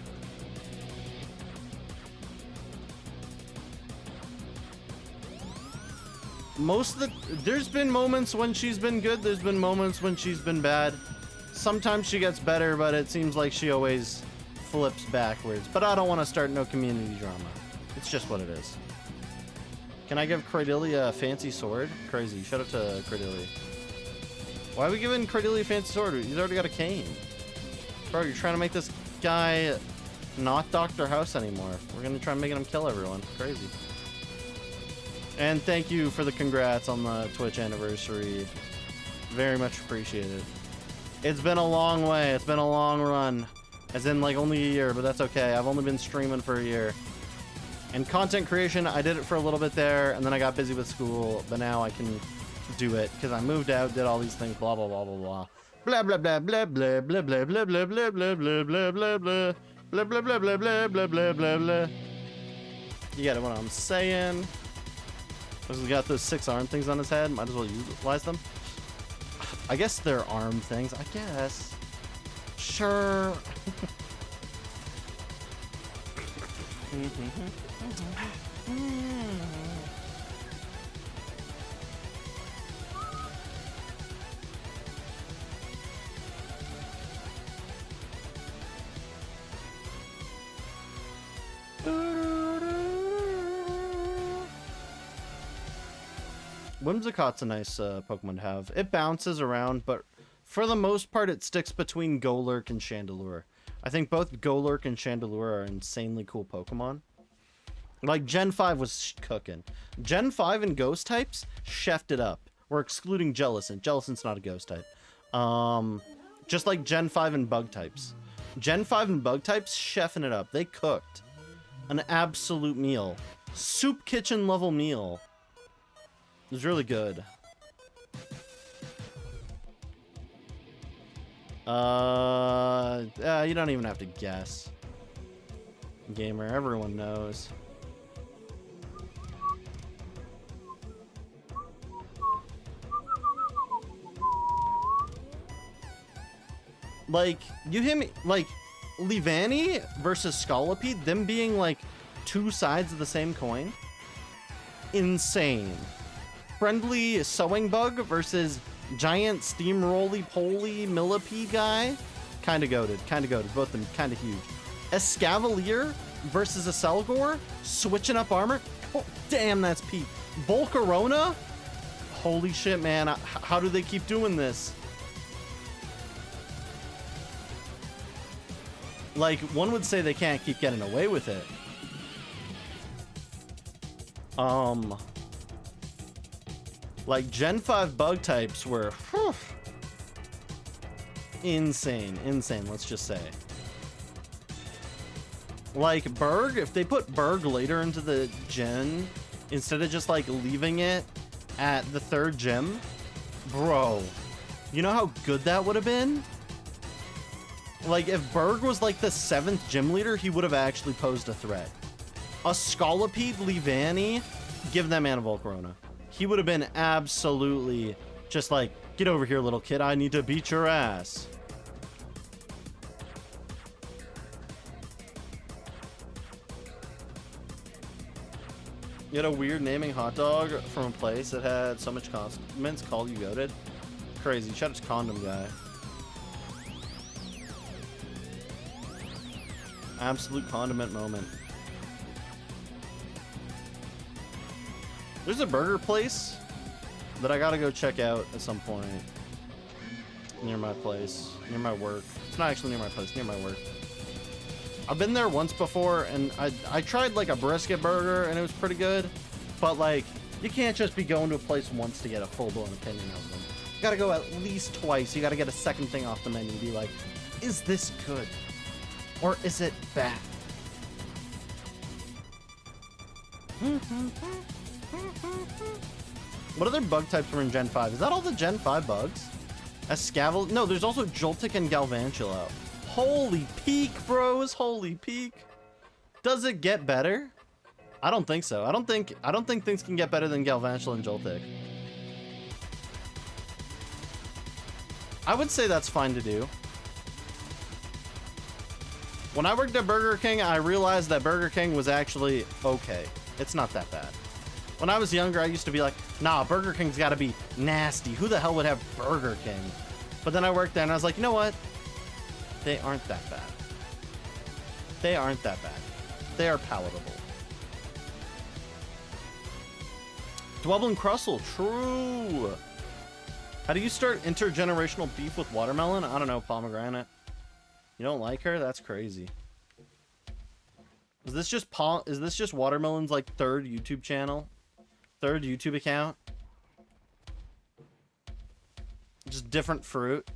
There's been moments when she's been good, there's been moments when she's been bad. Sometimes she gets better, but it seems like she always flips backwards. But I don't want to start no community drama. It's just what it is. Can I give Cradillia a fancy sword? Crazy. Shout out to Cradillia. Why are we giving Cradillia a fancy sword? He's already got a cane. Bro, you're trying to make this guy not Dr. House anymore. We're going to try making him kill everyone. Crazy. And thank you for the congrats on the Twitch anniversary. Very much appreciated. It's been a long way. It's been a long run. As in, like, only a year, but that's okay. I've only been streaming for a year. And content creation, I did it for a little bit there, and then I got busy with school, but now I can do it, because I moved out, did all these things, blah, blah, blah, blah, blah. Blah, blah, blah, blah, blah, blah, blah, blah, blah, blah, blah, blah, blah, blah, blah. Blah, blah, blah, blah, blah, blah, blah, blah, blah. You get what I'm saying? He's got those 6 arm things on his head. Might as well utilize them. I guess they're arm things. I guess. Sure. Whimsicott's a nice Pokemon to have. It bounces around, but for the most part, it sticks between Golurk and Chandelure. I think both Golurk and Chandelure are insanely cool Pokemon. Like, Gen 5 was cooking. Gen 5 and Ghost types chefed it up. We're excluding Jellicent. Jellicent's not a Ghost type. Just like Gen 5 and Bug types. Gen 5 and Bug types chefing it up. They cooked an absolute meal. Soup kitchen level meal. It was really good. You don't even have to guess. Gamer, everyone knows. Like, you hit me, like, Leavanny versus Scolipede, them being, like, two sides of the same coin. Insane. Friendly Sewing Bug versus giant steamroly-poly millipede guy. Kinda goated. Both of them kinda huge. Escavalier versus a Selgor. Switching up armor. Oh, damn, that's peak. Volcarona. Holy shit, man. How do they keep doing this? Like, one would say they can't keep getting away with it. Like, Gen 5 bug types were insane, let's just say. Like, Berg, if they put Berg later into the gen, instead of just, like, leaving it at the 3rd gym, bro, you know how good that would have been? Like, if Berg was, like, the 7th gym leader, he would have actually posed a threat. A Scolipede Leavanny, give that man a Volcarona. He would have been absolutely just like, get over here, little kid. I need to beat your ass. You had a weird naming hot dog from a place that had so much condiments called you goated. Crazy. Shout out to Condom Guy. Absolute condiment moment. There's a burger place that I gotta go check out at some point. Near my place. Near my work. It's not actually near my place, near my work. I've been there once before, and I tried like a brisket burger, and it was pretty good. But like, you can't just be going to a place once to get a full-blown opinion of them. You gotta go at least twice. You gotta get a second thing off the menu and be like, is this good? Or is it bad? What other bug types were in Gen 5? Is that all the Gen 5 bugs? Escaval? No, there's also Joltik and Galvantula. Holy peak, bros! Holy peak! Does it get better? I don't think so. I don't think things can get better than Galvantula and Joltik. I would say that's fine to do. When I worked at Burger King, I realized that Burger King was actually okay. It's not that bad. When I was younger, I used to be like, nah, Burger King's gotta be nasty. Who the hell would have Burger King? But then I worked there and I was like, you know what? They aren't that bad. They aren't that bad. They are palatable. Dwebblin Crustle, true. How do you start intergenerational beef with watermelon? I don't know, pomegranate. You don't like her? That's crazy. Is this just Watermelon's like 3rd YouTube channel? 3rd YouTube account? Just different fruit.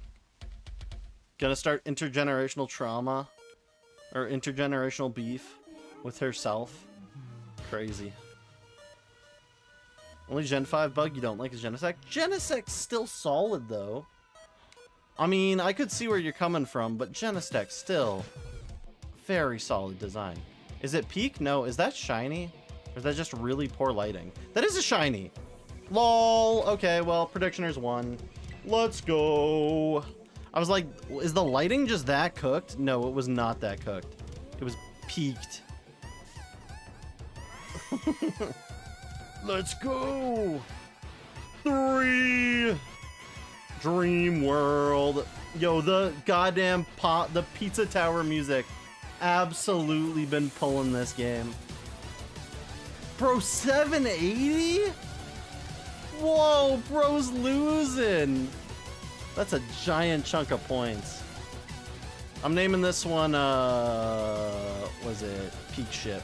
Gonna start intergenerational trauma or intergenerational beef with herself. Crazy. Only Gen 5 bug you don't like is Genesect. Genesect's still solid though. I mean, I could see where you're coming from, but Genesect still very solid design. Is it peak? No. Is that shiny? Or is that just really poor lighting? That is a shiny. LOL. Okay, well, Predictioners won. Let's go. I was like, is the lighting just that cooked? No, it was not that cooked. It was peaked. Let's go. 3. Dream World. Yo, the goddamn the Pizza Tower music. Absolutely been pulling this game. Bro, 780? Whoa, bro's losing. That's a giant chunk of points. I'm naming this one, was it Peak Ship?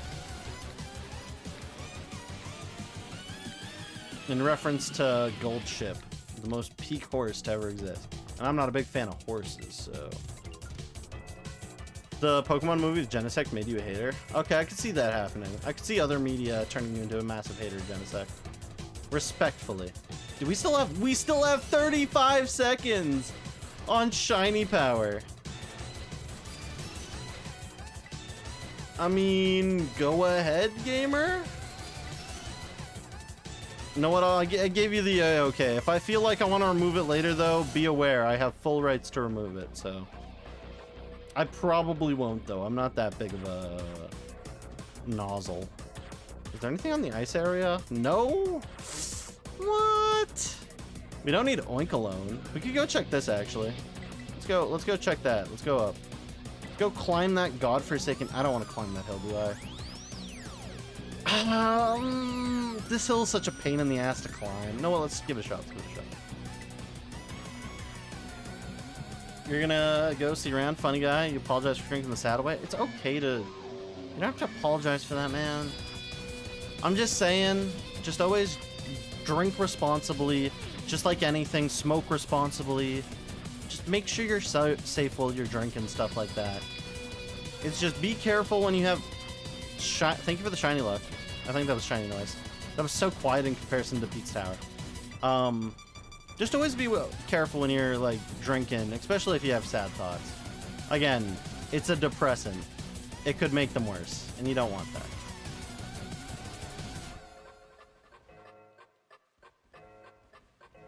In reference to Gold Ship, the most peak horse to ever exist. And I'm not a big fan of horses, so... The Pokemon movie with Genesect made you a hater? Okay, I could see that happening. I could see other media turning you into a massive hater of Genesect. Respectfully. Do we still have 35 seconds? on shiny power. I mean, go ahead, gamer. You know what? I gave you the okay. If I feel like I want to remove it later, though, be aware I have full rights to remove it. So I probably won't, though. I'm not that big of a nozzle. Is there anything on the ice area? No. What? We don't need Oink alone. We could go check this actually. Let's go check that. Let's go up. Go climb that godforsaken. I don't want to climb that hill, do I? This hill is such a pain in the ass to climb. No, well, let's give it a shot. Let's give it a shot. You're gonna go see around, funny guy. You apologize for drinking the saddle away. It's okay to. You don't have to apologize for that, man. I'm just saying, just always drink responsibly. Just like anything, smoke responsibly. Just make sure you're safe while you're drinking, stuff like that. It's just be careful when you have... Thank you for the shiny luck. I think that was shiny noise. That was so quiet in comparison to Pete's Tower. Just always be careful when you're, like, drinking, especially if you have sad thoughts. Again, it's a depressant. It could make them worse, and you don't want that.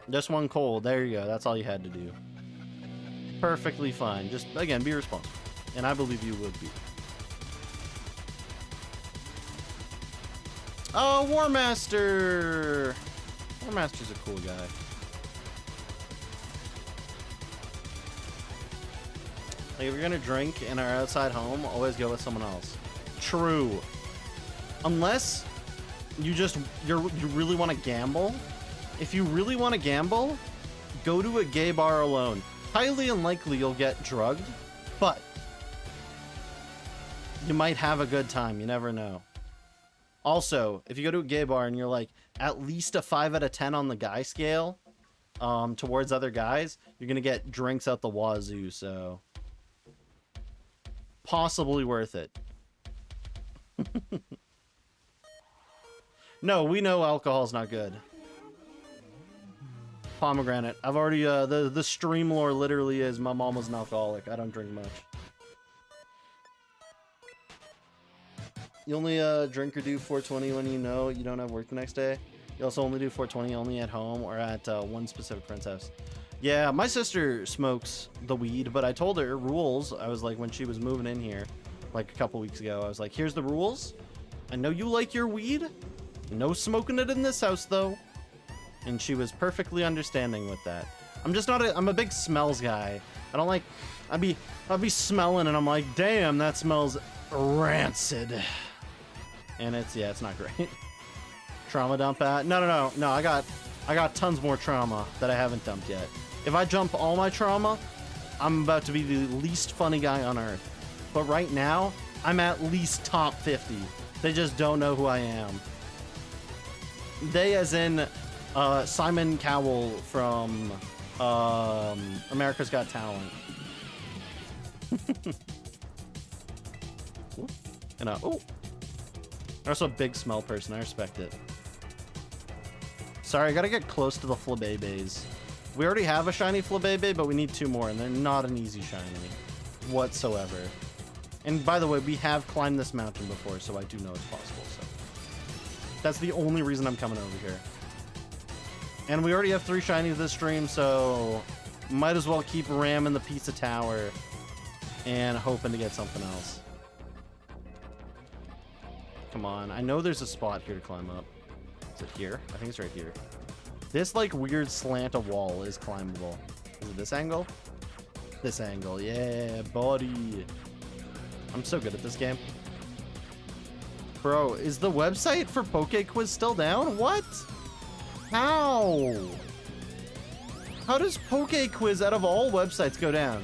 Just one coal. There you go. That's all you had to do. Perfectly fine. Just, again, be responsible. And I believe you would be. Oh, War Master! War Master's a cool guy. Like, if you're gonna drink in our outside home, always go with someone else. True. Unless you really want to gamble. If you really want to gamble, go to a gay bar alone. Highly unlikely you'll get drugged, but you might have a good time. You never know. Also, if you go to a gay bar and you're like at least a 5 out of 10 on the guy scale towards other guys, you're gonna get drinks out the wazoo, so possibly worth it. No, we know alcohol's not good. Pomegranate. I've already, the stream lore literally is my mom was an alcoholic. I don't drink much. You only drink or do 420 when you know you don't have work the next day. You also only do 420 only at home or at one specific friend's house. Yeah, my sister smokes the weed, but I told her rules. I was like, when she was moving in here, like a couple weeks ago, I was like, here's the rules. I know you like your weed. No smoking it in this house, though. And she was perfectly understanding with that. I'm just not I'm a big smells guy. I don't like, I'd be smelling and I'm like, damn, that smells rancid. And it's not great. Trauma dump at? No, I got tons more trauma that I haven't dumped yet. If I dump all my trauma, I'm about to be the least funny guy on earth. But right now, I'm at least top 50. They just don't know who I am. They as in Simon Cowell from America's Got Talent. And oh, I'm also a big smell person. I respect it. Sorry, I gotta get close to the Flabébés. We already have a shiny Flabébé, but we need 2 more, and they're not an easy shiny whatsoever. And by the way, we have climbed this mountain before, so I do know it's possible. So that's the only reason I'm coming over here. And we already have 3 shinies this stream, so might as well keep ramming the pizza tower and hoping to get something else. Come on, I know there's a spot here to climb up. Is it here? I think it's right here. This like weird slant of wall is climbable. Is it this angle? This angle, yeah, buddy. I'm so good at this game. Bro, is the website for PokeQuiz still down? What? How? How does PokeQuiz out of all websites go down?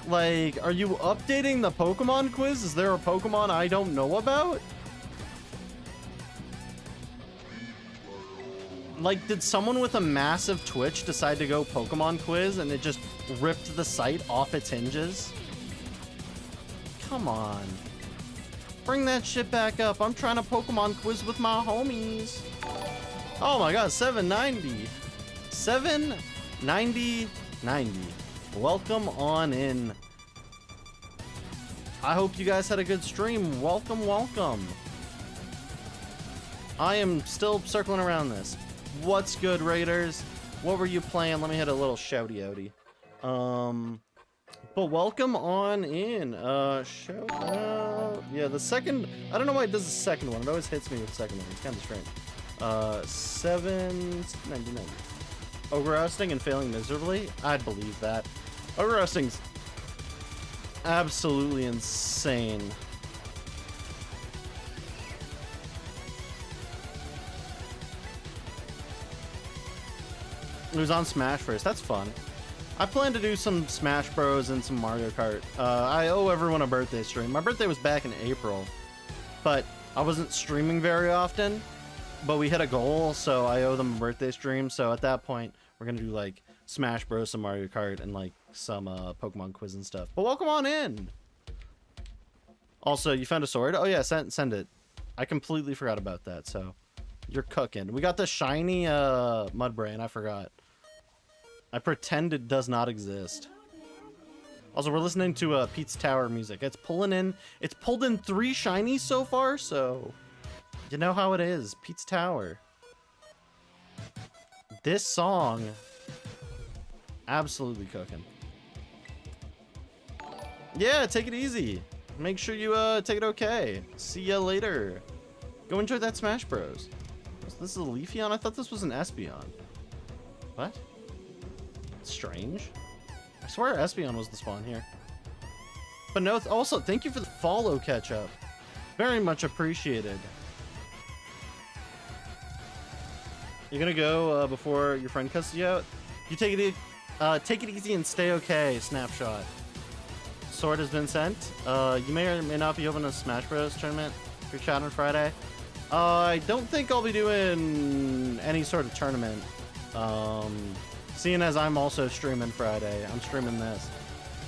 Like, are you updating the Pokemon quiz? Is there a Pokemon I don't know about? Like, did someone with a massive Twitch decide to go Pokemon quiz and it just ripped the site off its hinges? Come on. Bring that shit back up. I'm trying to Pokemon quiz with my homies. Oh my god, 790. 790. Welcome on in. I hope you guys had a good stream. Welcome, welcome. I am still circling around this. What's good, Raiders? What were you playing? Let me hit a little shouty outy. But welcome on in. Shout out. Yeah, the second. I don't know why it does the second one. It always hits me with the second one. It's kind of strange. $7.99. Ogre roasting and failing miserably? I'd believe that. Ogre roasting's absolutely insane. It was on Smash first. That's fun. I plan to do some Smash Bros and some Mario Kart. I owe everyone a birthday stream. My birthday was back in April, but I wasn't streaming very often. But we hit a goal, so I owe them a birthday stream. So at that point, we're gonna do like Smash Bros, some Mario Kart, and like some Pokemon quiz and stuff. But welcome on in. Also, you found a sword? Oh yeah, send it. I completely forgot about that. So you're cooking. We got the shiny Mudbrain. I forgot. I pretend it does not exist. Also, we're listening to Pete's Tower music. It's pulled in 3 shinies so far, so you know how it is. Pete's Tower. This song, absolutely cooking. Yeah, take it easy. Make sure you take it okay. See ya later. Go enjoy that Smash Bros. This is a Leafeon? I thought this was an Espeon. What? Strange. I swear Espeon was the spawn here. But no, also, thank you for the follow catch-up. Very much appreciated. You're gonna go before your friend cusses you out? You take it easy and stay okay, Snapshot. Sword has been sent. You may or may not be opening a Smash Bros tournament for chat on Friday. I don't think I'll be doing any sort of tournament. Seeing as I'm also streaming Friday, I'm streaming this.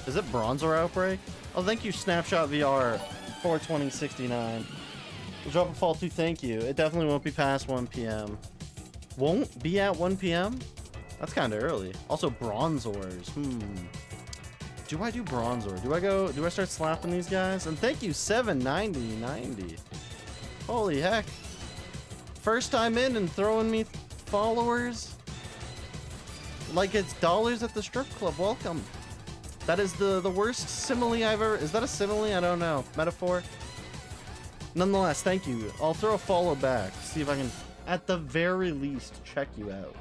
Is it Bronzor Outbreak? Oh, thank you, Snapshot VR 42069. Drop a fall too, thank you. It definitely won't be past 1 p.m. Won't be at 1 p.m.? That's kind of early. Also, Bronzors. Do I do Bronzor? Do I start slapping these guys? And thank you, 79090. Holy heck. First time in and throwing me followers? Like it's dollars at the strip club. Welcome. That is the worst simile I've ever... Is that a simile? I don't know. Metaphor? Nonetheless, thank you. I'll throw a follow back. See if I can, at the very least, check you out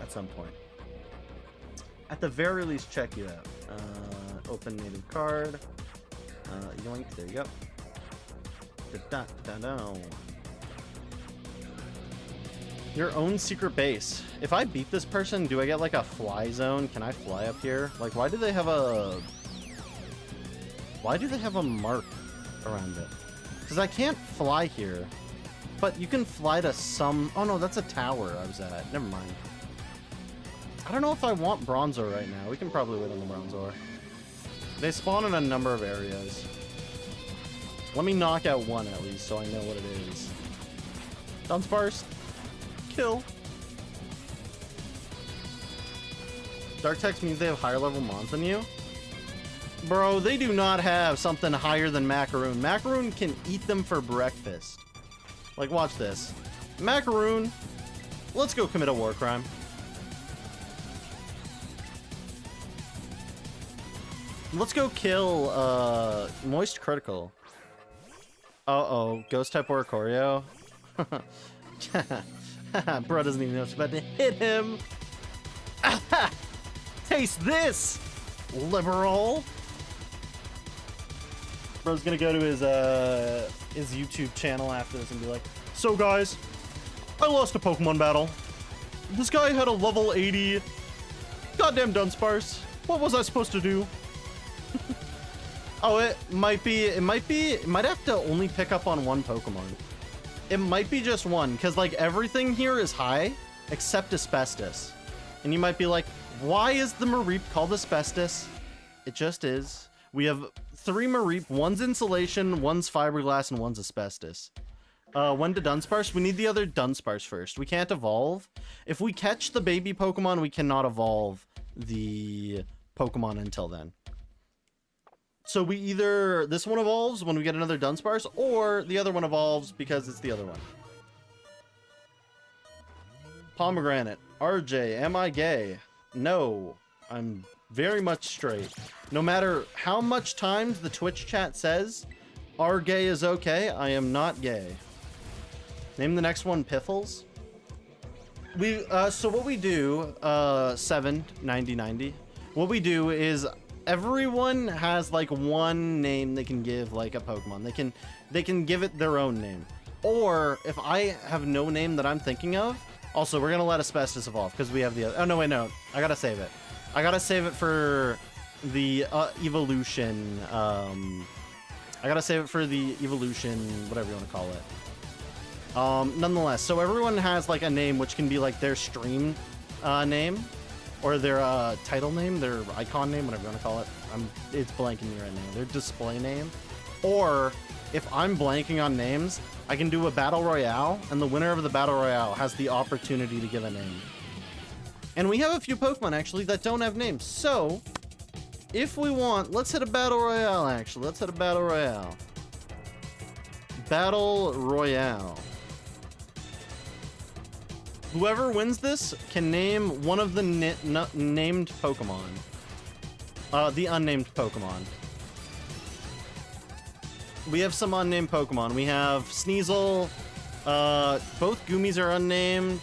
at some point. At the very least, check you out. Open native card. Yoink. There you go. Da-da-da-da. Your own secret base. If I beat this person, do I get like a fly zone? Can I fly up here? Like, why do they have a mark around it? Because I can't fly here. But you can fly to some... Oh no, that's a tower I was at. Never mind. I don't know if I want Bronzor right now. We can probably wait on the Bronzor. They spawn in a number of areas. Let me knock out one at least so I know what it is. Dunsparce. Kill. Dark text means they have higher level mons than you? Bro, they do not have something higher than Macaroon. Macaroon can eat them for breakfast. Like, watch this. Macaroon, let's go commit a war crime. Let's go kill Moist Critical. Uh-oh, Ghost type Oricorio. Bro doesn't even know it's about to hit him. Taste this, liberal. Bro's gonna go to his YouTube channel after this and be like, so guys, I lost a Pokemon battle. This guy had a level 80 goddamn Dunsparce. What was I supposed to do? Oh, it might have to only pick up on one Pokemon. It might be just one, because like everything here is high except Asbestos. And you might be like, why is the Mareep called Asbestos? It just is. We have 3 Mareep, one's Insulation, one's Fiberglass, and one's Asbestos. When to Dunsparce? We need the other Dunsparce first. We can't evolve. If we catch the baby Pokemon, we cannot evolve the Pokemon until then. So we either, this one evolves when we get another Dunsparce, or the other one evolves because it's the other one. Pomegranate. RJ, am I gay? No, I'm very much straight. No matter how much times the Twitch chat says, "Are gay is okay," I am not gay. Name the next one Piffles. So what we do, 79090, what we do is everyone has like one name they can give like a Pokemon. They can give it their own name. Or if I have no name that I'm thinking of, also we're gonna let Asbestos evolve because we have the other. Oh no, wait, no, I gotta save it. I gotta save it for the evolution. I gotta save it for the evolution, whatever you want to call it. Nonetheless, so everyone has like a name which can be like their stream name, or their title name, their icon name, whatever you want to call it. It's blanking me right now. Their display name. Or if I'm blanking on names, I can do a battle royale, and the winner of the battle royale has the opportunity to give a name. And we have a few Pokemon actually that don't have names. So if we want, let's hit a battle royale actually. Let's hit a battle royale. Battle royale. Whoever wins this can name one of the named Pokemon. The unnamed Pokemon. We have some unnamed Pokemon. We have Sneasel. Both Goomies are unnamed.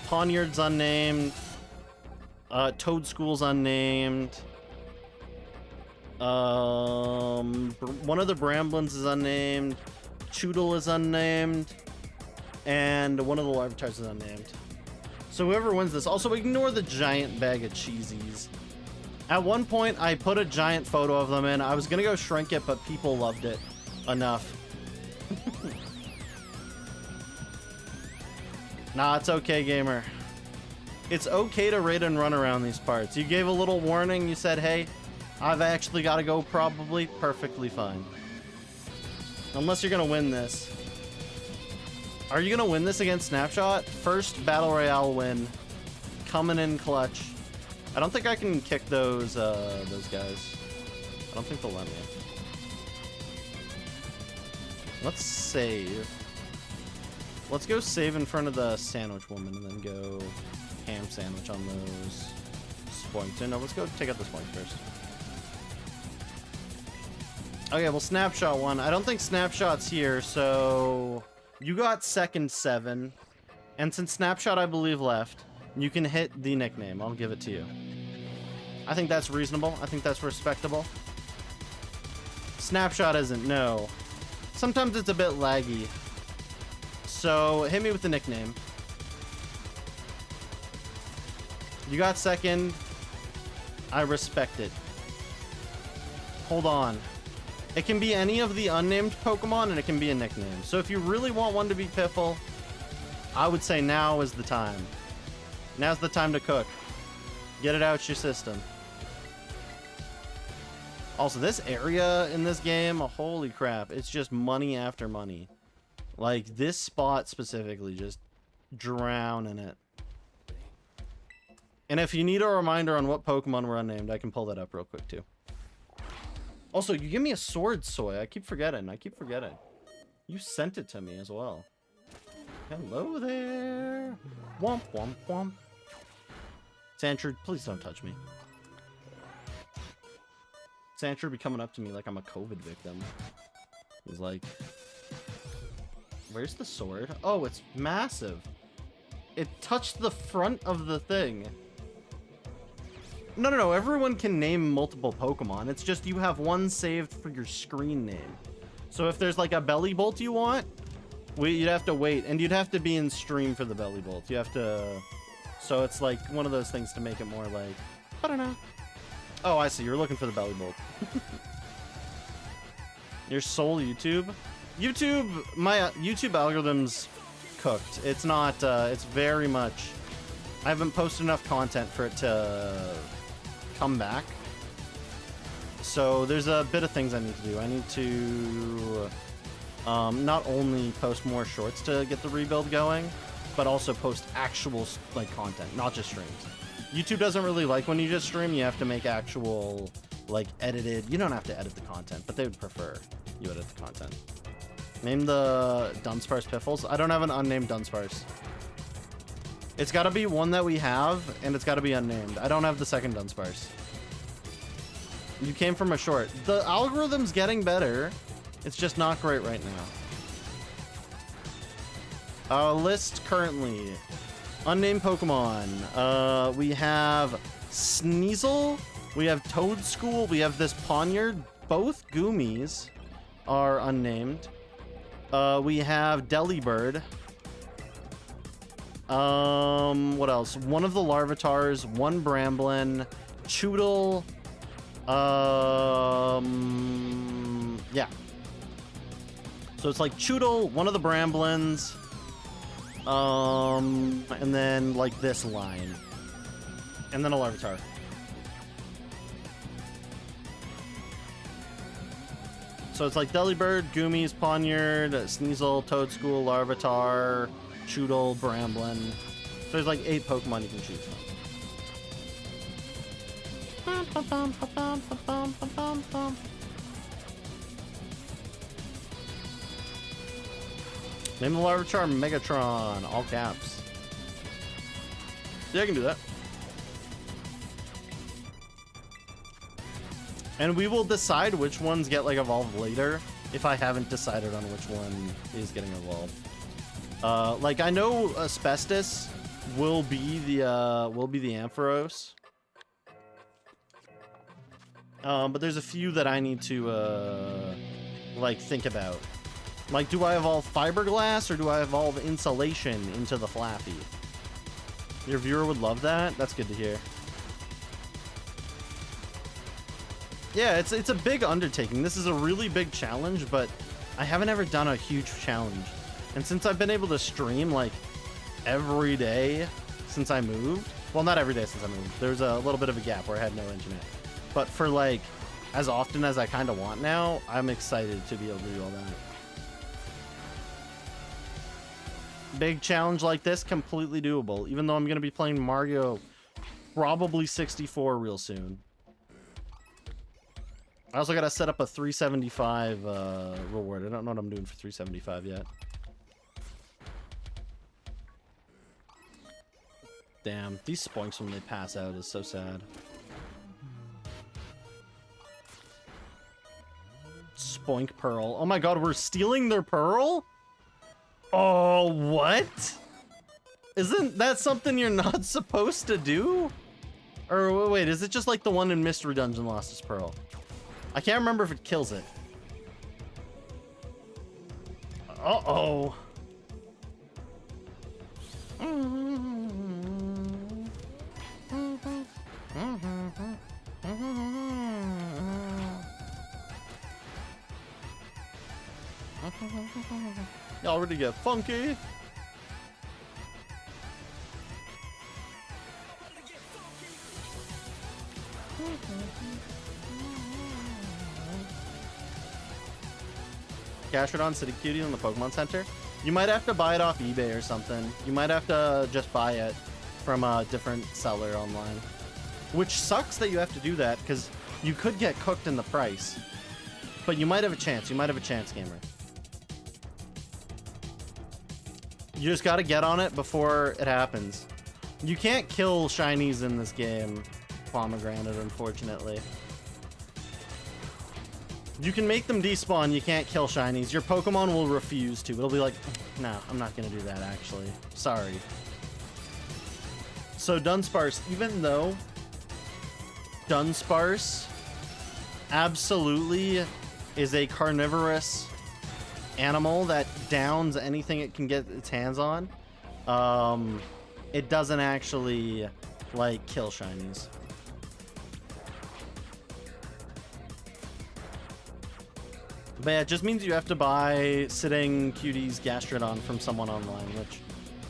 Poniard's unnamed. Toadschool's unnamed. One of the Bramblins is unnamed. Choodle is unnamed. And one of the Larvitars is unnamed. So whoever wins this, also ignore the giant bag of cheesies. At one point, I put a giant photo of them in. I was gonna go shrink it, but people loved it enough. Nah, it's okay, gamer. It's okay to raid and run around these parts. You gave a little warning. You said, hey, I've actually got to go probably. Perfectly fine. Unless you're gonna win this. Are you gonna win this against Snapshot? First Battle Royale win. Coming in clutch. I don't think I can kick those guys. I don't think they'll let me. Let's save. Let's go save in front of the sandwich woman and then go ham sandwich on those points. No, let's go take out this point first. Okay, well, Snapshot won. I don't think Snapshot's here, so you got second 7. And since Snapshot, I believe, left, you can hit the nickname. I'll give it to you. I think that's reasonable. I think that's respectable. Snapshot isn't, no. Sometimes it's a bit laggy. So, hit me with the nickname. You got second. I respect it. Hold on. It can be any of the unnamed Pokemon, and it can be a nickname. So if you really want one to be Piffle, I would say now is the time. Now's the time to cook. Get it out your system. Also, this area in this game, holy crap, it's just money after money. Like, this spot specifically, just drown in it. And if you need a reminder on what Pokemon were unnamed, I can pull that up real quick, too. Also, you give me a sword, Soy. I keep forgetting. You sent it to me as well. Hello there. Womp, womp, womp. Sandshrew, please don't touch me. Sandshrew be coming up to me like I'm a COVID victim. He's like, where's the sword? Oh, it's massive. It touched the front of the thing. No. Everyone can name multiple Pokemon. It's just you have one saved for your screen name. So if there's like a Bellibolt you want, you'd have to wait. And you'd have to be in stream for the Bellibolt. You have to... So it's like one of those things to make it more like... I don't know. Oh, I see. You're looking for the Bellibolt. Your soul YouTube? My YouTube algorithm's cooked. It's not, it's very much... I haven't posted enough content for it to come back. So there's a bit of things I need to do. I need to not only post more shorts to get the rebuild going, but also post actual like content, not just streams. YouTube doesn't really like when you just stream. You have to make actual, like, edited. You don't have to edit the content, but they would prefer you edit the content. Name the Dunsparce Piffles. I don't have an unnamed Dunsparce. It's got to be one that we have, and it's got to be unnamed. I don't have the second Dunsparce. You came from a short. The algorithm's getting better. It's just not great right now. List currently. Unnamed Pokemon. We have Sneasel. We have Toadschool. We have this Ponyard. Both Goomies are unnamed. We have Delibird. What else? One of the Larvatars, one Bramblin, Choodle. Yeah. So it's like Choodle, one of the Bramblins, and then like this line, and then a Larvitar. So it's like Delibird, Goomies, Ponyard, Sneasel, Toadschool, Larvitar, Choodle, Bramblin. So there's like 8 Pokemon you can choose from. Name the Larvitar Megatron, all caps. Yeah, I can do that. And we will decide which ones get like evolved later if I haven't decided on which one is getting evolved. Like I know Asbestos will be the Ampharos. But there's a few that I need to like think about. Like, do I evolve Fiberglass or do I evolve Insulation into the Flaffy? Your viewer would love that. That's good to hear. Yeah, it's a big undertaking. This is a really big challenge, but I haven't ever done a huge challenge. And since I've been able to stream like every day since I moved, well, not every day since I moved. There's a little bit of a gap where I had no internet. But for like as often as I kind of want now, I'm excited to be able to do all that. Big challenge like this, completely doable, even though I'm going to be playing Mario probably 64 real soon. I also got to set up a 375 reward. I don't know what I'm doing for 375 yet. Damn, these spoinks when they pass out is so sad. Spoink Pearl. Oh my god, we're stealing their Pearl? Oh, what? Isn't that something you're not supposed to do? Or wait, is it just like the one in Mystery Dungeon lost his Pearl? I can't remember if it kills it. Uh-oh. Y'all ready to get funky? Gastrodon City Cutie in the Pokemon Center. You might have to buy it off eBay or something. You might have to just buy it from a different seller online. Which sucks that you have to do that, because you could get cooked in the price. But you might have a chance. You might have a chance, gamer. You just gotta get on it before it happens. You can't kill shinies in this game, Pomegranate, unfortunately. You can make them despawn, you can't kill shinies. Your Pokemon will refuse to. It'll be like, no, I'm not gonna do that, actually. Sorry. So Dunsparce, even though Dunsparce absolutely is a carnivorous animal that downs anything it can get its hands on, it doesn't actually like kill shinies. But yeah, it just means you have to buy Sitting Cutie's Gastrodon from someone online, which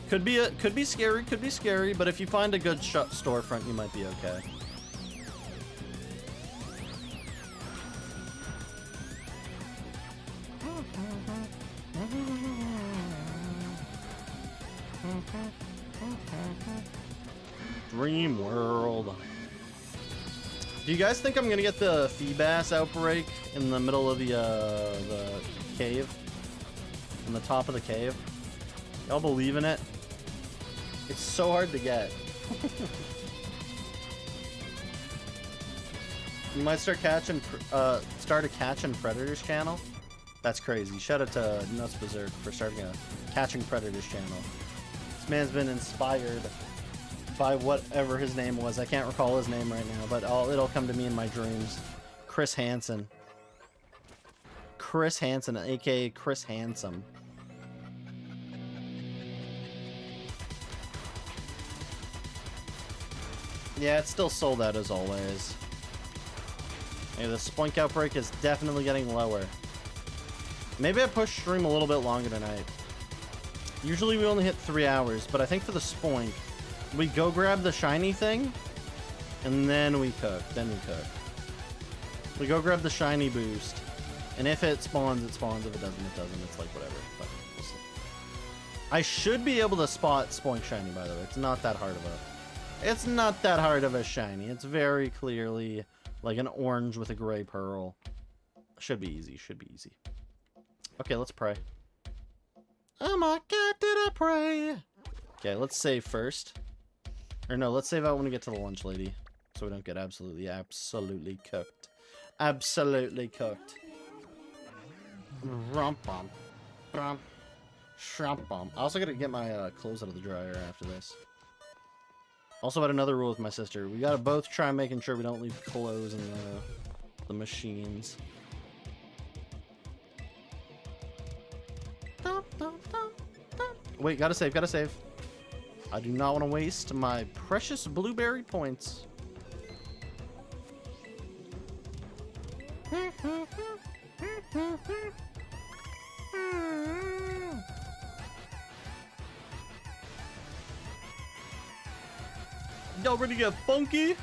could be scary, but if you find a good storefront, you might be okay. Dream World. Do you guys think I'm gonna get the Feebas outbreak in the middle of the cave? On the top of the cave? Y'all believe in it? It's so hard to get. You might start a Catching Predators channel. That's crazy. Shout out to Nuts Berserk for starting a Catching Predators channel. This man's been inspired by whatever his name was. I can't recall his name right now, but it'll come to me in my dreams. Chris Hansen. Chris Hansen, aka Chris Handsome. Yeah, it's still sold out as always. Hey, the Spoink outbreak is definitely getting lower. Maybe I push stream a little bit longer tonight. Usually we only hit 3 hours, but I think for the Spoink, we go grab the shiny thing, and then we cook. We go grab the shiny boost, and if it spawns, it spawns. If it doesn't, it doesn't. It's like whatever. But we'll see. I should be able to spot Spoink shiny, by the way. It's not that hard of a shiny. It's very clearly like an orange with a gray pearl. Should be easy. Okay, let's pray. Oh my god, did I pray? Okay, let's save first. Or no, let's save out when we get to the lunch lady. So we don't get absolutely cooked. Absolutely cooked. Rump-bum. Shrimp-bum. I also gotta get my clothes out of the dryer after this. Also had another rule with my sister. We gotta both try making sure we don't leave clothes in the machines. Wait, gotta save. I do not want to waste my precious blueberry points. Y'all ready to get funky?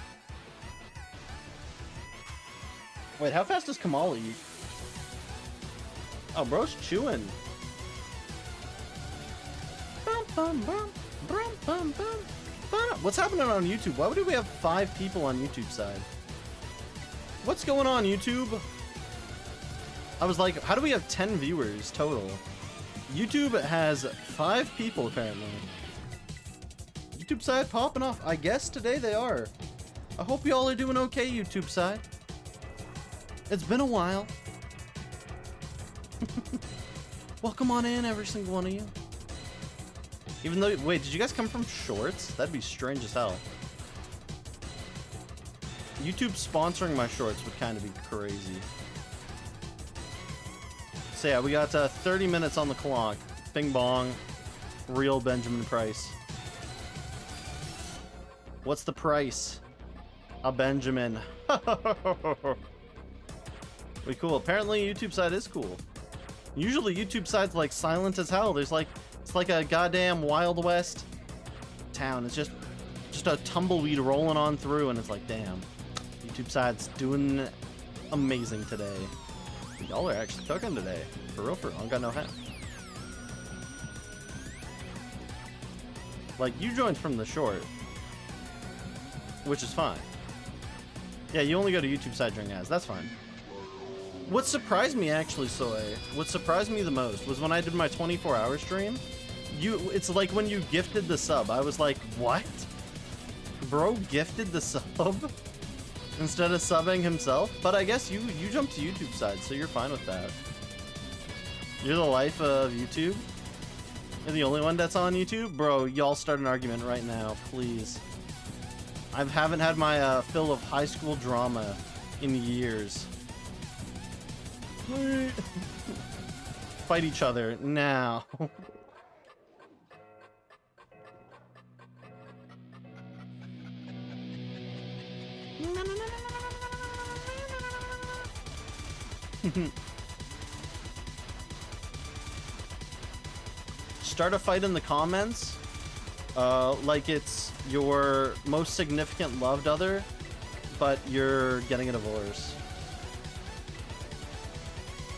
Wait, how fast does Kamal eat? Oh, bro's chewing. What's happening on YouTube? Why would we have 5 people on YouTube side? What's going on, YouTube? I was like, how do we have 10 viewers total? YouTube has 5 people apparently. YouTube side popping off. I guess today they are. I hope y'all are doing okay, YouTube side. It's been a while. Welcome on in, every single one of you. Even though, wait, did you guys come from shorts? That'd be strange as hell. YouTube sponsoring my shorts would kind of be crazy. So yeah, we got 30 minutes on the clock. Bing bong. Real Benjamin Price. What's the price? A Benjamin. We cool. Apparently YouTube side is cool. Usually YouTube side's like silent as hell. There's like, it's like a goddamn Wild West town. It's just a tumbleweed rolling on through, and it's like, damn, YouTube side's doing amazing today. Y'all are actually cooking today. For real, I got no hat. Like, you joined from the short, which is fine. Yeah, you only go to YouTube side during ads. That's fine. What surprised me, actually, Soy, what surprised me the most was when I did my 24-hour stream. It's like when you gifted the sub. I was like, what? Bro gifted the sub instead of subbing himself? But I guess you jumped to YouTube side, so you're fine with that. You're the life of YouTube? You're the only one that's on YouTube? Bro, y'all start an argument right now, please. I haven't had my fill of high school drama in years. Fight each other now. Start a fight in the comments, like it's your most significant loved other, but you're getting a divorce.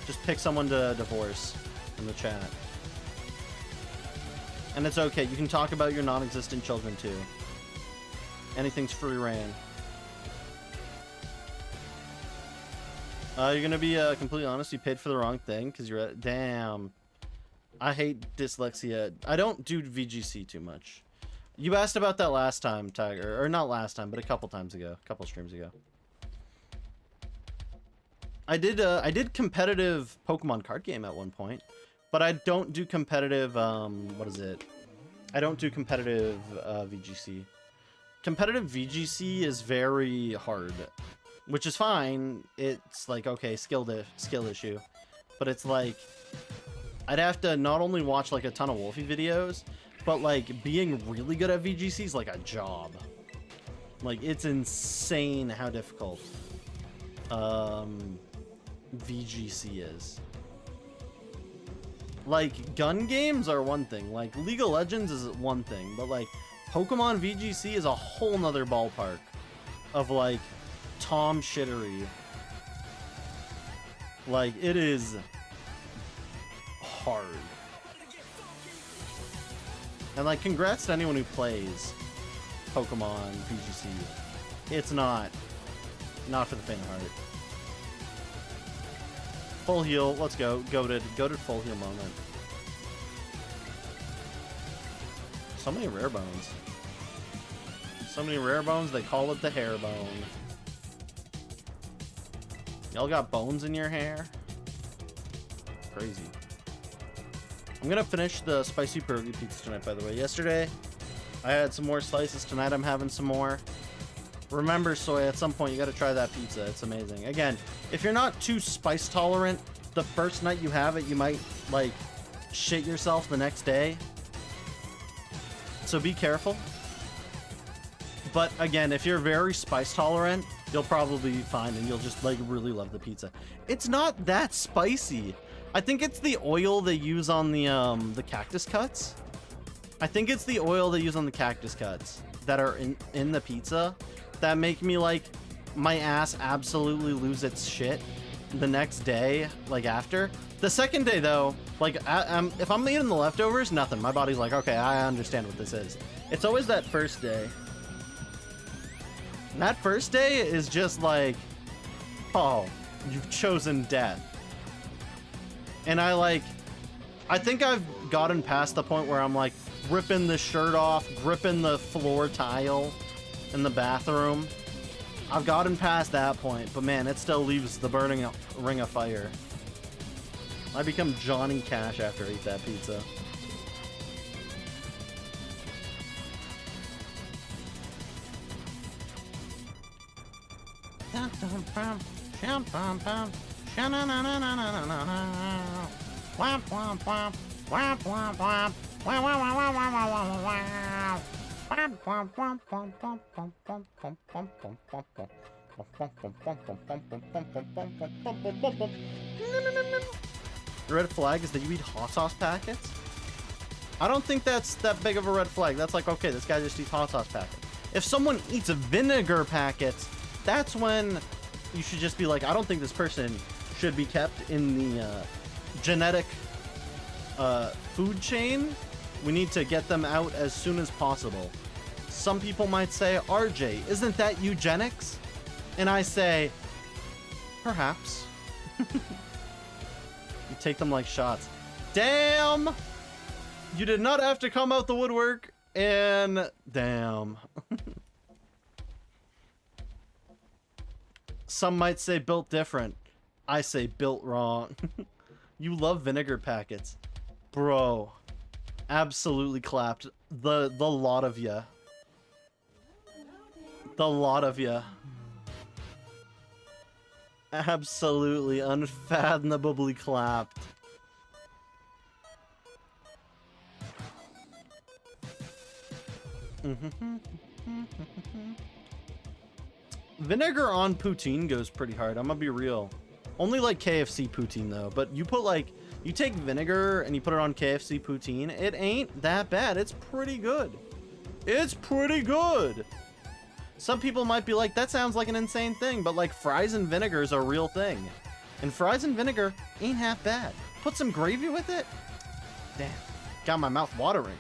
Just pick someone to divorce in the chat. And it's okay, you can talk about your non-existent children too. Anything's free reign. You're gonna be completely honest. You paid for the wrong thing because you're at. Damn. I hate dyslexia. I don't do VGC too much. You asked about that last time, Tiger, or not last time, but a couple times ago, a couple streams ago. I did competitive Pokemon card game at one point, but I don't do competitive. What is it? I don't do competitive VGC. Competitive VGC is very hard, which is fine. It's like, okay, skill issue, but it's like I'd have to not only watch like a ton of Wolfie videos, but like being really good at VGC is like a job. Like it's insane how difficult VGC is. Like gun games are one thing, like League of Legends is one thing, but like Pokemon VGC is a whole nother ballpark of like Tom shittery. Like it is hard. And like congrats to anyone who plays Pokemon VGC. It's not for the faint of heart. Full heal, let's go. Goated full heal moment. So many rare bones. So many rare bones, they call it the hair bone. Y'all got bones in your hair? Crazy. I'm gonna finish the spicy pierogi pizza tonight, by the way. Yesterday, I had some more slices. Tonight, I'm having some more. Remember, Soy, at some point, you gotta try that pizza. It's amazing. Again, if you're not too spice tolerant, the first night you have it, you might, like, shit yourself the next day. So be careful. But, again, if you're very spice tolerant, you'll probably be fine, and you'll just, like, really love the pizza. It's not that spicy. I think it's the oil they use on the cactus cuts. I think it's the oil they use on the cactus cuts that are in the pizza that make me like my ass absolutely lose its shit the next day, like after. The second day though, like if I'm eating the leftovers, nothing. My body's like, okay, I understand what this is. It's always that first day. And that first day is just like, oh, you've chosen death. And I think I've gotten past the point where I'm like ripping the shirt off, gripping the floor tile in the bathroom. I've gotten past that point, but man, it still leaves the burning ring of fire. I become Johnny Cash after I eat that pizza. The red flag is that you eat hot sauce packets? I don't think that's that big of a red flag. That's like, okay, this guy just eats hot sauce packets. If someone eats vinegar packets, that's when you should just be like, I don't think this person should be kept in the genetic food chain. We need to get them out as soon as possible. Some people might say, RJ, isn't that eugenics? And I say, perhaps. You take them like shots. Damn! You did not have to come out the woodwork, and damn. Some might say built different. I say built wrong. You love vinegar packets. Bro. Absolutely clapped. The lot of ya. The lot of ya. Absolutely unfathomably clapped. Vinegar on poutine goes pretty hard. I'm gonna be real. Only like KFC poutine though. But you put like, you take vinegar and you put it on KFC poutine, it ain't that bad. It's pretty good. It's pretty good. Some people might be like, that sounds like an insane thing, but like fries and vinegar is a real thing. And fries and vinegar ain't half bad. Put some gravy with it. Damn, got my mouth watering.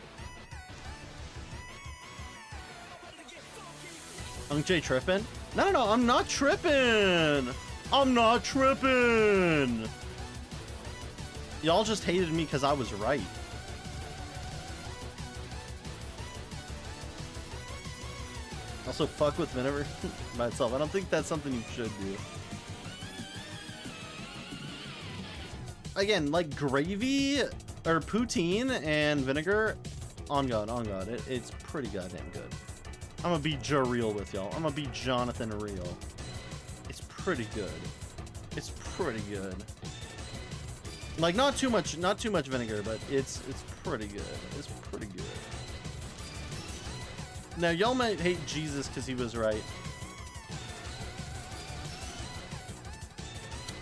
Unk J tripping? No, I'm not tripping. I'm not tripping. Y'all just hated me because I was right. Also, fuck with vinegar by itself. I don't think that's something you should do. Again, like gravy or poutine and vinegar, on God, it's pretty goddamn good. I'm gonna be real with y'all. I'm gonna be Jonathan real. It's pretty good. It's pretty good. Like not too much vinegar, but it's pretty good. It's pretty good. Now y'all might hate Jesus because he was right.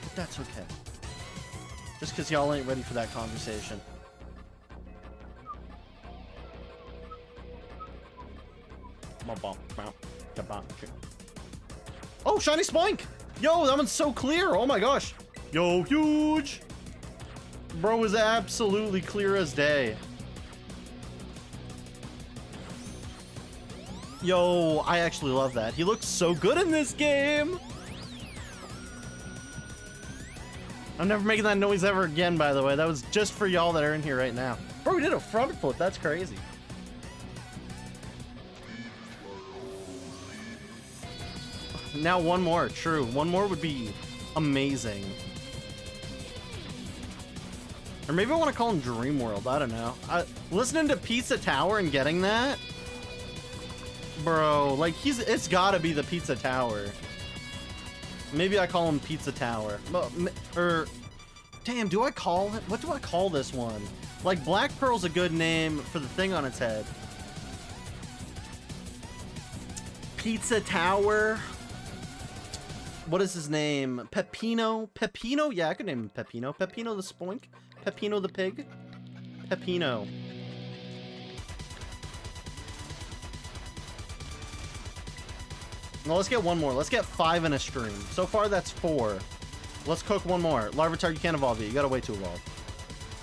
But that's okay. Just because y'all ain't ready for that conversation. Oh, shiny Spoink! Yo, that one's so clear! Oh my gosh! Yo, huge! Bro is absolutely clear as day. Yo, I actually love that. He looks so good in this game! I'm never making that noise ever again, by the way. That was just for y'all that are in here right now. Bro, we did a front flip. That's crazy. Now one more. True. One more would be amazing. Or maybe I want to call him Dream World. I don't know. Listening to Pizza Tower and getting that? Bro, like it's gotta be the Pizza Tower. Maybe I call him Pizza Tower. Or, damn, do I call it? What do I call this one? Like, Black Pearl's a good name for the thing on its head. Pizza Tower. What is his name? Peppino? Peppino? Yeah, I could name him Peppino. Peppino the Spoink? Peppino the Pig? Peppino. Well, let's get one more. Let's get 5 in a stream. So far, that's 4. Let's cook one more. Larvitar, you can't evolve yet. You gotta wait to evolve.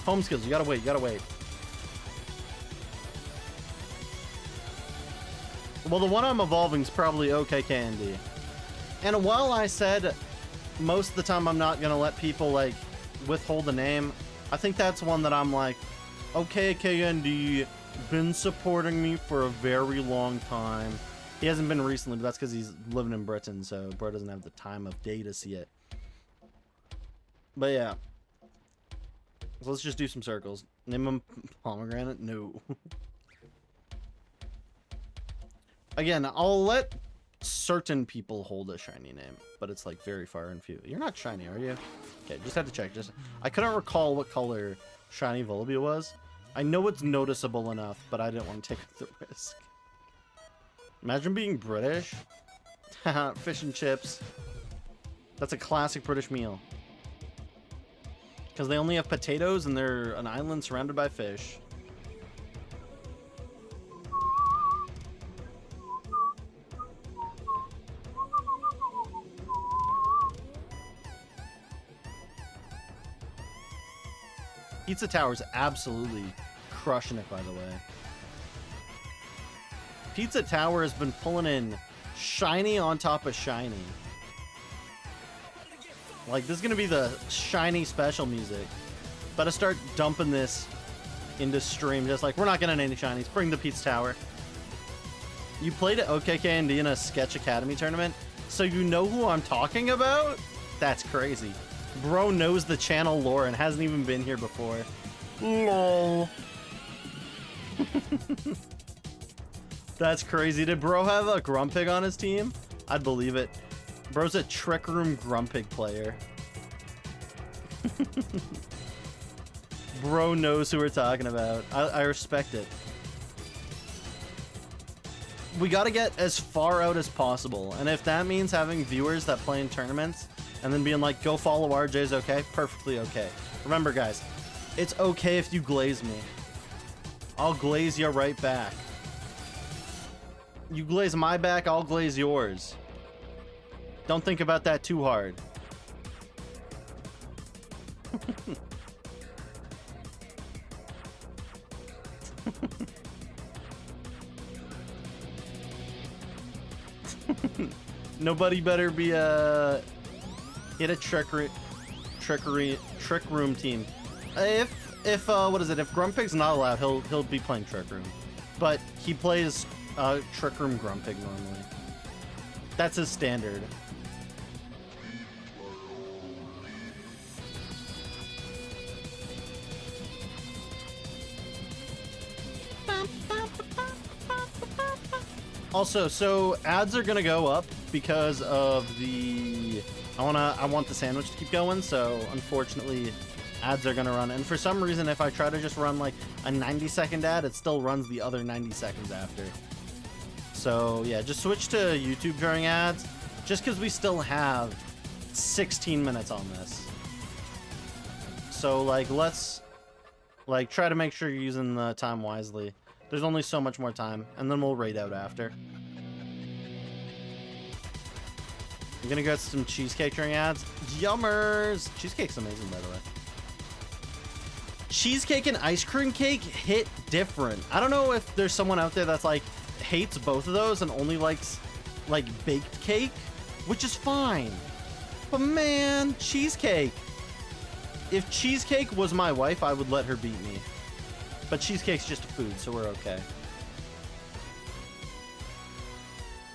Home skills, you gotta wait. You gotta wait. Well, the one I'm evolving is probably OK Candy. And while I said most of the time I'm not gonna let people, like, withhold the name, I think that's one that I'm like, OK Candy, been supporting me for a very long time. He hasn't been recently, but that's because he's living in Britain, so bro doesn't have the time of day to see it. But yeah. So let's just do some circles. Name him Pomegranate? No. Again, I'll let certain people hold a shiny name, but it's like very far and few. You're not shiny, are you? Okay, just had to check. I couldn't recall what color shiny Volibia was. I know it's noticeable enough, but I didn't want to take the risk. Imagine being British. Haha, fish and chips. That's a classic British meal. Because they only have potatoes and they're an island surrounded by fish. Pizza Tower's absolutely crushing it, by the way. Pizza Tower has been pulling in shiny on top of shiny. Like, this is gonna be the shiny special music. Better start dumping this into stream. Just like, we're not getting any shinies. Bring the Pizza Tower. You played at OKKND in a Sketch Academy tournament, so you know who I'm talking about? That's crazy. Bro knows the channel lore and hasn't even been here before. LOL. That's crazy. Did bro have a Grumpig on his team? I'd believe it. Bro's a Trick Room Grumpig player. Bro knows who we're talking about. I respect it. We gotta get as far out as possible, and if that means having viewers that play in tournaments and then being like, go follow RJ's, okay? Perfectly okay. Remember, guys, it's okay if you glaze me. I'll glaze you right back. You glaze my back, I'll glaze yours. Don't think about that too hard. Nobody better be hit a trick room team. If what is it? If Grumpig's not allowed, he'll be playing Trick Room, but he plays Trick Room Grumpig normally. That's his standard. Also, so ads are gonna go up because of the I want the sandwich to keep going, so unfortunately ads are gonna run. And for some reason, if I try to just run like a 90-second ad, it still runs the other 90 seconds after. So yeah, just switch to YouTube during ads, just because we still have 16 minutes on this. So like, let's like try to make sure you're using the time wisely. There's only so much more time, and then we'll raid out after. I'm gonna get some cheesecake during ads. Yummers! Cheesecake's amazing, by the way. Cheesecake and ice cream cake hit different. I don't know if there's someone out there that's like hates both of those and only likes like baked cake, which is fine. But man, cheesecake. If cheesecake was my wife, I would let her beat me. But cheesecake's just a food, so we're okay.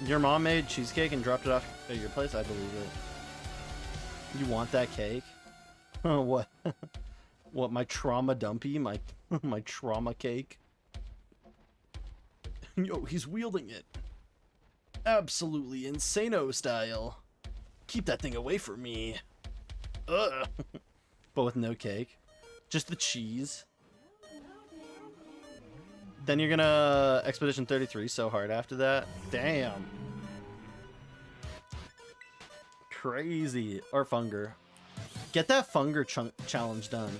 Your mom made cheesecake and dropped it off at your place? I believe it. You want that cake? Oh, what? What, my trauma dumpy? My my trauma cake? Yo, he's wielding it. Absolutely insano style. Keep that thing away from me. Ugh. But with no cake. Just the cheese. Then you're gonna Expedition 33 so hard after that. Damn. Crazy. Or Funger. Get that Funger challenge done.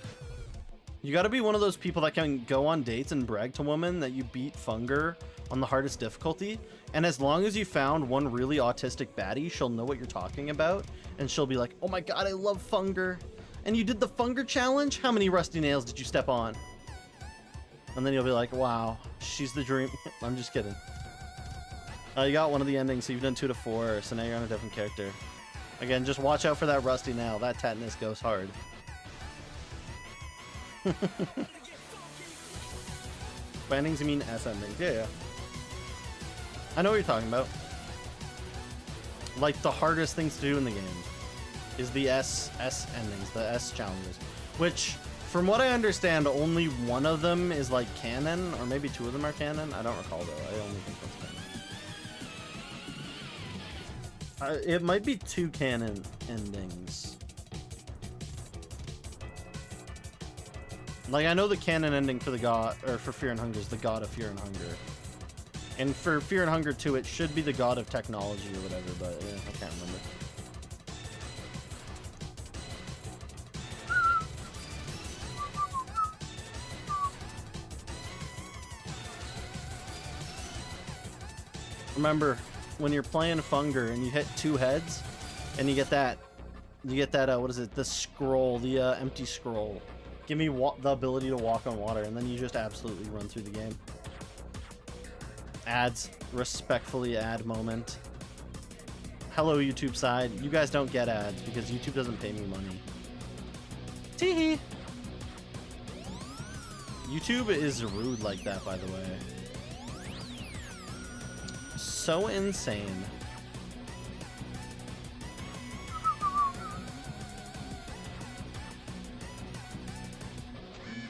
You gotta be one of those people that can go on dates and brag to women that you beat Funger on the hardest difficulty. And as long as you found one really autistic baddie, she'll know what you're talking about. And she'll be like, oh my god, I love Funger. And you did the Funger challenge? How many rusty nails did you step on? And then you'll be like, wow, she's the dream. I'm just kidding. You got one of the endings, so you've done 2 to 4, so now you're on a different character. Again, just watch out for that rusty nail. That tetanus goes hard. By endings, you mean S endings. Yeah, yeah. I know what you're talking about. Like, the hardest things to do in the game is the S endings, the S challenges. Which, from what I understand, only one of them is, like, canon, or maybe 2 of them are canon. I don't recall, though. I only think one's canon. It might be 2 canon endings. Like, I know the canon ending for the God, or for Fear and Hunger is the God of Fear and Hunger. And for Fear and Hunger 2, it should be the God of Technology or whatever, but yeah, I can't remember. Remember, when you're playing Funger and you hit 2 heads, and you get that, what is it, the scroll, the empty scroll. Give me the ability to walk on water, and then you just absolutely run through the game. Ads. Respectfully ad moment. Hello, YouTube side. You guys don't get ads because YouTube doesn't pay me money. Teehee! YouTube is rude like that, by the way. So insane.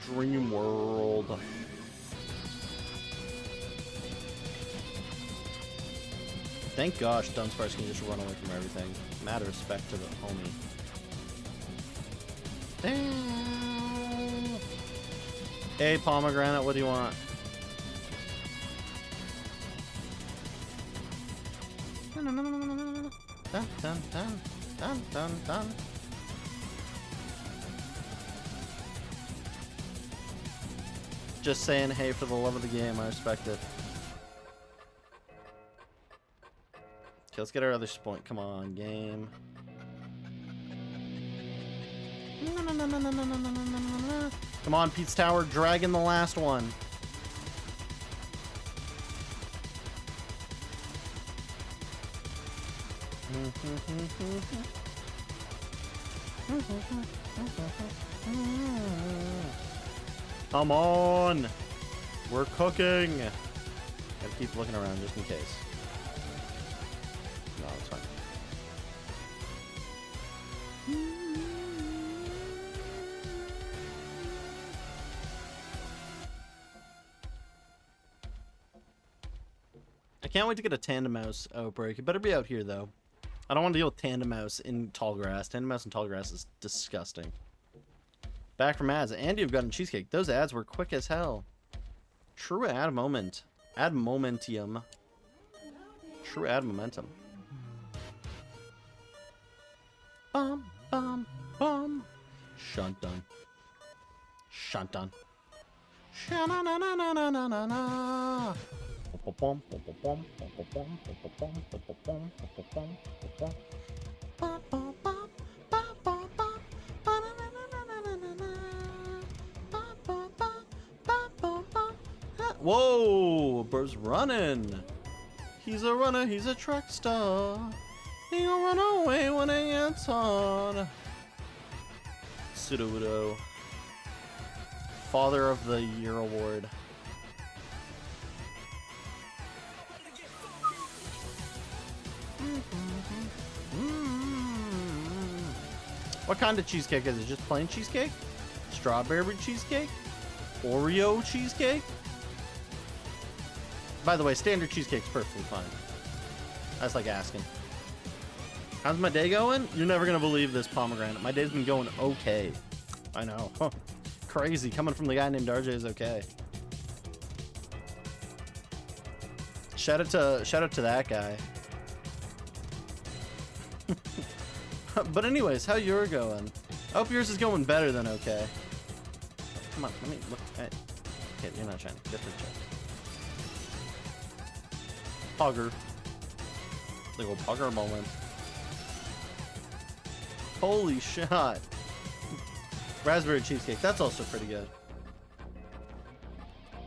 Dream World. Thank gosh Dunsparce can just run away from everything. Mad respect to the homie. Damn. Hey, Pomegranate, what do you want? Dun, dun, dun, dun, dun, dun. Just saying hey for the love of the game, I respect it. Okay, let's get our other point. Come on, game. Come on, Pete's Tower, dragging the last one. Come on! We're cooking! Gotta keep looking around just in case. No, it's fine. I can't wait to get a tandem mouse outbreak. It better be out here, though. I don't want to deal with tandem mouse in tall grass. Tandem mouse in tall grass is disgusting. Back from ads. Andy, you've gotten cheesecake. Those ads were quick as hell. True ad moment. Ad momentium. True ad momentum. Bum, bum, bum. Shunt done. Shunt done. Sha-na-na-na-na-na-na-na. Whoa, bird's running. He's a runner, he's a track star. He'll run away when it gets on. Sudowoodo. Father of the Year award. What kind of cheesecake is it? Just plain cheesecake? Strawberry cheesecake? Oreo cheesecake? By the way, standard cheesecake's perfectly fine. That's like asking. How's my day going? You're never gonna believe this, Pomegranate. My day's been going okay. I know. Crazy. Coming from the guy named RJ is okay. Shout out to that guy. But anyways, how you're going? I hope yours is going better than okay. Come on, let me look. Hey, okay, you're not shiny. Get the check. Pugger. Little pugger moment. Holy shot. Raspberry cheesecake. That's also pretty good.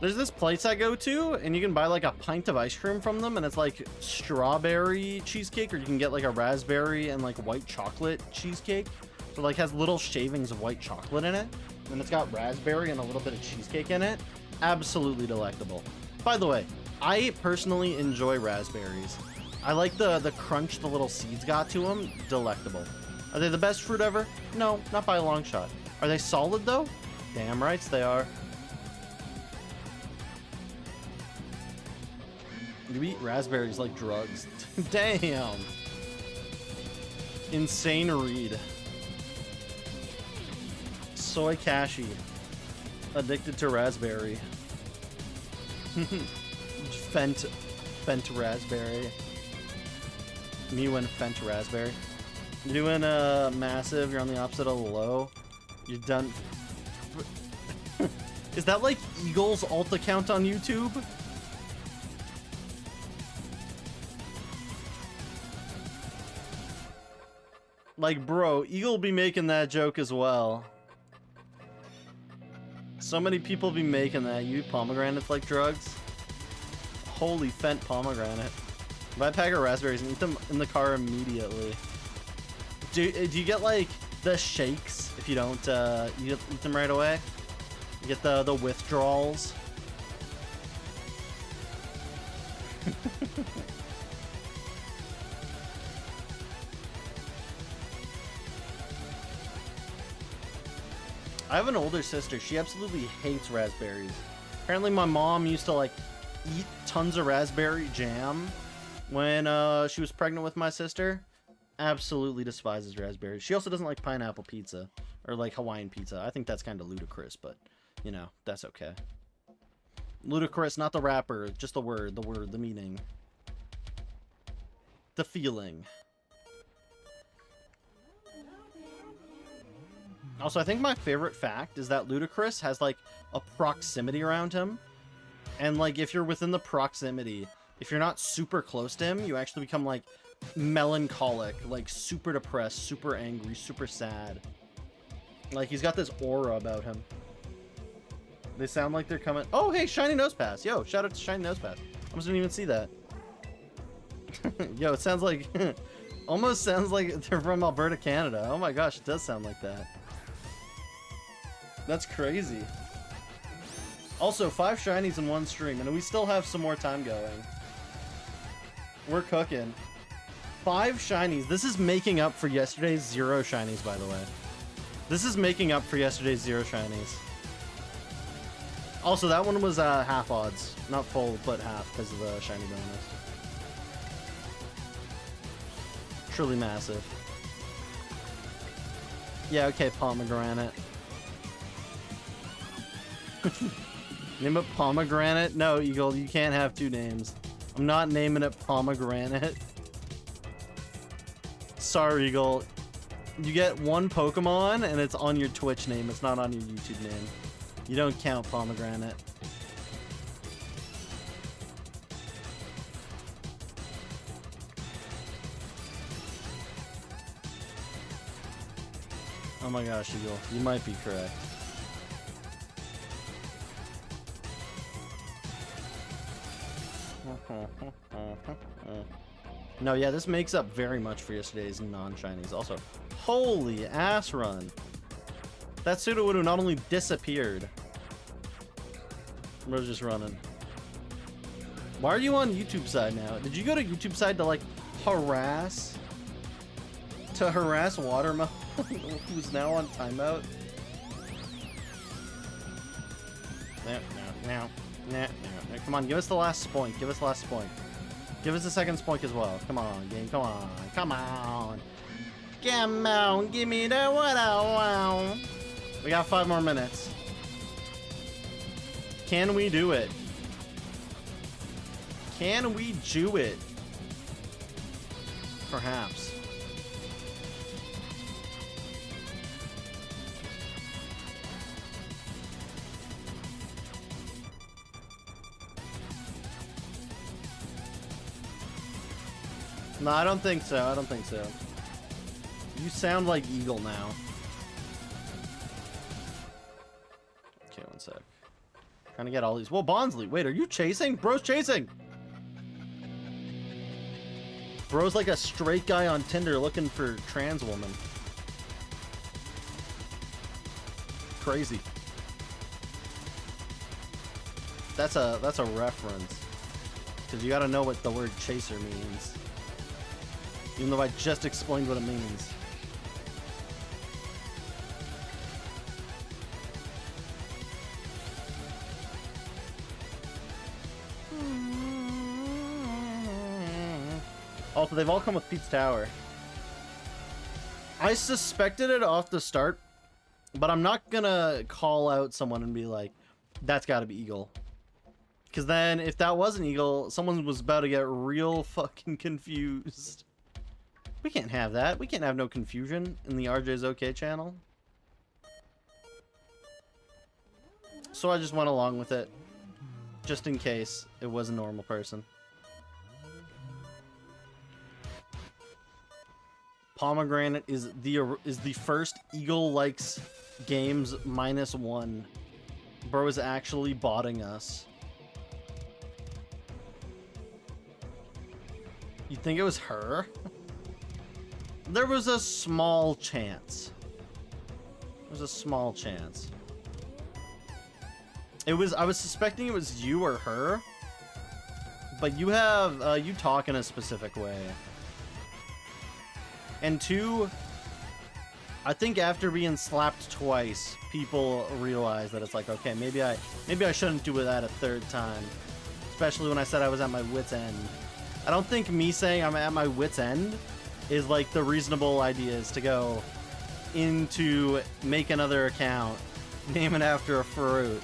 There's this place I go to, and you can buy like a pint of ice cream from them, and it's like strawberry cheesecake, or you can get like a raspberry and like white chocolate cheesecake. So like has little shavings of white chocolate in it, and it's got raspberry and a little bit of cheesecake in it. Absolutely delectable. By the way, I personally enjoy raspberries. I like the crunch the little seeds got to them. Delectable. Are they the best fruit ever? No, not by a long shot. Are they solid though? Damn rights they are. You eat raspberries like drugs. Damn. Insane read. Soy Kashi. Addicted to raspberry. Fent raspberry. Me when Fent raspberry. You're doing massive, you're on the opposite of low. You're done. Is that like Eagle's alt account on YouTube? Like, bro, Eagle be making that joke as well. So many people be making that. You eat pomegranates like drugs? Holy Fent pomegranate. Buy a pack of raspberries and eat them in the car immediately. Do you get, like, the shakes if you don't eat them right away? You get the withdrawals? I have an older sister. She absolutely hates raspberries. Apparently my mom used to like eat tons of raspberry jam when she was pregnant with my sister. Absolutely despises raspberries. She also doesn't like pineapple pizza or like Hawaiian pizza. I think that's kind of ludicrous, but you know, that's okay. Ludicrous, not the rapper, just the word, the meaning. The feeling. Also, I think my favorite fact is that Ludacris has, like, a proximity around him. And, like, if you're within the proximity, if you're not super close to him, you actually become, like, melancholic, like, super depressed, super angry, super sad. Like, he's got this aura about him. They sound like they're coming... Oh, hey, Shiny Nosepass. Yo, shout out to Shiny Nosepass. I almost didn't even see that. Yo, it sounds like... Almost sounds like they're from Alberta, Canada. Oh my gosh, it does sound like that. That's crazy. Also, 5 shinies in one stream, and we still have some more time going. We're cooking. 5 shinies. This is making up for yesterday's 0 shinies, by the way. This is making up for yesterday's 0 shinies. Also, that one was half odds. Not full, but half because of the shiny bonus. Truly massive. Yeah, okay, pomegranate. Name it pomegranate? No, Eagle, you can't have 2 names. I'm not naming it pomegranate. Sorry, Eagle. You get 1 Pokemon and it's on your Twitch name. It's not on your YouTube name. You don't count pomegranate. Oh my gosh, Eagle. You might be correct. No, yeah, this makes up very much for yesterday's non-shinies. Also, holy ass run. That Sudowoodo not only disappeared. Bro's just running. Why are you on YouTube side now? Did you go to YouTube side to like harass? To harass Watermelon, who's now on timeout? No. Come on, give us the last spoink. Give us the last spoink. Give us the second spoink as well. Come on, game. Come on. Come on. Come on. Give me the what I want. We got 5 more minutes. Can we do it? Can we do it? Perhaps. No, I don't think so. I don't think so. You sound like Eagle now. Okay, one sec. Trying to get all these. Whoa, Bonsly. Wait, are you chasing? Bro's chasing. Bro's like a straight guy on Tinder looking for trans woman. Crazy. That's a reference. Because you gotta know what the word chaser means. Even though I just explained what it means. Also, they've all come with Pete's Tower. I suspected it off the start, but I'm not gonna call out someone and be like, that's gotta be Eagle. Because then, if that wasn't Eagle, someone was about to get real fucking confused. We can't have that. We can't have no confusion in the RJ's OK channel. So I just went along with it. Just in case it was a normal person. Pomegranate is the first Eagle likes games -1. Bro is actually botting us. You think it was her? There was a small chance. There was a small chance. I was suspecting it was you or her. But you have, you talk in a specific way. And 2, I think after being slapped twice, people realize that it's like, okay, maybe I shouldn't do that a 3rd time. Especially when I said I was at my wit's end. I don't think me saying I'm at my wit's end is like the reasonable idea is to go into make another account, name it after a fruit,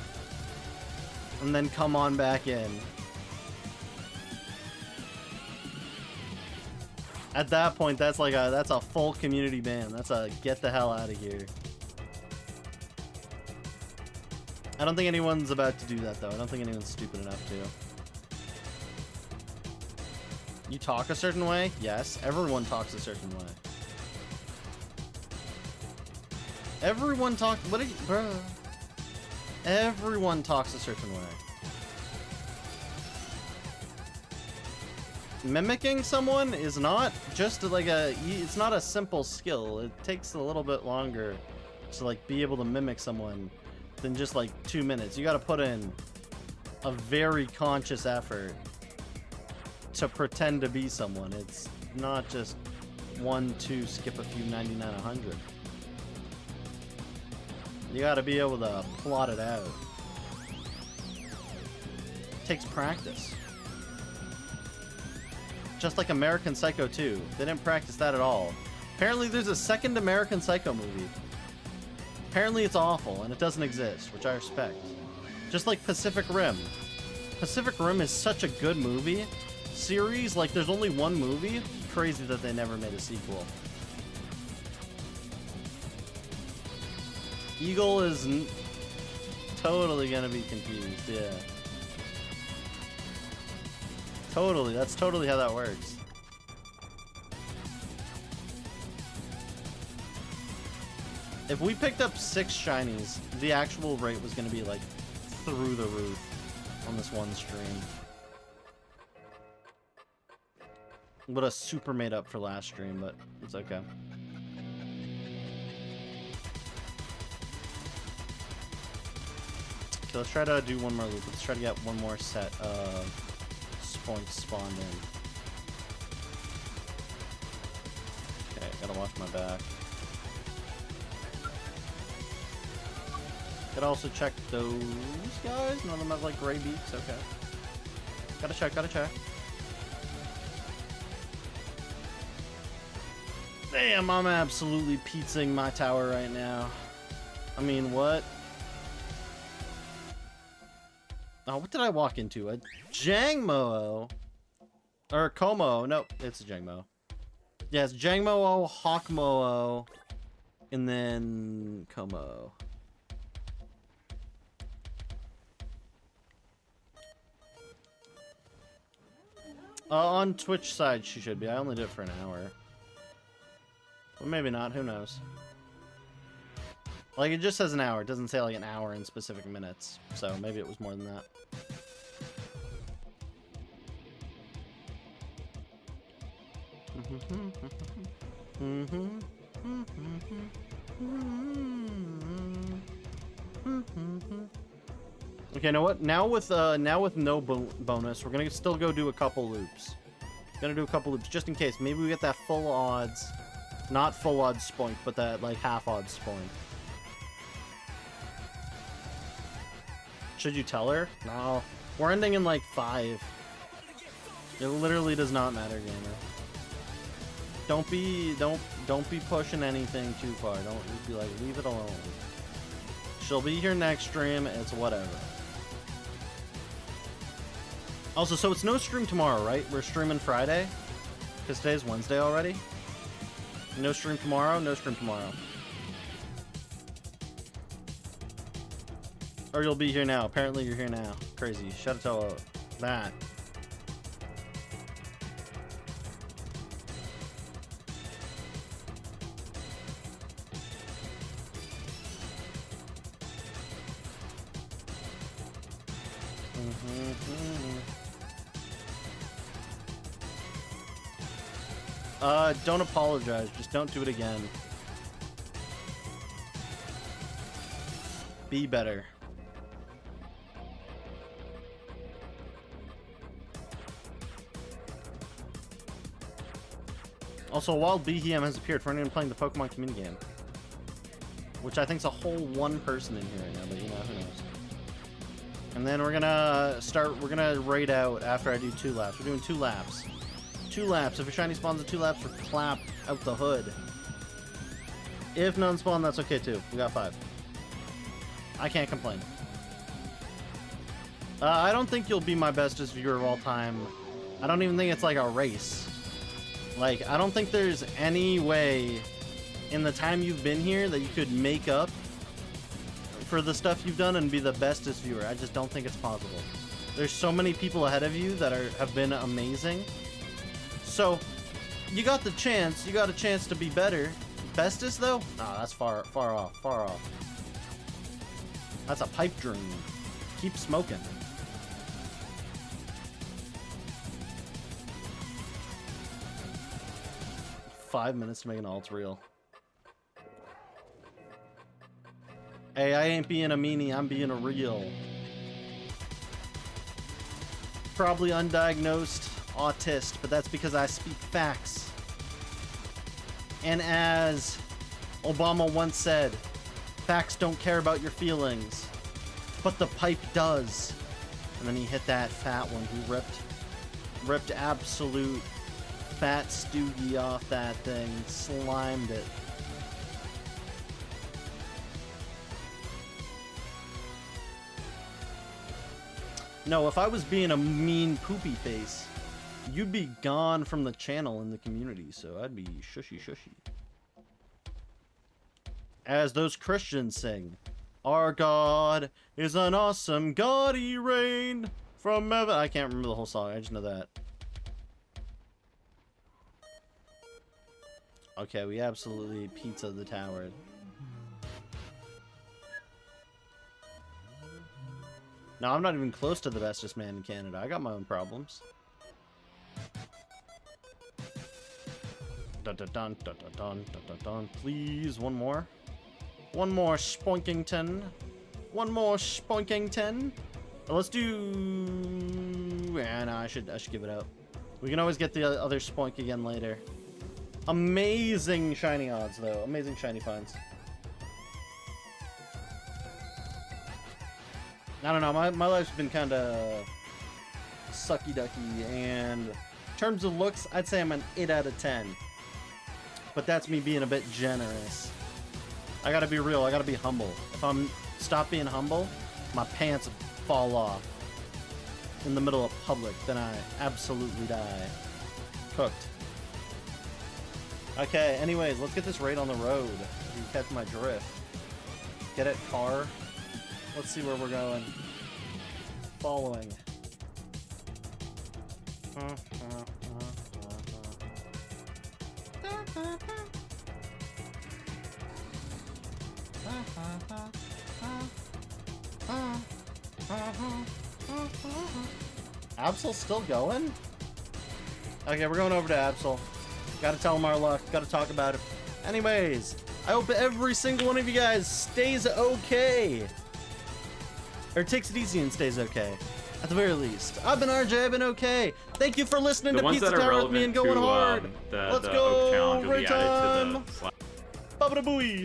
and then come on back in. At that point, that's a full community ban. That's a get the hell out of here. I don't think anyone's about to do that though. I don't think anyone's stupid enough to. You talk a certain way? Yes, everyone talks a certain way. Everyone talks. What are you, bro? Everyone talks a certain way. mimicking someone is not just like it's not a simple skill. It takes a little bit longer to like be able to mimic someone than just like 2 minutes. You got to put in a very conscious effort to pretend to be someone. It's not just 1, 2, skip a few, 99, 100. You got to be able to plot it out. It takes practice. Just like American Psycho 2. They didn't practice that at all. Apparently there's a second American Psycho movie. Apparently it's awful and it doesn't exist, which I respect. Just like Pacific Rim. Pacific Rim is such a good movie. Series, like there's only one movie. Crazy that they never made a sequel. Eagle is totally gonna be confused, yeah. Totally, that's totally how that works. If we picked up 6 shinies, the actual rate was gonna be like through the roof on this one stream. Would have super made up for last stream, but it's okay. Okay, let's try to do one more loop. Let's try to get one more set of points spawned in. Okay, gotta watch my back. Gotta also check those guys. None of them have like gray beaks. Okay. Gotta check, gotta check. Damn, I'm absolutely pizzaing my tower right now. I mean, what? Oh, what did I walk into? A Jangmo-o? Or Como? Nope, it's a Jangmo. Yeah, it's Jangmo-o, Hawkmo-o, and then Como. On Twitch side, she should be. I only did it for an hour. Well, maybe not. Who knows? Like, it just says an hour. It doesn't say, like, an hour in specific minutes. So, maybe it was more than that. Okay, you know what? Now with no bonus, we're gonna still go do a couple loops. Gonna do a couple loops just in case. Maybe we get that full odds, not full odds spoink, but that like half odds spoink. Should you tell her? No, we're ending in like 5. It literally does not matter, gamer. Don't be pushing anything too far. Don't be like, leave it alone. She'll be here next stream. It's whatever. Also, so it's no stream tomorrow, right? We're streaming Friday? Because today's Wednesday already? No stream tomorrow? No stream tomorrow. Or you'll be here now. Apparently you're here now. Crazy. Shut tell that. Don't apologize. Just don't do it again. Be better. Also, a wild BGM has appeared for anyone playing the Pokemon community game. Which I think is a whole one person in here right now, but you know, who knows. And then we're gonna raid out after I do 2 laps. We're doing 2 laps. 2 laps. If a shiny spawns in 2 laps, we're clap out the hood. If none spawn, that's okay too. We got 5. I can't complain. I don't think you'll be my bestest viewer of all time. I don't even think it's like a race. Like, I don't think there's any way in the time you've been here that you could make up for the stuff you've done and be the bestest viewer. I just don't think it's possible. There's so many people ahead of you that have been amazing. So, you got the chance. You got a chance to be better. Bestest, though? Nah, that's far off. That's a pipe dream. Keep smoking. 5 minutes to make an alt reel. Hey, I ain't being a meanie, I'm being a real. Probably undiagnosed autist, but that's because I speak facts. And as Obama once said, facts don't care about your feelings, but the pipe does. And then he hit that fat one. He ripped absolute fat stoogie off that thing, slimed it. No, if I was being a mean poopy face, you'd be gone from the channel and the community, so I'd be shushy shushy. As those Christians sing, our God is an awesome God, he reigned from heaven. I can't remember the whole song, I just know that. Okay, we absolutely pizza the tower. No, I'm not even close to the bestest man in Canada. I got my own problems. Dun dun dun dun dun dun dun dun. Please, one more. One more Spoinkington. One more Spoinkington. Let's do. Yeah, no, I should give it out. We can always get the other Spoink again later. Amazing shiny odds, though. Amazing shiny finds. I don't know, my life's been kind of sucky-ducky, and in terms of looks, I'd say I'm an 8 out of 10. But that's me being a bit generous. I gotta be real, I gotta be humble. If I'm stop being humble, my pants fall off in the middle of public, then I absolutely die. Cooked. Okay, anyways, let's get this raid on the road. If you catch my drift. Get it, car. Let's see where we're going. Following. Absol's still going? Okay, we're going over to Absol. Gotta tell him our luck. Gotta talk about it. Anyways, I hope every single one of you guys stays okay. Or takes it easy and stays okay. At the very least. I've been RJ, I've been okay. Thank you for listening to Pizza Tower with me and going hard. Let's go, right time. Baba da booey.